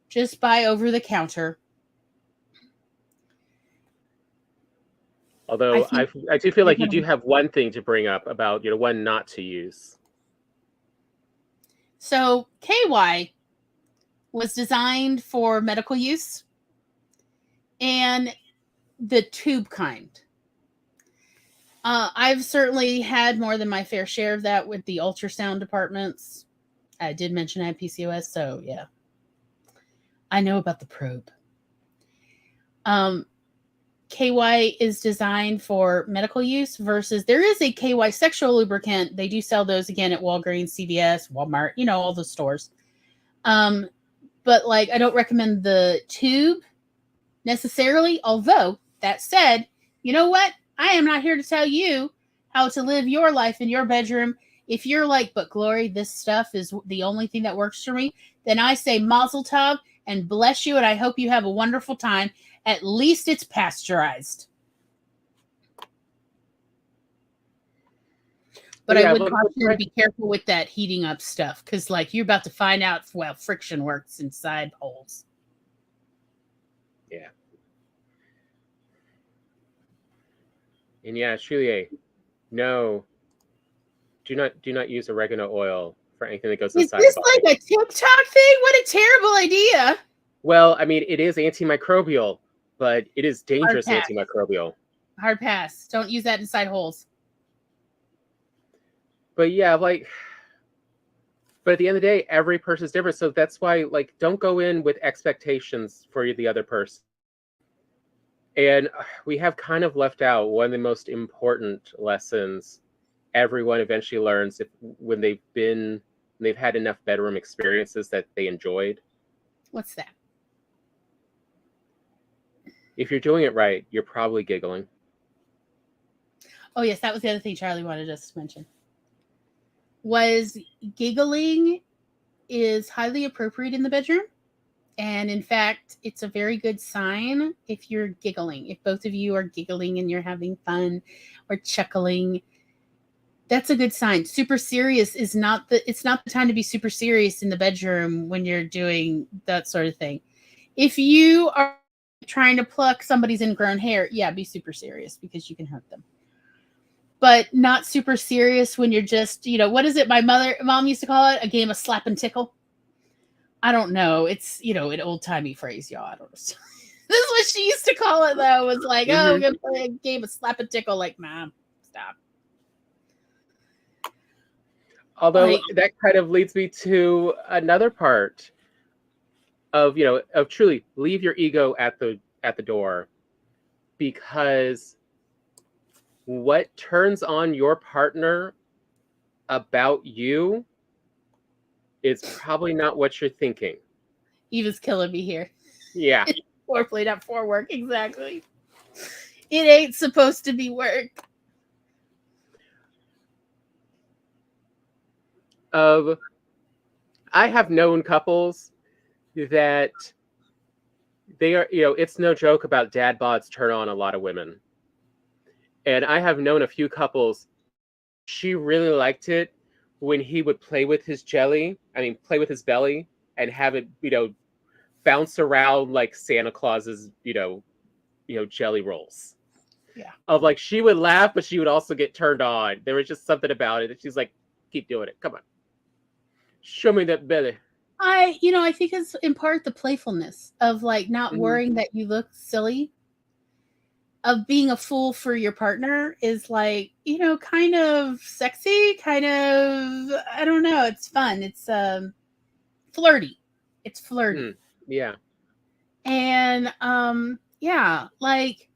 Just buy over the counter. Although I do feel like you do have one thing to bring up about, one not to use. So KY was designed for medical use and the tube kind. I've certainly had more than my fair share of that with the ultrasound departments. I did mention I have PCOS, so yeah. I know about the probe. KY is designed for medical use versus there is a KY sexual lubricant. They do sell those again at Walgreens, CVS, Walmart, all the stores. But I don't recommend the tube necessarily. Although that said, you know what? I am not here to tell you how to live your life in your bedroom. If you're like, but Glory, this stuff is the only thing that works for me, then I say mazel tov and bless you. And I hope you have a wonderful time. At least it's pasteurized. But I would caution you to be careful with that heating up stuff because, you're about to find out, friction works inside holes. Yeah. And yeah, Julie, no, do not use oregano oil for anything that goes Is inside the this body. like a TikTok thing? What a terrible idea. Well, I mean, it is antimicrobial, but it is Hard dangerous pass. antimicrobial. Hard pass. Don't use that inside holes. But yeah, like, but at the end of the day, every person is different. So that's why, like, don't go in with expectations for the other person. And we have kind of left out one of the most important lessons everyone eventually learns when they've had enough bedroom experiences that they enjoyed. What's that? If you're doing it right, you're probably giggling. Oh, yes, that was the other thing Charlie wanted us to mention. Was giggling is highly appropriate in the bedroom. And in fact, it's a very good sign if you're giggling. If both of you are giggling and you're having fun or chuckling, that's a good sign. Super serious is not it's not the time to be super serious in the bedroom when you're doing that sort of thing. If you are trying to pluck somebody's ingrown hair, yeah, be super serious because you can hurt them. But not super serious when you're just, what is it mom used to call it? A game of slap and tickle. I don't know. It's, an old-timey phrase, y'all. I don't know. This is what she used to call it, though. Was like, we're going to play a game of slap and tickle. Like, Mom, stop. Although that kind of leads me to another part of, of truly leave your ego at the door, because what turns on your partner about you is probably not what you're thinking. Eva's killing me here. Yeah. Foreplay, not for work. Exactly. It ain't supposed to be work. I have known couples that they are, it's no joke about dad bods turn on a lot of women. And I have known a few couples, she really liked it when he would play with his belly and have it, bounce around like Santa Claus's, jelly rolls. Yeah. Of like, she would laugh, but she would also get turned on. There was just something about it that she's like, keep doing it. Come on. Show me that belly. I think it's in part the playfulness of like not worrying that you look silly, of being a fool for your partner is like, kind of sexy, kind of, I don't know. It's fun. It's flirty. It's flirty. Yeah. And yeah, like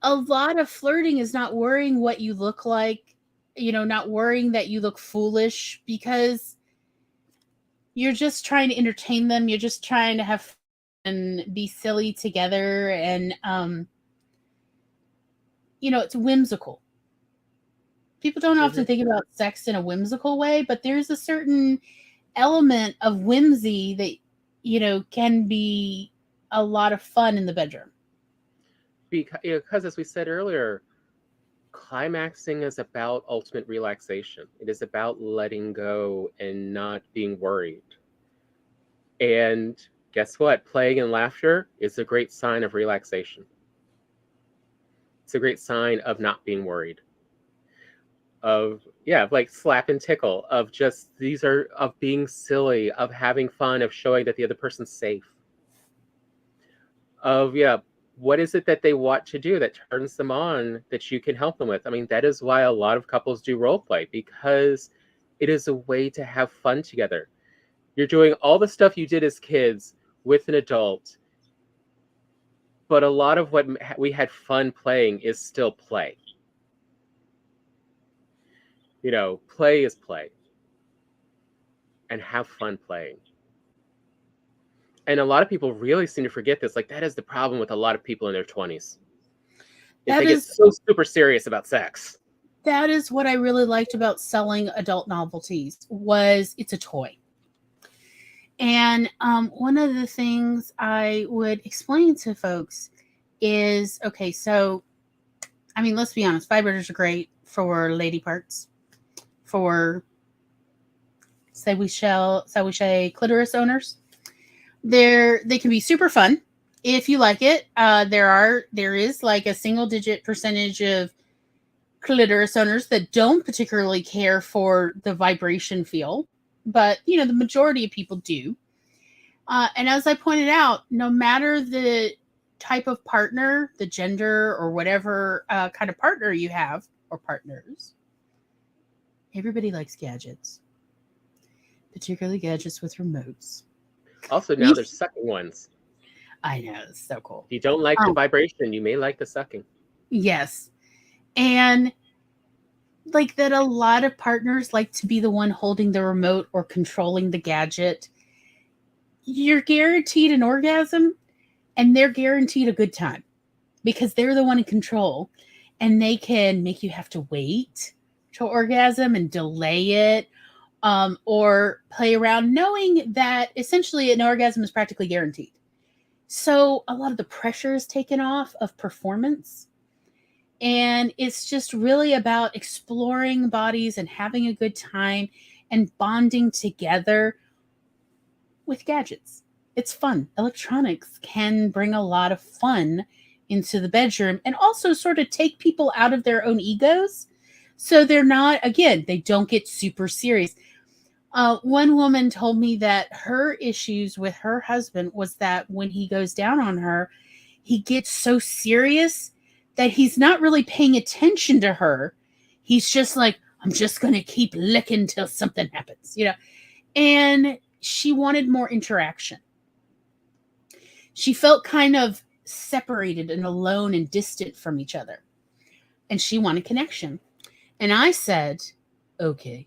a lot of flirting is not worrying what you look like, not worrying that you look foolish, because you're just trying to entertain them. You're just trying to have fun and be silly together. And, it's whimsical. People don't often think about sex in a whimsical way, but there's a certain element of whimsy that, can be a lot of fun in the bedroom. Because as we said earlier, climaxing is about ultimate relaxation. It is about letting go and not being worried. And guess what? Playing and laughter is a great sign of relaxation. It's a great sign of not being worried. Of like slap and tickle, of just of being silly, of having fun, of showing that the other person's safe. Of what is it that they want to do that turns them on that you can help them with? I mean, that is why a lot of couples do role play, because it is a way to have fun together. You're doing all the stuff you did as kids with an adult, but a lot of what we had fun playing is still play. Play is play. And have fun playing. And a lot of people really seem to forget this. Like, that is the problem with a lot of people in their 20s. They get so super serious about sex. That is what I really liked about selling adult novelties, was it's a toy. And one of the things I would explain to folks is, okay, so, I mean, let's be honest, vibrators are great for lady parts, for, say we say clitoris owners. They can be super fun. if you like it. There is like a single digit percentage of clitoris owners that don't particularly care for the vibration feel, but the majority of people do. And as I pointed out, no matter the type of partner, the gender, or whatever kind of partner you have, or partners, everybody likes gadgets, particularly gadgets with remotes. Also, now there's sucking ones. I know, it's so cool. If you don't like the vibration, you may like the sucking. Yes. And like that, a lot of partners like to be the one holding the remote or controlling the gadget. You're guaranteed an orgasm, and they're guaranteed a good time because they're the one in control, and they can make you have to wait to orgasm and delay it, or play around knowing that essentially an orgasm is practically guaranteed. So a lot of the pressure is taken off of performance, and it's just really about exploring bodies and having a good time and bonding together with gadgets. It's fun. Electronics can bring a lot of fun into the bedroom and also sort of take people out of their own egos. So they're not, again, they don't get super serious. One woman told me that her issues with her husband was that when he goes down on her, he gets so serious that he's not really paying attention to her. He's just like, I'm just going to keep licking till something happens, And she wanted more interaction. She felt kind of separated and alone and distant from each other. And she wanted connection. And I said, okay.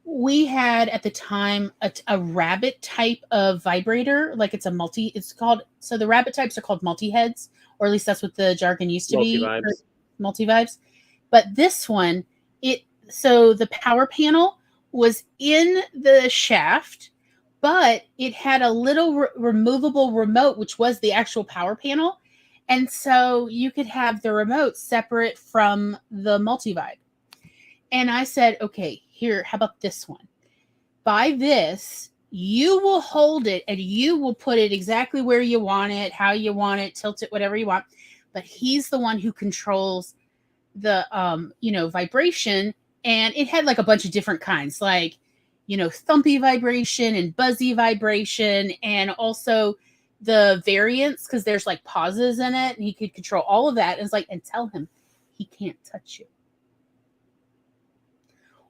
We had at the time a rabbit type of vibrator, like it's so the rabbit types are called multi-heads, or at least that's what the jargon used to be. Multi-vibes. But this one, so the power panel was in the shaft, but it had a little removable remote, which was the actual power panel. And so you could have the remote separate from the multi-vibe. And I said, okay, here, how about this one? Buy this, you will hold it and you will put it exactly where you want it, how you want it, tilt it, whatever you want. But he's the one who controls the, vibration. And it had like a bunch of different kinds, like, thumpy vibration and buzzy vibration, and also the variants, because there's like pauses in it, and he could control all of that. And it's like, and tell him he can't touch you.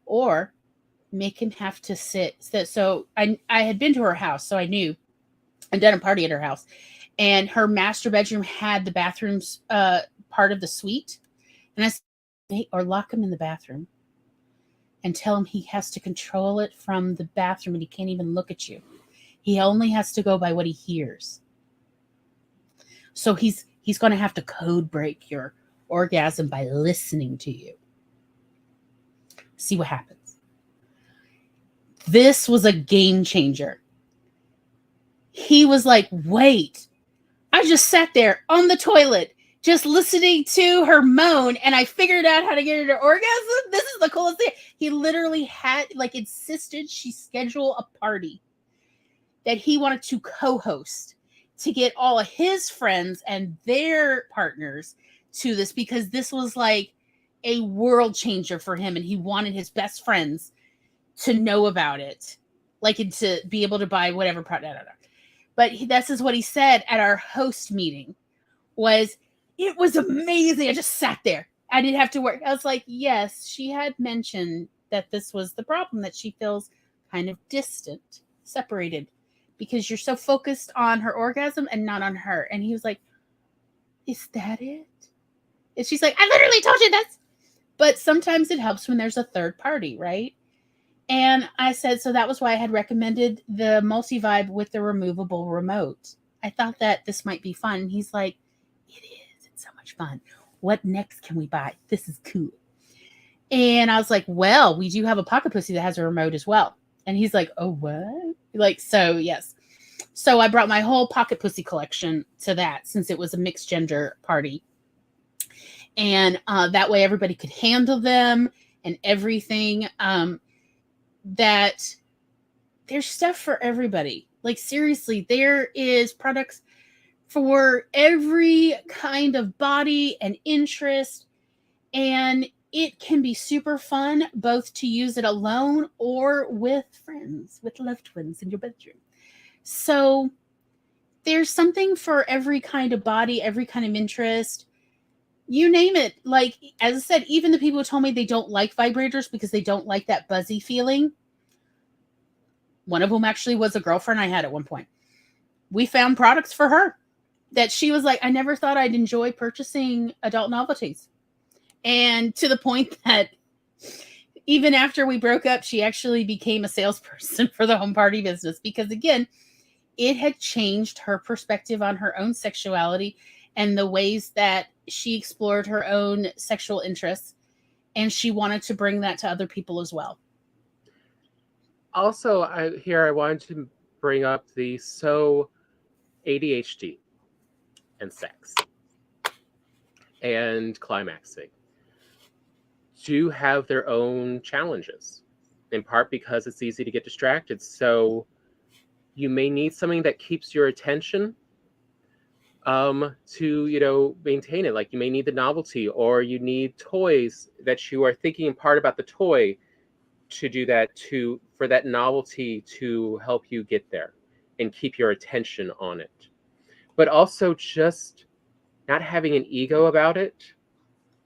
Or make him have to sit. So I had been to her house, so I knew. I'd done a party at her house, and her master bedroom had the bathrooms part of the suite. And I said, or lock him in the bathroom and tell him he has to control it from the bathroom, and he can't even look at you. He only has to go by what he hears. So he's going to have to code break your orgasm by listening to you. See what happens. This was a game changer. He was like, wait, I just sat there on the toilet just listening to her moan, and I figured out how to get her to orgasm. This is the coolest thing. He literally had, insisted she schedule a party that he wanted to co-host to get all of his friends and their partners to this, because this was like a world changer for him, and he wanted his best friends to know about it, and to be able to buy whatever product. I don't know. But this is what he said at our host meeting was, it was amazing. I just sat there. I didn't have to work. I was like, yes, she had mentioned that this was the problem, that she feels kind of distant, separated, because you're so focused on her orgasm and not on her. And he was like, is that it? And she's like, I literally told you this. But sometimes it helps when there's a third party, right? And I said, so that was why I had recommended the multi-vibe with the removable remote. I thought that this might be fun. And he's like, it is. It's so much fun. What next can we buy? This is cool. And I was like, well, we do have a pocket pussy that has a remote as well. And he's like, oh, what? So, yes. So I brought my whole pocket pussy collection to that, since it was a mixed gender party. And that way everybody could handle them and everything. That there's stuff for everybody. Seriously, there is products for every kind of body and interest. And it can be super fun both to use it alone or with friends, with loved ones in your bedroom. So there's something for every kind of body, every kind of interest. You name it. Like, as I said, even the people who told me they don't like vibrators because they don't like that buzzy feeling. One of them actually was a girlfriend I had at one point. We found products for her that she was like, I never thought I'd enjoy purchasing adult novelties. And to the point that even after we broke up, she actually became a salesperson for the home party business because, again, it had changed her perspective on her own sexuality and the ways that she explored her own sexual interests. And she wanted to bring that to other people as well. Also, I wanted to bring up the ADHD and sex and climaxing do have their own challenges, in part because it's easy to get distracted. So you may need something that keeps your attention to maintain it. Like you may need the novelty, or you need toys that you are thinking in part about the toy to do that, for that novelty to help you get there and keep your attention on it. But also just not having an ego about it,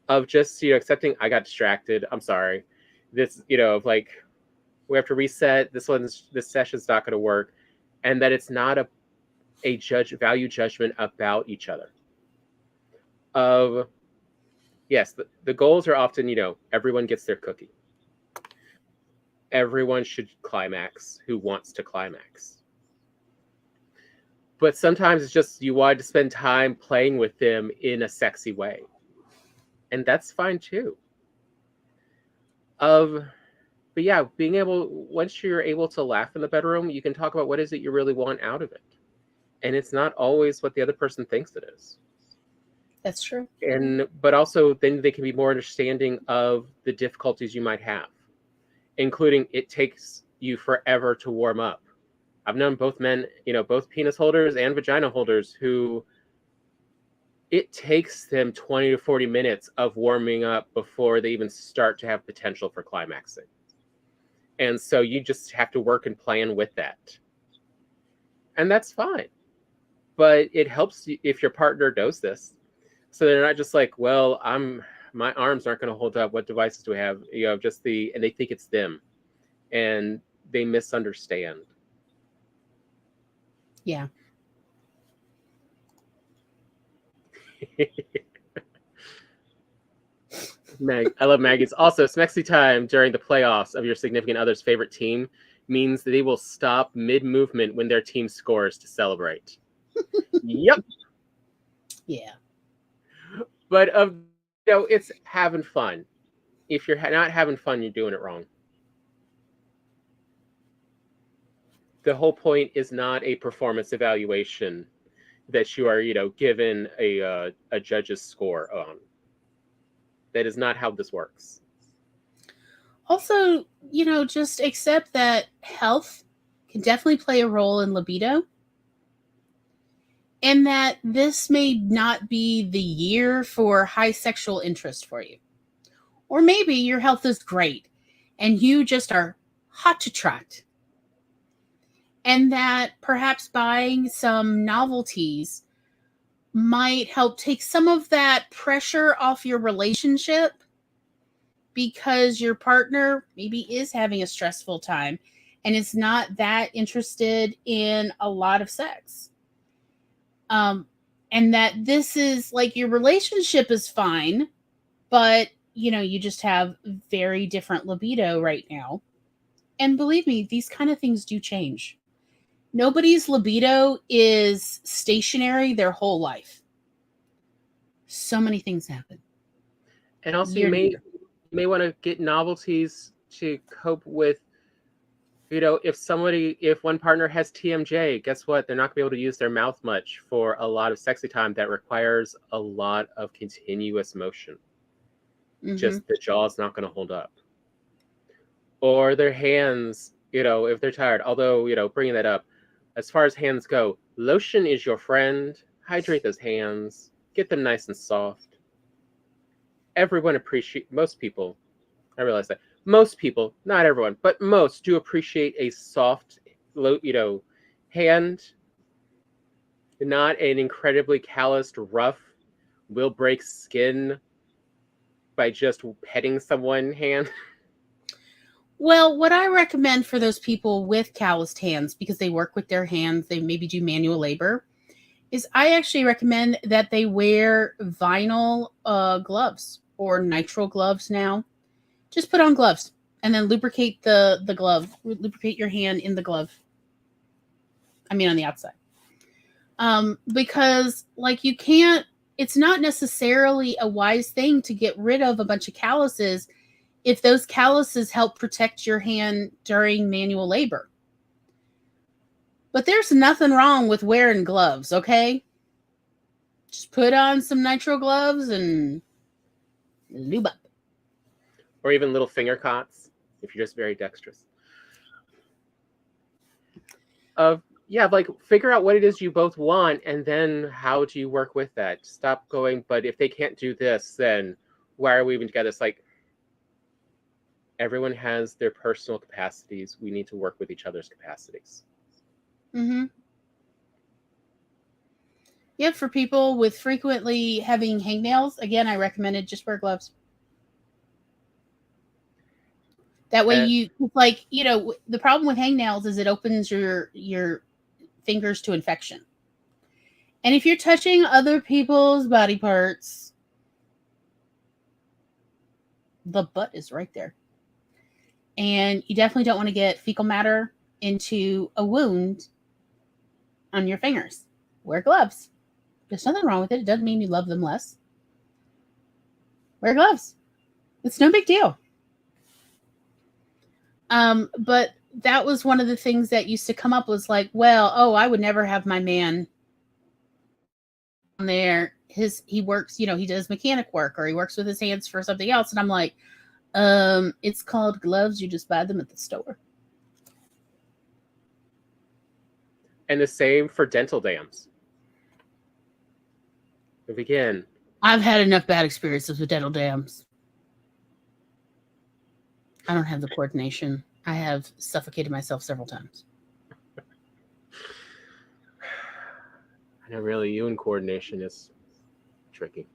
of just accepting I got distracted, I'm sorry, this of like we have to reset, this session's not going to work, and that it's not a value judgment about each other. Of yes, the goals are often everyone gets their cookie, everyone should climax who wants to climax, but sometimes it's just you want to spend time playing with them in a sexy way, and that's fine too. But yeah, once you're able to laugh in the bedroom, you can talk about what is it you really want out of it. And it's not always what the other person thinks it is. That's true. But also then they can be more understanding of the difficulties you might have, including it takes you forever to warm up. I've known both men, both penis holders and vagina holders, who it takes them 20 to 40 minutes of warming up before they even start to have potential for climaxing. And so you just have to work and plan with that. And that's fine. But it helps if your partner knows this. So they're not just like, well, my arms aren't going to hold up. What devices do we have? And they think it's them. And they misunderstand. Yeah. Meg, I love Maggie's. Also, smexy time during the playoffs of your significant other's favorite team means that they will stop mid-movement when their team scores to celebrate. Yep. Yeah. But it's having fun. If you're not having fun, you're doing it wrong. The whole point is not a performance evaluation that you are, given a judge's score on. That is not how this works. Also, just accept that health can definitely play a role in libido, and that this may not be the year for high sexual interest for you. Or maybe your health is great and you just are hot to trot. And that perhaps buying some novelties might help take some of that pressure off your relationship, because your partner maybe is having a stressful time and is not that interested in a lot of sex. And that this is like your relationship is fine, but you just have very different libido right now. And believe me, these kind of things do change. Nobody's libido is stationary their whole life. So many things happen. And also you may want to get novelties to cope with, if one partner has TMJ, guess what? They're not going to be able to use their mouth much for a lot of sexy time that requires a lot of continuous motion. Mm-hmm. Just the jaw's not going to hold up. Or their hands, if they're tired. Although, bringing that up, as far as hands go, lotion is your friend, hydrate those hands, get them nice and soft. Most people, I realize that, most people, not everyone, but most do appreciate a soft, hand, not an incredibly calloused, rough, will break skin by just petting someone hand. Well, what I recommend for those people with calloused hands, because they work with their hands, they maybe do manual labor, is I actually recommend that they wear vinyl gloves or nitrile gloves now. Just put on gloves and then lubricate the glove. Lubricate your hand in the glove. I mean, on the outside. Because like you can't, it's not necessarily a wise thing to get rid of a bunch of calluses if those calluses help protect your hand during manual labor. But there's nothing wrong with wearing gloves, okay? Just put on some nitrile gloves and lube up. Or even little finger cots, if you're just very dexterous. Like figure out what it is you both want, and then how do you work with that? Stop going, but if they can't do this, then why are we even together? It's like everyone has their personal capacities. We need to work with each other's capacities. Mm-hmm. Yeah, for people with frequently having hangnails, again, I recommended just wear gloves. That way the problem with hangnails is it opens your fingers to infection. And if you're touching other people's body parts, the butt is right there. And you definitely don't want to get fecal matter into a wound on your fingers. Wear gloves. There's nothing wrong with it. It doesn't mean you love them less. Wear gloves. It's no big deal. But that was one of the things that used to come up was like, I would never have my man on there. He works, he does mechanic work or he works with his hands for something else. And I'm like, it's called gloves. You just buy them at the store. And the same for dental dams. Again, I've had enough bad experiences with dental dams. I don't have the coordination. I have suffocated myself several times. I know, really, you and coordination is tricky.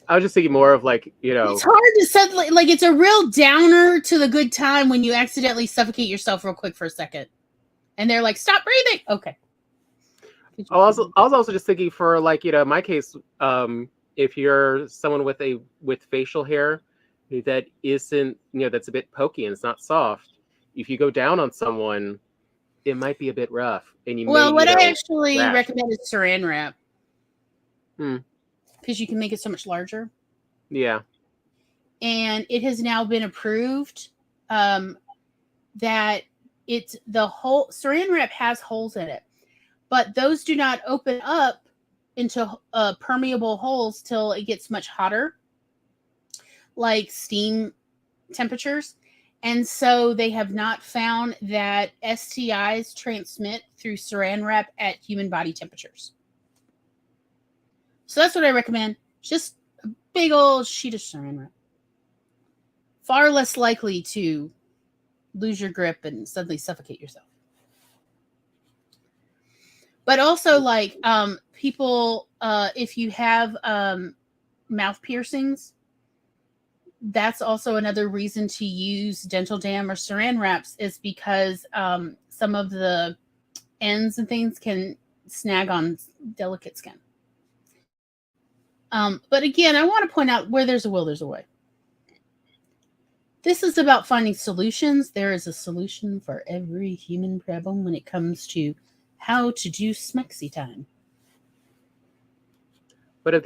I was just thinking more of like, It's hard to suddenly, like, it's a real downer to the good time when you accidentally suffocate yourself real quick for a second. And they're like, stop breathing. Okay. I was also just thinking for like, my case, if you're someone with facial hair that isn't, that's a bit pokey and it's not soft, if you go down on someone, it might be a bit rough. And what I actually recommend is saran wrap. Because you can make it so much larger. Yeah. And it has now been approved that it's the whole saran wrap has holes in it, but those do not open up into permeable holes till it gets much hotter, like steam temperatures. And so they have not found that STIs transmit through saran wrap at human body temperatures. So that's what I recommend. Just a big old sheet of saran wrap. Far less likely to lose your grip and suddenly suffocate yourself. But also, like, people, if you have mouth piercings, that's also another reason to use dental dam or saran wraps, is because some of the ends and things can snag on delicate skin. But again, I want to point out, where there's a will, there's a way. This is about finding solutions. There is a solution for every human problem when it comes to how to do smexy time. But as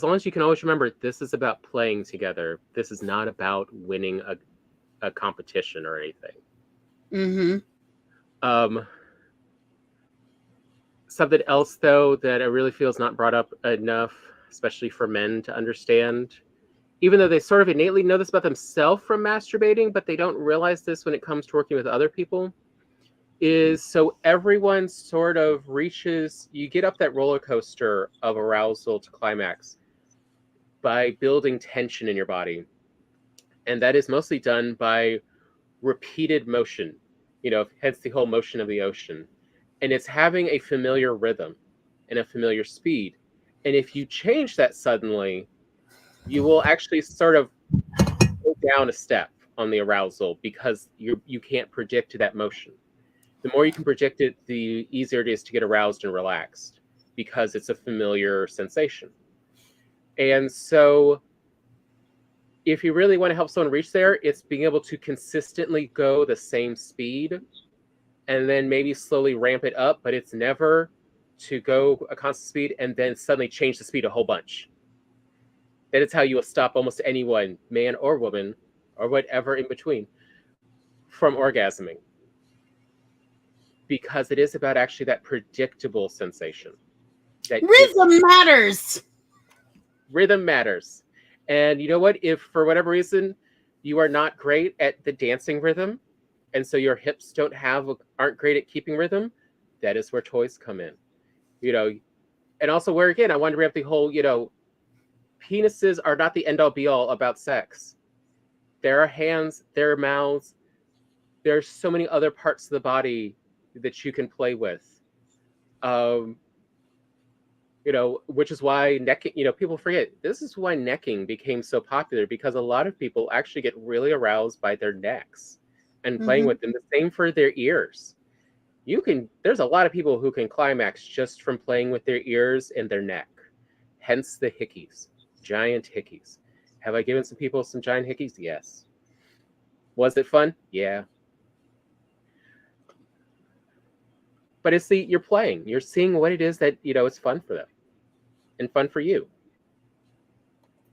long as you can always remember, this is about playing together. This is not about winning a competition or anything. Mm-hmm. Something else, though, that I really feel is not brought up enough, especially for men to understand, even though they sort of innately know this about themselves from masturbating, but they don't realize this when it comes to working with other people, is so everyone sort of reaches, you get up that roller coaster of arousal to climax by building tension in your body. And that is mostly done by repeated motion, hence the whole motion of the ocean. And it's having a familiar rhythm and a familiar speed. And if you change that suddenly, you will actually sort of go down a step on the arousal because you can't predict that motion. The more you can predict it, the easier it is to get aroused and relaxed because it's a familiar sensation. And so if you really want to help someone reach there, it's being able to consistently go the same speed and then maybe slowly ramp it up, but it's never to go a constant speed and then suddenly change the speed a whole bunch. That is how you will stop almost anyone, man or woman, or whatever in between, from orgasming. Because it is about actually that predictable sensation. That rhythm matters. Rhythm matters. And you know what? If for whatever reason you are not great at the dancing rhythm, and so your hips aren't great at keeping rhythm, that is where toys come in. And also where, again, I wanted to bring up the whole, penises are not the end all be all about sex. There are hands, there are mouths, there's so many other parts of the body that you can play with. Which is why necking, people forget, this is why necking became so popular, because a lot of people actually get really aroused by their necks and playing with them. The same for their ears. There's a lot of people who can climax just from playing with their ears and their neck. Hence the hickeys, giant hickeys. Have I given some people some giant hickeys? Yes. Was it fun? Yeah. But it's you're playing. You're seeing what it is that, it's fun for them and fun for you.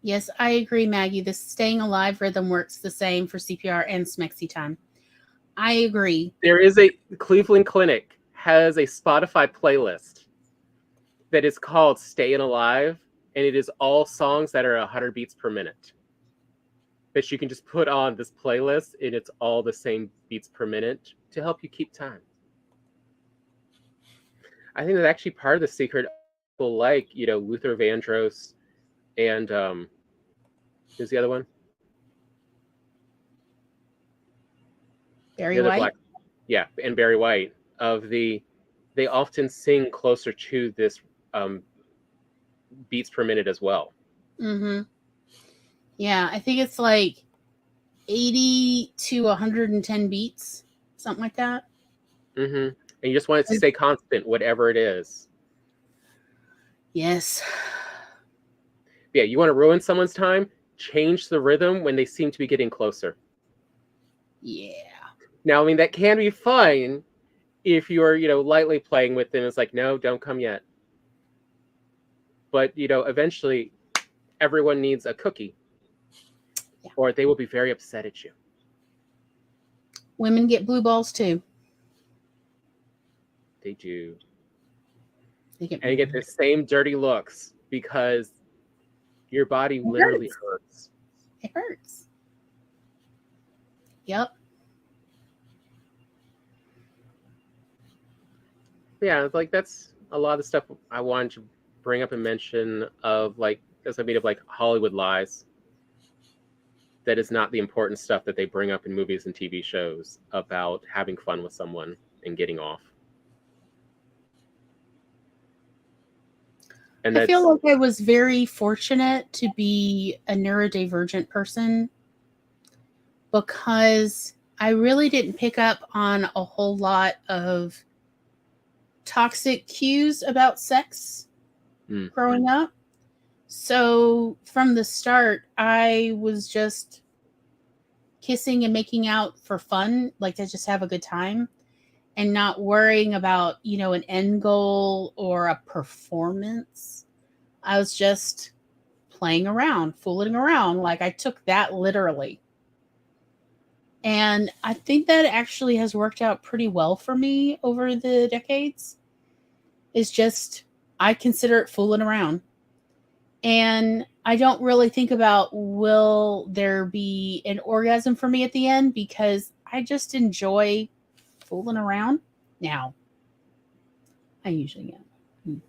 Yes, I agree, Maggie. The staying alive rhythm works the same for CPR and Smexy time. I agree. There is Cleveland Clinic has a Spotify playlist that is called Staying Alive, and it is all songs that are 100 beats per minute. That you can just put on this playlist, and it's all the same beats per minute to help you keep time. I think that's actually part of the secret of people like, Luther Vandross and who's the other one? Barry White? Yeah, and Barry White. They often sing closer to this beats per minute as well. Mm-hmm. Yeah, I think it's like 80 to 110 beats, something like that. Mm-hmm. And you just want it to stay constant, whatever it is. Yes. Yeah, you want to ruin someone's time? Change the rhythm when they seem to be getting closer. Yeah. Now, I mean, that can be fun if you're, lightly playing with them. It's like, no, don't come yet. But, eventually everyone needs a cookie. Yeah. Or they will be very upset at you. Women get blue balls too. They do. And you get the same dirty looks because your body literally hurts. It hurts. Yep. Yeah, it's like that's a lot of the stuff I wanted to bring up and mention of as I mean of Hollywood lies. That is not the important stuff that they bring up in movies and TV shows about having fun with someone and getting off. And I feel like I was very fortunate to be a neurodivergent person because I really didn't pick up on a whole lot of toxic cues about sex growing up. So from the start, I was just kissing and making out for fun, like to just have a good time and not worrying about, an end goal or a performance. I was just playing around, fooling around. Like I took that literally. And I think that actually has worked out pretty well for me over the decades. It's just, I consider it fooling around. And I don't really think about, will there be an orgasm for me at the end? Because I just enjoy fooling around. Now, I usually am.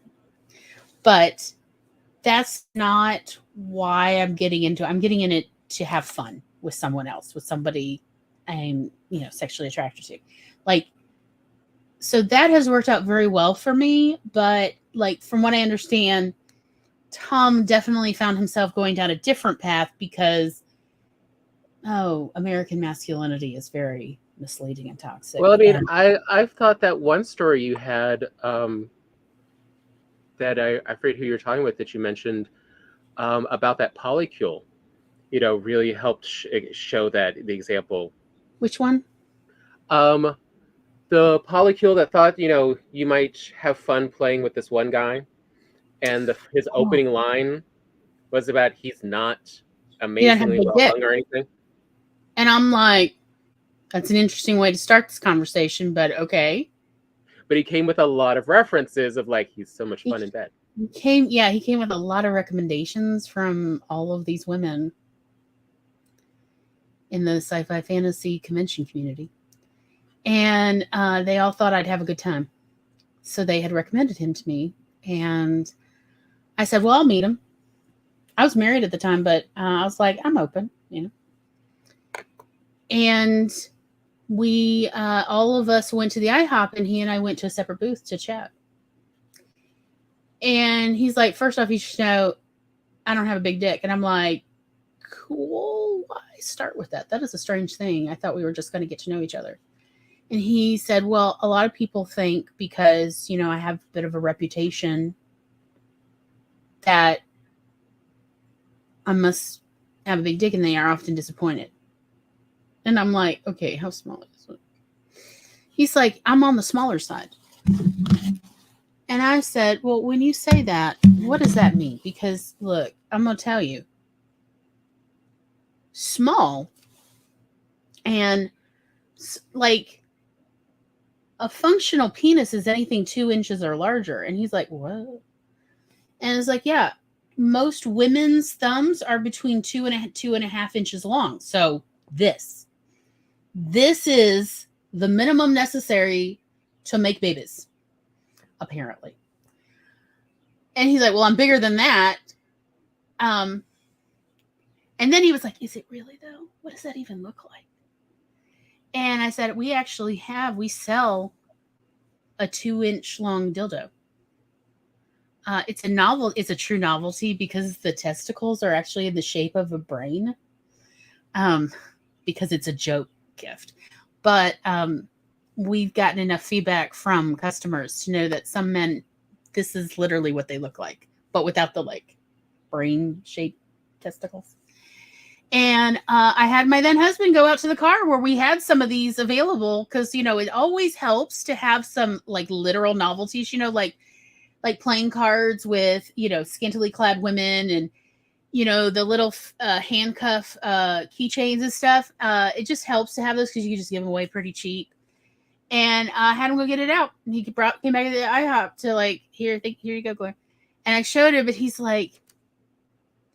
But that's not why I'm getting into it. I'm getting in it to have fun with someone else, with somebody I'm, sexually attracted to. Like, so that has worked out very well for me. But like, from what I understand, Tom definitely found himself going down a different path because, American masculinity is very misleading and toxic. Well, I mean, And I've thought that one story you had that I forget who you're talking with that you mentioned about that polycule, really helped show that the example. which one? The polycule that thought, you might have fun playing with this one guy, and his opening line was about he's not He doesn't have a amazingly big well dick. hung or anything. And I'm like, that's an interesting way to start this conversation, but okay. But he came with a lot of references of like, he's so much fun in bed. He came with a lot of recommendations from all of these women in the sci-fi fantasy convention community. And they all thought I'd have a good time. So they had recommended him to me. And I said, well, I'll meet him. I was married at the time, but I was like, I'm open, And we, all of us went to the IHOP, and he and I went to a separate booth to chat. And he's like, first off, you should know I don't have a big dick. And I'm like, cool. Why start with that? That is a strange thing. I thought we were just going to get to know each other. And he said, well, a lot of people think because, I have a bit of a reputation that I must have a big dick, and they are often disappointed. And I'm like, okay, how small is it? He's like, I'm on the smaller side. And I said, well, when you say that, what does that mean? Because look, I'm going to tell you, small and like a functional penis is anything 2 inches or larger. And he's like, what? And it's like, yeah, most women's thumbs are between 2.5 inches long. So this is the minimum necessary to make babies, apparently. And he's like, well, I'm bigger than that. And then he was like, is it really though? What does that even look like? And I said, we sell a 2-inch long dildo. It's a true novelty because the testicles are actually in the shape of a brain. Because it's a joke gift. But we've gotten enough feedback from customers to know that some men, this is literally what they look like, but without the brain-shaped testicles. And I had my then husband go out to the car where we had some of these available because, it always helps to have some literal novelties, like playing cards with, scantily clad women and, the little handcuff keychains and stuff. It just helps to have those because you can just give them away pretty cheap. And I had him go get it out. And he came back to the IHOP to here you go, Glenn. And I showed him, but he's like,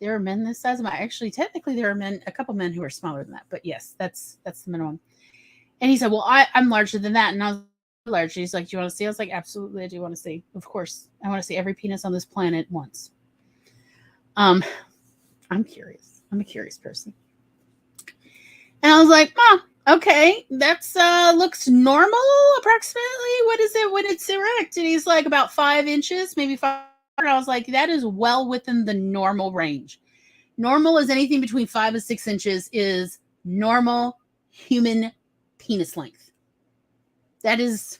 there are men this size. Actually, technically, there are a couple men who are smaller than that. But yes, that's the minimum. And he said, well, I'm larger than that. And I was large. He's like, do you want to see? I was like, absolutely, I do want to see. Of course. I want to see every penis on this planet once. I'm curious. I'm a curious person. And I was like, okay, that's looks normal approximately. What is it when it's erect? And he's like, about 5 inches, maybe 5. And I was like, that is well within the normal range. Normal is anything between 5 and 6 inches is normal human penis length. That is,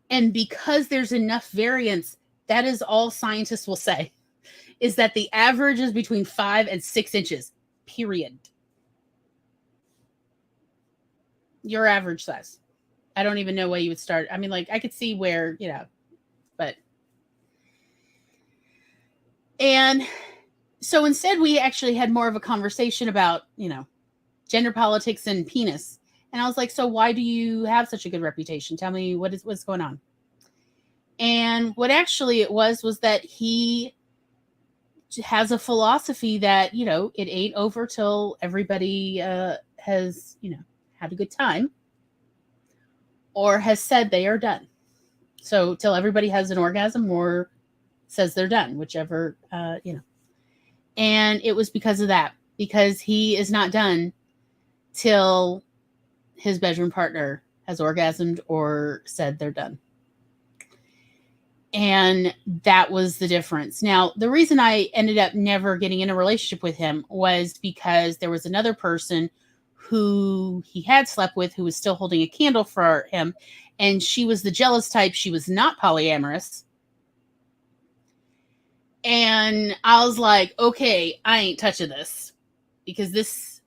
and because there's enough variance, that is all scientists will say, is that the average is between 5 and 6 inches, period. Your average size. I don't even know where you would start. I mean, I could see where, but. And so instead we actually had more of a conversation about, gender politics and penis. And I was like, so why do you have such a good reputation? Tell me what's going on. And what actually it was that he has a philosophy that, it ain't over till everybody has, had a good time. or has said they are done. So till everybody has an orgasm or says they're done, whichever, And it was because of that, because he is not done till his bedroom partner has orgasmed or said they're done. And that was the difference. Now, the reason I ended up never getting in a relationship with him was because there was another person who he had slept with who was still holding a candle for him. And she was the jealous type. She was not polyamorous. And I was like, okay, I ain't touching this, because there's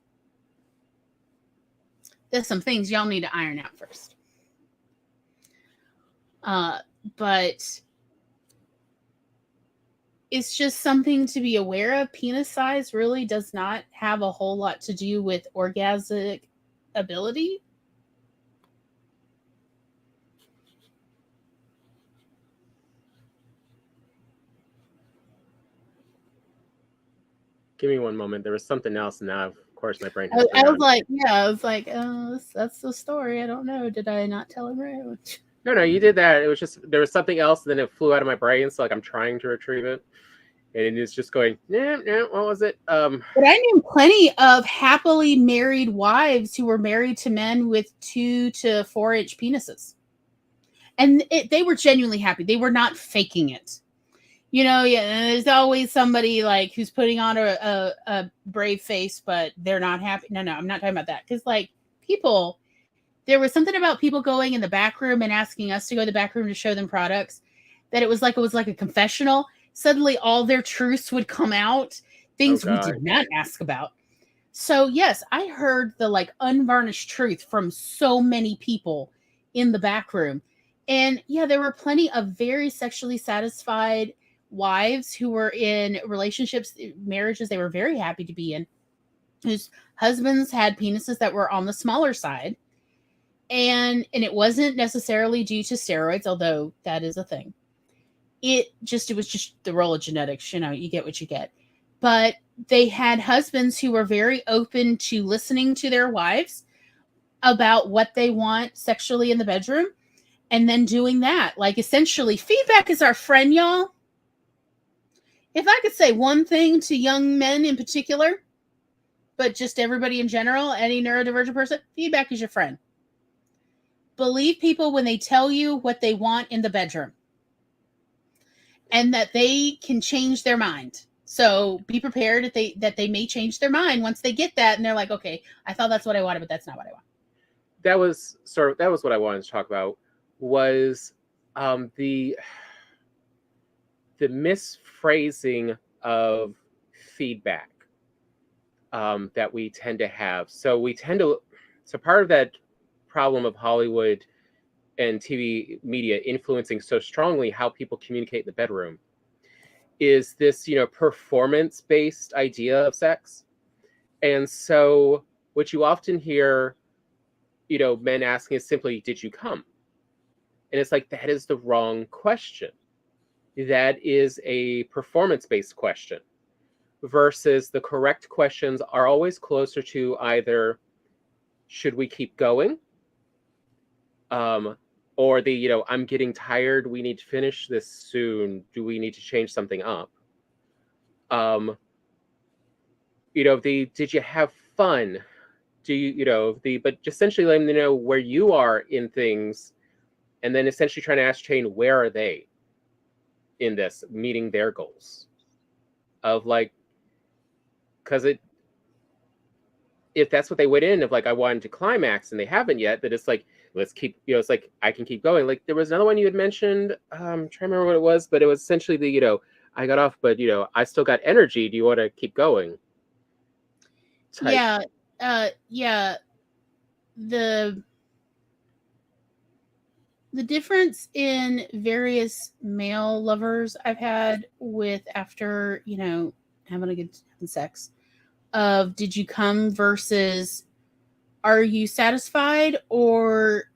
some things y'all need to iron out first. But it's just something to be aware of. Penis size really does not have a whole lot to do with orgasmic ability. Give me one moment. There was something else, and now, of course, my brain. I was like, oh, that's the story. I don't know. Did I not tell him right? No, you did that. It was just, there was something else, and then it flew out of my brain. So like I'm trying to retrieve it, and it's just going, no. What was it? But I knew plenty of happily married wives who were married to men with 2 to 4 inch penises, and they were genuinely happy. They were not faking it. There's always somebody like who's putting on a brave face, but they're not happy. No, I'm not talking about that. Because like people, there was something about people going in the back room and asking us to go to the back room to show them products, that it was like a confessional. Suddenly all their truths would come out, things we did not ask about. So yes, I heard the like unvarnished truth from so many people in the back room. And yeah, there were plenty of very sexually satisfied wives who were in relationships, marriages they were very happy to be in, whose husbands had penises that were on the smaller side. And it wasn't necessarily due to steroids, although that is a thing. It was just the role of genetics. You get what you get. But they had husbands who were very open to listening to their wives about what they want sexually in the bedroom, and then doing that. Like, essentially, feedback is our friend, y'all. If I could say one thing to young men in particular, but just everybody in general, any neurodivergent person, feedback is your friend. Believe people when they tell you what they want in the bedroom, and that they can change their mind. So be prepared that they may change their mind once they get that, and they're like, okay, I thought that's what I wanted, but that's not what I want. That was what I wanted to talk about, was the misphrasing of feedback that we tend to have. So part of that problem of Hollywood and TV media influencing so strongly how people communicate in the bedroom is this, performance-based idea of sex. And so what you often hear, men asking is simply, did you come? And it's like, that is the wrong question. That is a performance-based question, versus the correct questions are always closer to either, should we keep going? Or I'm getting tired, we need to finish this soon, do we need to change something up? Did you have fun? Do you, but essentially letting them know where you are in things, and then essentially trying to ascertain where are they in this, meeting their goals. Of like, because if that's what they went in, of like, I wanted to climax and they haven't yet, that it's like, let's keep, it's like, I can keep going. Like, there was another one you had mentioned, I'm trying to remember what it was, but it was essentially the, I got off, but I still got energy, do you want to keep going type. Yeah. The difference in various male lovers I've had with, after having a good sex, of did you come versus are you satisfied, or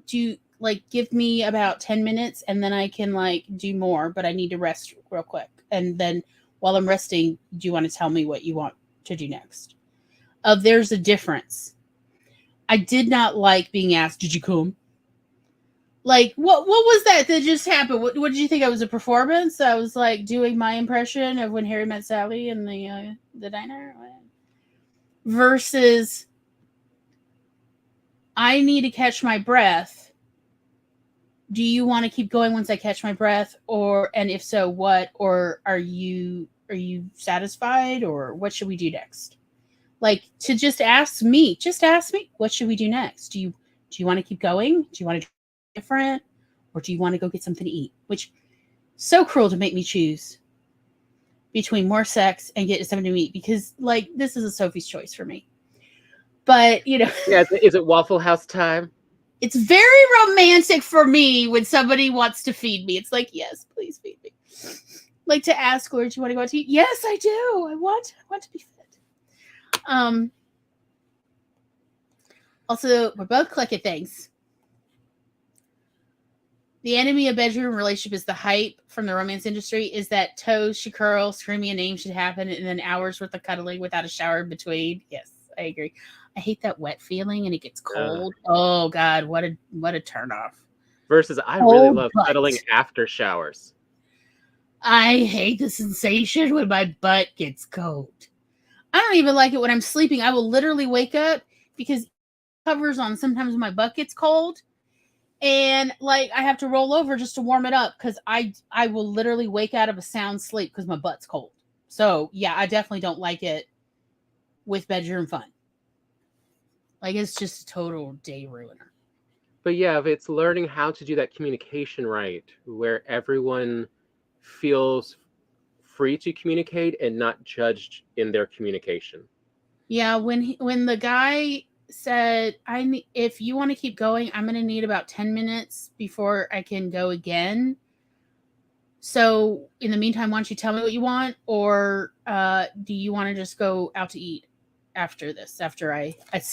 do you like give me about 10 minutes and then I can like do more, but I need to rest real quick, and then while I'm resting, do you want to tell me what you want to do next? There's a difference. I did not like being asked, did you come? Like, what was that just happened? What did you think? I was a performance? I was like doing my impression of when Harry met Sally in the diner? Versus, I need to catch my breath. Do you want to keep going once I catch my breath? And if so, what? Or are you satisfied? Or what should we do next? Like, to just ask me, what should we do next? Do you want to keep going? Do you want to do different? Or do you want to go get something to eat? Which, so cruel to make me choose between more sex and get something to eat, because like, this is a Sophie's choice for me. But Yeah, is it Waffle House time? It's very romantic for me when somebody wants to feed me. It's like, yes, please feed me. Like, to ask, or do you want to go out to eat? Yes, I do. I want to be fed. Also, we're both clicking things. The enemy of bedroom relationship is the hype from the romance industry, is that toes should curl, screaming a name should happen, and then hours worth of cuddling without a shower in between. Yes, I agree. I hate that wet feeling and it gets cold. Oh God, what a turnoff. Versus, I really love cuddling after showers. I hate the sensation when my butt gets cold. I don't even like it when I'm sleeping. I will literally wake up because covers on sometimes when my butt gets cold, and like I have to roll over just to warm it up, because I will literally wake out of a sound sleep because my butt's cold. So yeah, I definitely don't like it with bedroom fun. Like, it's just a total day ruiner. But yeah, it's learning how to do that communication right, where everyone feels free to communicate and not judged in their communication. Yeah, when the guy said, if you want to keep going, I'm going to need about 10 minutes before I can go again. So in the meantime, why don't you tell me what you want? Or do you want to just go out to eat after this?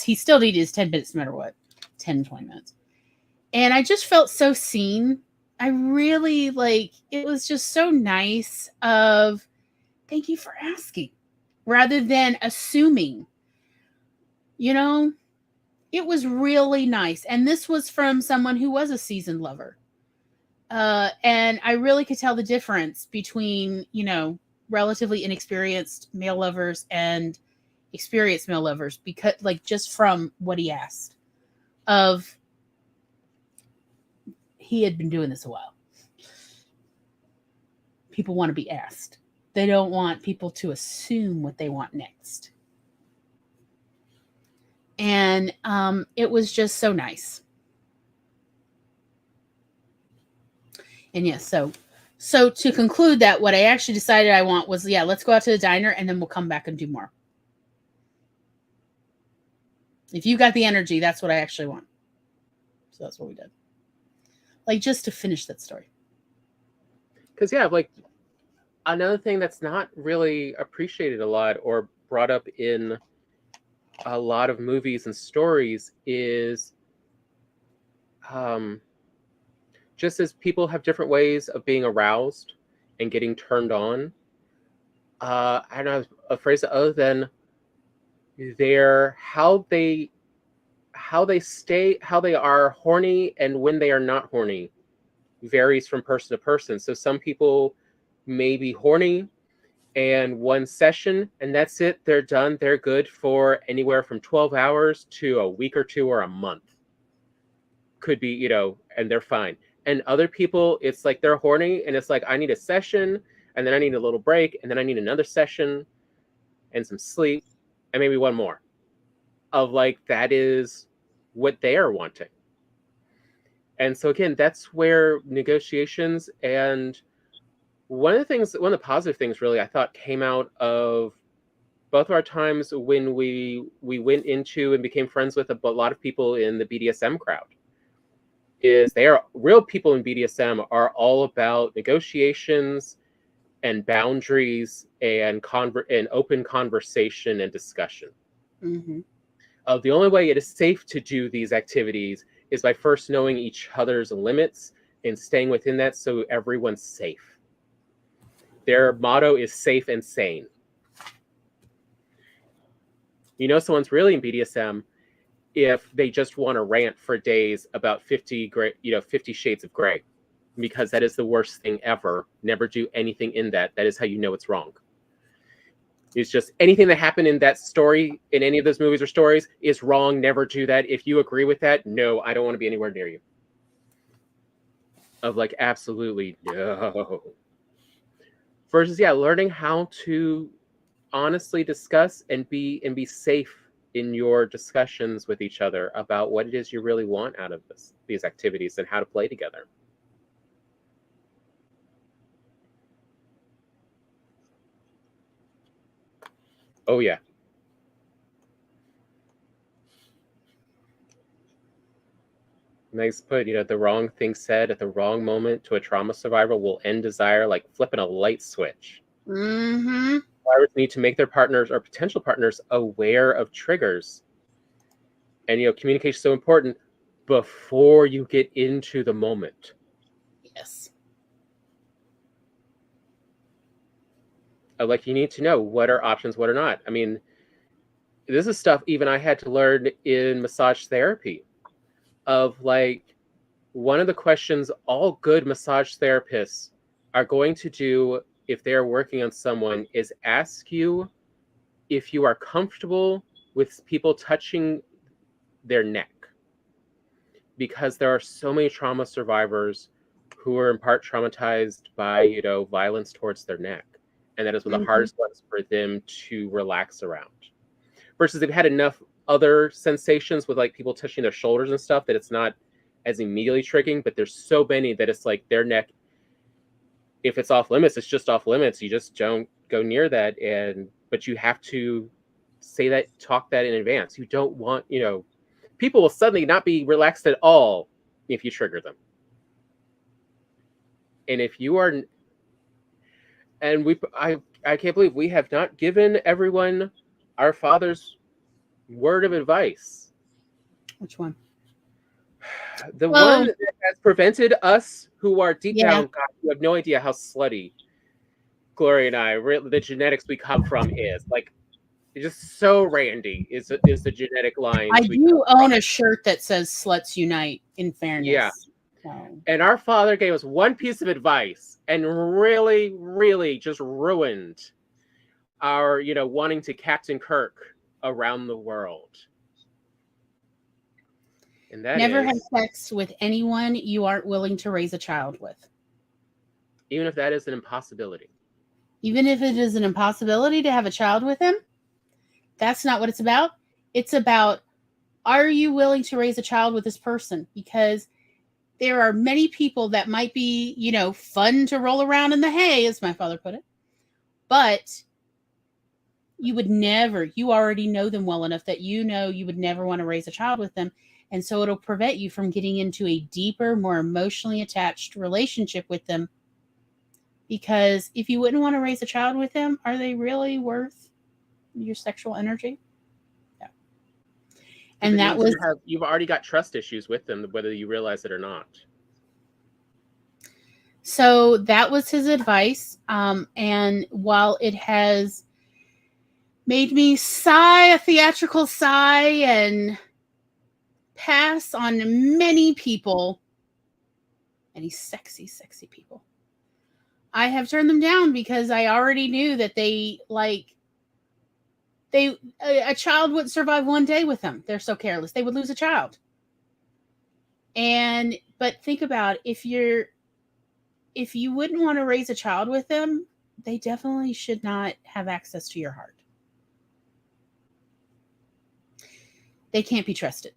He still needed his 10 minutes no matter what. 10, 20 minutes. And I just felt so seen. I really, it was just so nice of, thank you for asking, rather than assuming. It was really nice. And this was from someone who was a seasoned lover. And I really could tell the difference between, relatively inexperienced male lovers and experienced male lovers, because just from what he asked of, he had been doing this a while. People want to be asked. They don't want people to assume what they want next. And it was just so nice. And yes, so to conclude that, what I actually decided I want was, let's go out to the diner and then we'll come back and do more. If you got the energy, that's what I actually want. So that's what we did. Just to finish that story. Because another thing that's not really appreciated a lot or brought up in a lot of movies and stories is just as people have different ways of being aroused and getting turned on, I don't know a phrase other than how they are horny and when they are not horny varies from person to person. So some people may be horny and one session and that's it, they're done, they're good for anywhere from 12 hours to a week or two or a month. Could be, and they're fine. And other people, it's like they're horny and it's like, I need a session and then I need a little break and then I need another session and some sleep and maybe one more of that is what they are wanting. And so again, that's where negotiations, and one of the positive things really I thought came out of both of our times when we went into and became friends with a lot of people in the BDSM crowd, is they are real people in BDSM are all about negotiations and boundaries and open conversation and discussion. Mm-hmm. The only way it is safe to do these activities is by first knowing each other's limits and staying within that so everyone's safe. Their motto is safe and sane. Someone's really in BDSM if they just want to rant for days about 50 shades of gray, because that is the worst thing ever. Never do anything in that. That is how you know it's wrong. It's just anything that happened in that story, in any of those movies or stories, is wrong. Never do that. If you agree with that, no, I don't want to be anywhere near you. Of like, absolutely no. Versus, yeah, learning how to honestly discuss and be safe in your discussions with each other about what it is you really want out of these activities and how to play together. Oh, yeah. Nice put. The wrong thing said at the wrong moment to a trauma survivor will end desire like flipping a light switch. Mm-hmm. Survivors need to make their partners or potential partners aware of triggers. And, communication is so important before you get into the moment. Yes. Like, you need to know what are options, what are not. I mean, this is stuff even I had to learn in massage therapy. Of like, one of the questions all good massage therapists are going to do if they're working on someone is ask you if you are comfortable with people touching their neck. Because there are so many trauma survivors who are in part traumatized by, violence towards their neck. And that is one of the hardest ones for them to relax around. Versus they've had enough other sensations with like people touching their shoulders and stuff that it's not as immediately triggering, but there's so many that it's like their neck, if it's off limits, it's just off limits. You just don't go near that. But you have to talk that in advance. You don't want, people will suddenly not be relaxed at all if you trigger them. And if you are, and I can't believe we have not given everyone our father's word of advice. Which one? The one that has prevented us who are deep down, God, you have no idea how slutty Gloria and I, the genetics we come from is. Like, it's just so randy is the genetic line. I do own a shirt that says "Sluts Unite," in fairness. Yeah. So. And our father gave us one piece of advice and really, really just ruined our, wanting to Captain Kirk around the world. And that never have sex with anyone you aren't willing to raise a child with. Even if that is an impossibility. Even if it is an impossibility to have a child with him, that's not what it's about. It's about, are you willing to raise a child with this person? Because there are many people that might be, fun to roll around in the hay, as my father put it. But you already know them well enough that you would never want to raise a child with them. And so it'll prevent you from getting into a deeper, more emotionally attached relationship with them. Because if you wouldn't want to raise a child with them, are they really worth your sexual energy? No. And that was... You've already got trust issues with them, whether you realize it or not. So that was his advice. And while it has made me sigh, a theatrical sigh, and pass on many people, many sexy, sexy people, I have turned them down because I already knew that a child wouldn't survive one day with them. They're so careless. They would lose a child. But think about it, if you wouldn't want to raise a child with them, they definitely should not have access to your heart. They can't be trusted.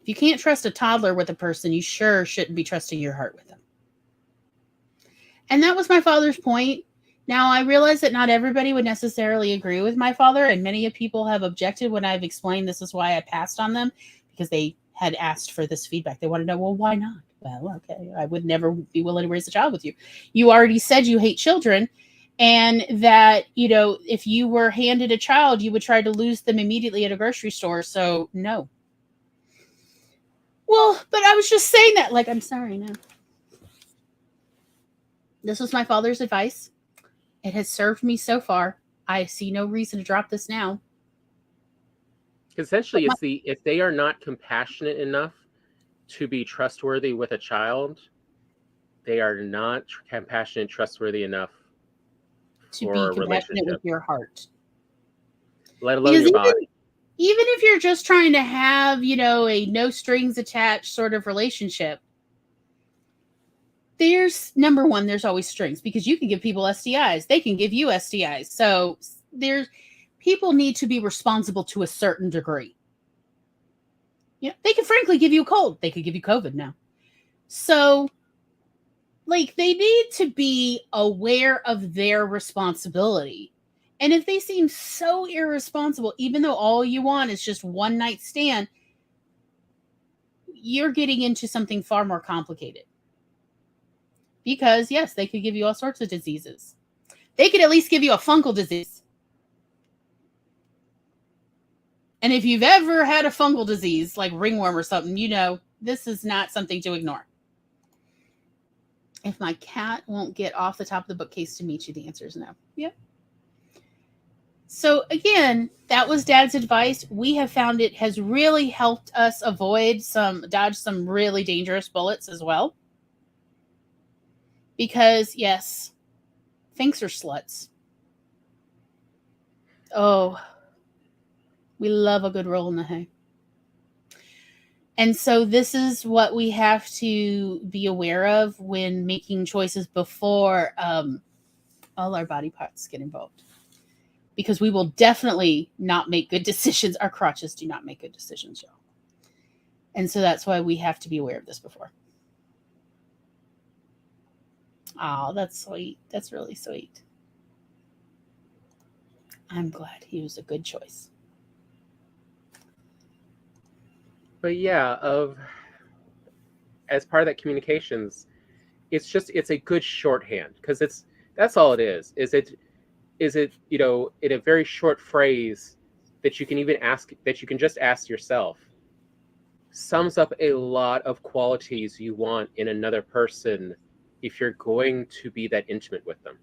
If you can't trust a toddler with a person, you sure shouldn't be trusting your heart with them. And that was my father's point. Now, I realize that not everybody would necessarily agree with my father, and many people have objected when I've explained this is why I passed on them, because they had asked for this feedback. They want to know, well, why not? Well, okay, I would never be willing to raise a child with you. You already said you hate children, and that, if you were handed a child, you would try to lose them immediately at a grocery store. So, no. Well, but I was just saying that, like, I'm sorry, no. This was my father's advice. It has served me so far. I see no reason to drop this now. Essentially, it's if they are not compassionate enough to be trustworthy with a child, they are not compassionate and trustworthy enough to be compassionate with your heart, let alone your body. Even if you're just trying to have, a no strings attached sort of relationship, there's number one, there's always strings, because you can give people STIs. They can give you STIs. So people need to be responsible to a certain degree. Yeah, they can frankly give you a cold. They could give you COVID now. So, they need to be aware of their responsibility. And if they seem so irresponsible, even though all you want is just one night stand, you're getting into something far more complicated. Because, yes, they could give you all sorts of diseases. They could at least give you a fungal disease. And if you've ever had a fungal disease, like ringworm or something, this is not something to ignore. If my cat won't get off the top of the bookcase to meet you, the answer is no. Yep. So again, that was Dad's advice. We have found it has really helped us dodge some really dangerous bullets as well. Because, yes, Finks are sluts. Oh, we love a good roll in the hay. And so this is what we have to be aware of when making choices before all our body parts get involved. Because we will definitely not make good decisions. Our crotches do not make good decisions, y'all. And so that's why we have to be aware of this before. Oh, that's sweet. That's really sweet. I'm glad he was a good choice. But yeah, as part of that communications, it's a good shorthand, because that's all it is. Is it in a very short phrase that you can just ask yourself, sums up a lot of qualities you want in another person if you're going to be that intimate with them.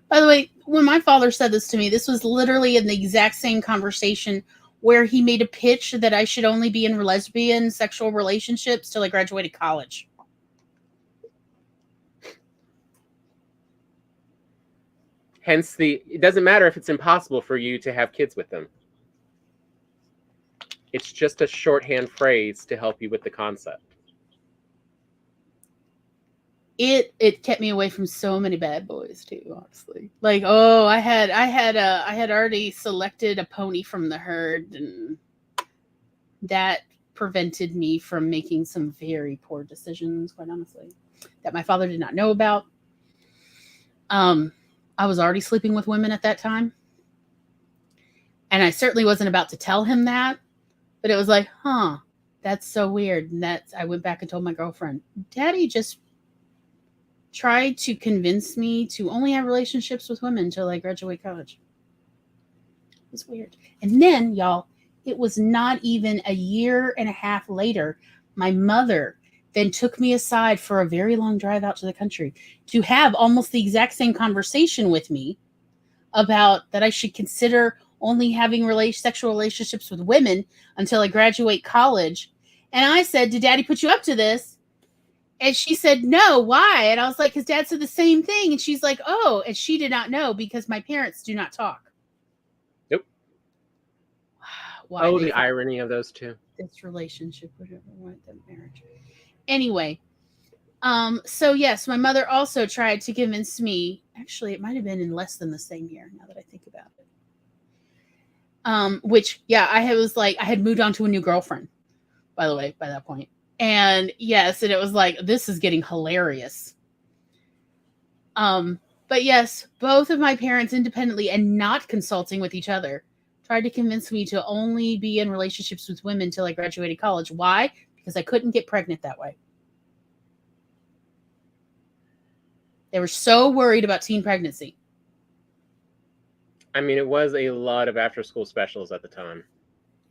By the way, when my father said this to me, this was literally in the exact same conversation where he made a pitch that I should only be in lesbian sexual relationships till I graduated college. Hence it doesn't matter if it's impossible for you to have kids with them. It's just a shorthand phrase to help you with the concept. It kept me away from so many bad boys too, honestly. I had already selected a pony from the herd, and that prevented me from making some very poor decisions, quite honestly, that my father did not know about. I was already sleeping with women at that time, and I certainly wasn't about to tell him that, but it was like, that's so weird. And I went back and told my girlfriend, Daddy just tried to convince me to only have relationships with women until I graduate college. It was weird. And then, y'all, it was not even a year and a half later, my mother then took me aside for a very long drive out to the country to have almost the exact same conversation with me about that I should consider only having sexual relationships with women until I graduate college. And I said, did Daddy put you up to this? And she said, no, why? And I was like, because Dad said the same thing. And she's like, oh, and she did not know because my parents do not talk. Nope. Why? The irony of those two. This relationship, whatever, the marriage. Anyway, so yes, my mother also tried to convince me. Actually, it might have been in less than the same year, now that I think about it. Which, yeah, I had moved on to a new girlfriend, by the way, by that point. And yes, and it was like, this is getting hilarious. But yes, both of my parents independently and not consulting with each other tried to convince me to only be in relationships with women until I graduated college. Why? Because I couldn't get pregnant that way. They were so worried about teen pregnancy. I mean, it was a lot of after-school specials at the time.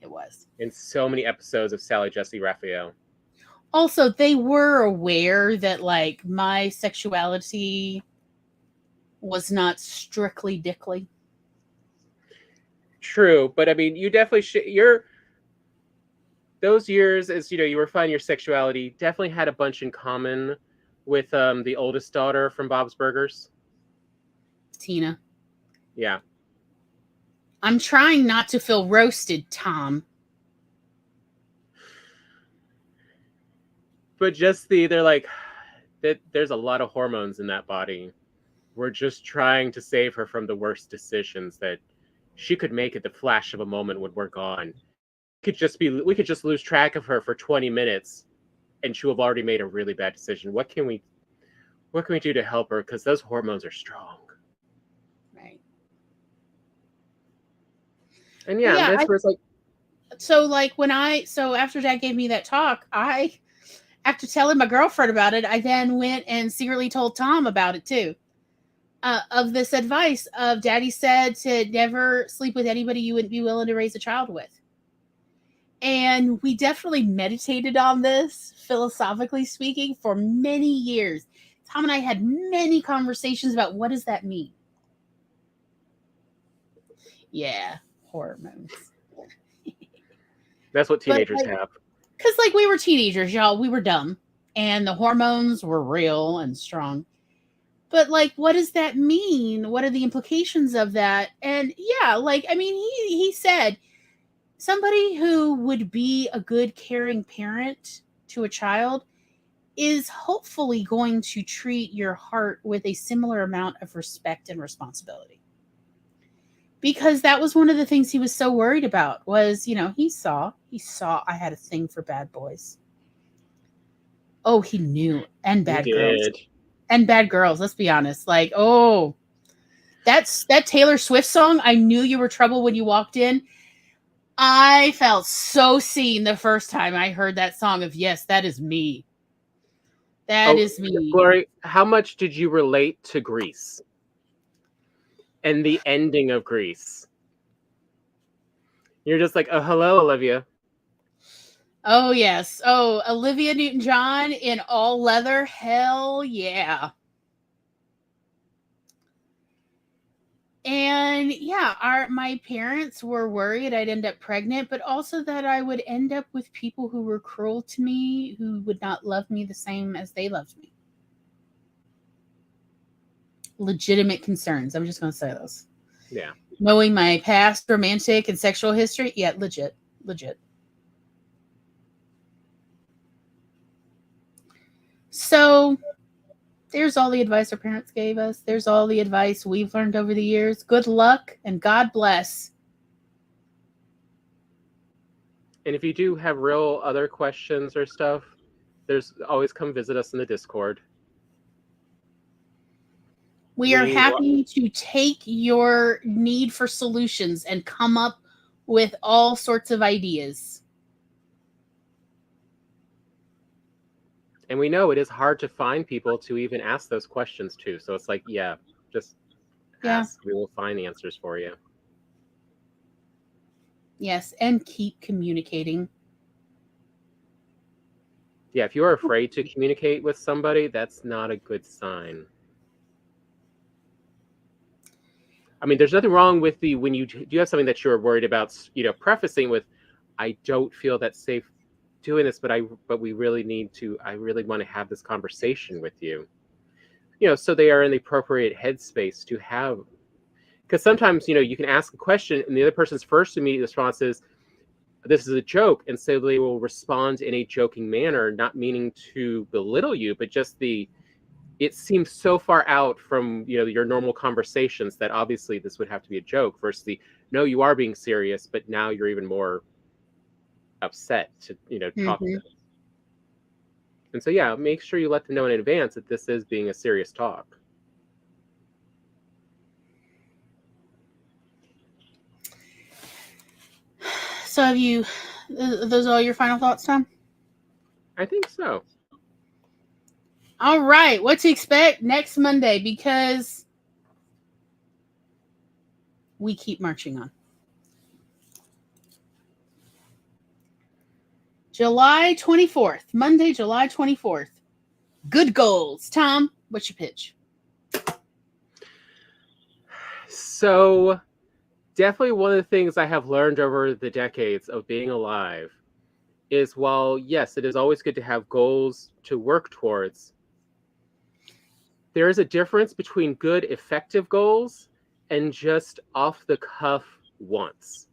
It was. In so many episodes of Sally Jesse Raphael. Also, they were aware that, my sexuality was not strictly dickly. True, but I mean, you definitely should. those years, as you were finding your sexuality, definitely had a bunch in common with the oldest daughter from Bob's Burgers. Tina. Yeah. I'm trying not to feel roasted, Tom. But just they're like, that there's a lot of hormones in that body. We're just trying to save her from the worst decisions that she could make at the flash of a moment when we're gone. We could just lose track of her for 20 minutes and she'll have already made a really bad decision. What can we do to help her? Because those hormones are strong. Right. And yeah, that's where it's like. So after Dad gave me that talk, after telling my girlfriend about it, I then went and secretly told Tom about it too. Of this advice of Daddy said to never sleep with anybody you wouldn't be willing to raise a child with. And we definitely meditated on this, philosophically speaking, for many years. Tom and I had many conversations about what does that mean? Yeah, hormones. That's what teenagers have. Because we were teenagers, y'all. We were dumb. And the hormones were real and strong. But what does that mean? What are the implications of that? And yeah, he said somebody who would be a good caring parent to a child is hopefully going to treat your heart with a similar amount of respect and responsibility. Because that was one of the things he was so worried about was, he saw I had a thing for bad boys. Oh, he knew. And bad girls. And bad girls, let's be honest. That Taylor Swift song, I knew you were trouble when you walked in. I felt so seen the first time I heard that song of, yes, that is me. That is me. Glory, how much did you relate to Grease? And the ending of Grease? You're just like, oh, hello, Olivia. Oh, yes. Oh, Olivia Newton-John in all leather. Hell yeah. And yeah, my parents were worried I'd end up pregnant, but also that I would end up with people who were cruel to me, who would not love me the same as they loved me. Legitimate concerns. I'm just going to say those. Yeah. Knowing my past romantic and sexual history, yeah, legit. So there's all the advice our parents gave us. There's all the advice we've learned over the years. Good luck and God bless. And if you do have real other questions or stuff, there's always come visit us in the Discord. We are happy to take your need for solutions and come up with all sorts of ideas. And we know it is hard to find people to even ask those questions to. So it's like, just ask. We will find answers for you. Yes, and keep communicating. Yeah, if you are afraid to communicate with somebody, that's not a good sign. I mean, there's nothing wrong with when you do have something that you're worried about, prefacing with, I don't feel that safe doing this, but we really need to, I really want to have this conversation with you. So they are in the appropriate headspace to have, because sometimes, you can ask a question and the other person's first immediate response is, this is a joke. And so they will respond in a joking manner, not meaning to belittle you, but just it seems so far out from, your normal conversations that obviously this would have to be a joke versus no, you are being serious, but now you're even more upset to, talk about it. And so, make sure you let them know in advance that this is being a serious talk. So those are all your final thoughts, Tom? I think so. All right. What to expect next Monday, because we keep marching on. July 24th, Monday, July 24th. Good goals. Tom, what's your pitch? So definitely one of the things I have learned over the decades of being alive is, while yes, it is always good to have goals to work towards, there is a difference between good, effective goals and just off the cuff wants.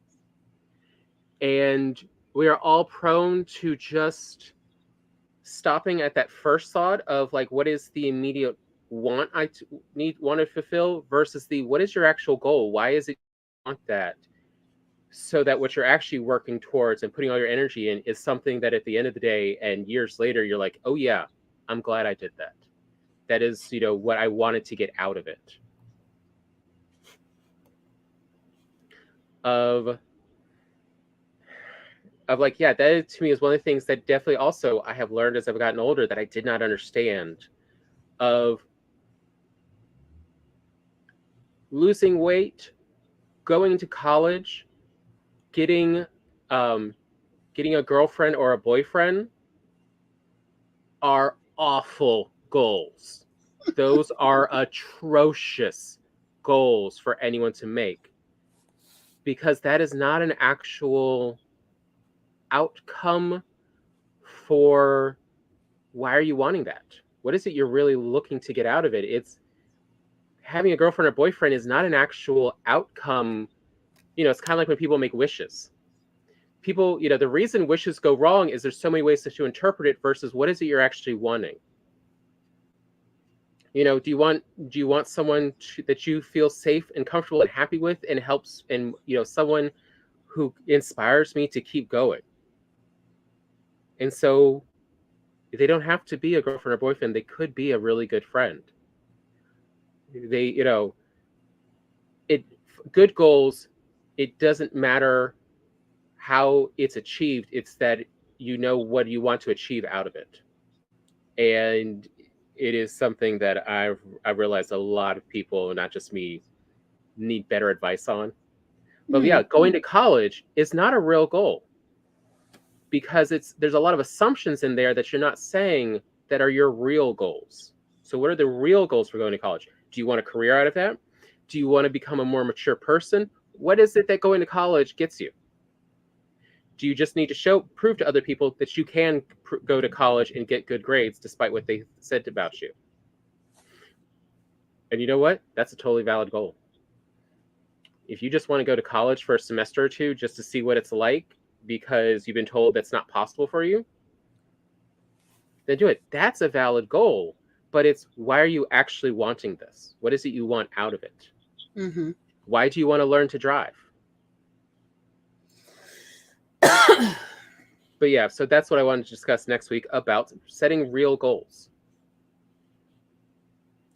And we are all prone to just stopping at that first thought of like, what is the immediate want want to fulfill versus the what is your actual goal? Why is it you want that? So that what you're actually working towards and putting all your energy in is something that at the end of the day and years later, you're like, oh yeah, I'm glad I did that. That is, what I wanted to get out of it. Of like, yeah, that to me is one of the things that definitely also I have learned as I've gotten older that I did not understand. Of losing weight, going to college, getting a girlfriend or a boyfriend are awful goals. Those are atrocious goals for anyone to make, because that is not an actual outcome for why are you wanting that? What is it you're really looking to get out of it? It's having a girlfriend or boyfriend is not an actual outcome. It's kind of like when people make wishes. People, the reason wishes go wrong is there's so many ways to interpret it versus what is it you're actually wanting. Do you want someone that you feel safe and comfortable and happy with and helps, and someone who inspires me to keep going? And so they don't have to be a girlfriend or boyfriend. They could be a really good friend. They, good goals, it doesn't matter how it's achieved. It's that what you want to achieve out of it. And it is something that I've realized a lot of people, not just me, need better advice on. But yeah, going to college is not a real goal, because there's a lot of assumptions in there that you're not saying that are your real goals. So what are the real goals for going to college? Do you want a career out of that? Do you want to become a more mature person? What is it that going to college gets you? Do you just need to prove to other people that you can go to college and get good grades despite what they said about you? And you know what? That's a totally valid goal. If you just want to go to college for a semester or two just to see what it's like because you've been told that's not possible for you, then do it. That's a valid goal. But it's, why are you actually wanting this? What is it you want out of it? Mm-hmm. Why do you want to learn to drive? But yeah, so that's what I wanted to discuss next week about setting real goals.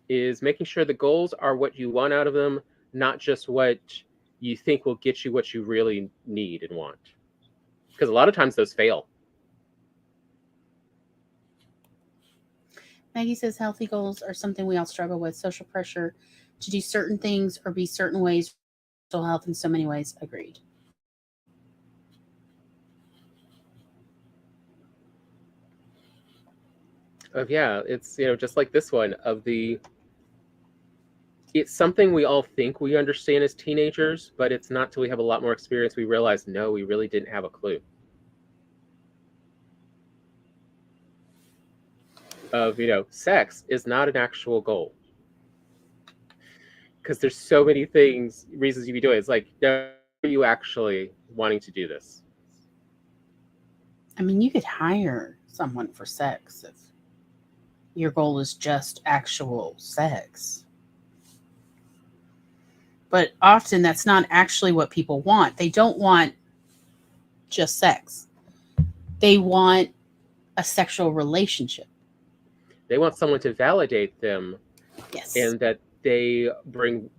Is making sure the goals are what you want out of them, not just what you think will get you what you really need and want. Because a lot of times those fail. Maggie says healthy goals are something we all struggle with. Social pressure to do certain things or be certain ways, mental health in so many ways. Agreed. Yeah, it's just like this one it's something we all think we understand as teenagers, but it's not till we have a lot more experience we realize, no, we really didn't have a clue. Of, sex is not an actual goal. Because there's so many reasons you be doing it. It's like, no, are you actually wanting to do this? I mean, you could hire someone for sex if your goal is just actual sex. But often that's not actually what people want. They don't want just sex. They want a sexual relationship. They want someone to validate them. Yes. And that they bring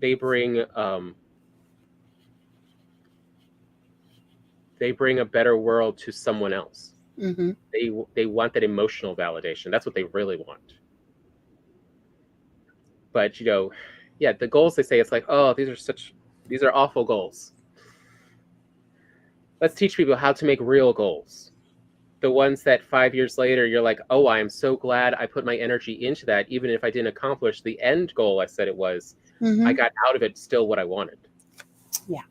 a better world to someone else. Mm-hmm. They want that emotional validation. That's what they really want. But the goals they say, it's like, oh, these are awful goals. Let's teach people how to make real goals. The ones that 5 years later you're like, oh, I am so glad I put my energy into that, even if I didn't accomplish the end goal I said it was. Mm-hmm. I got out of it still what I wanted. Yeah.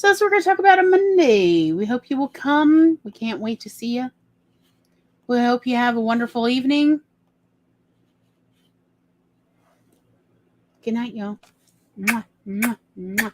So that's what we're going to talk about on Monday. We hope you will come. We can't wait to see you. We hope you have a wonderful evening. Good night, y'all. Mwah, mwah, mwah.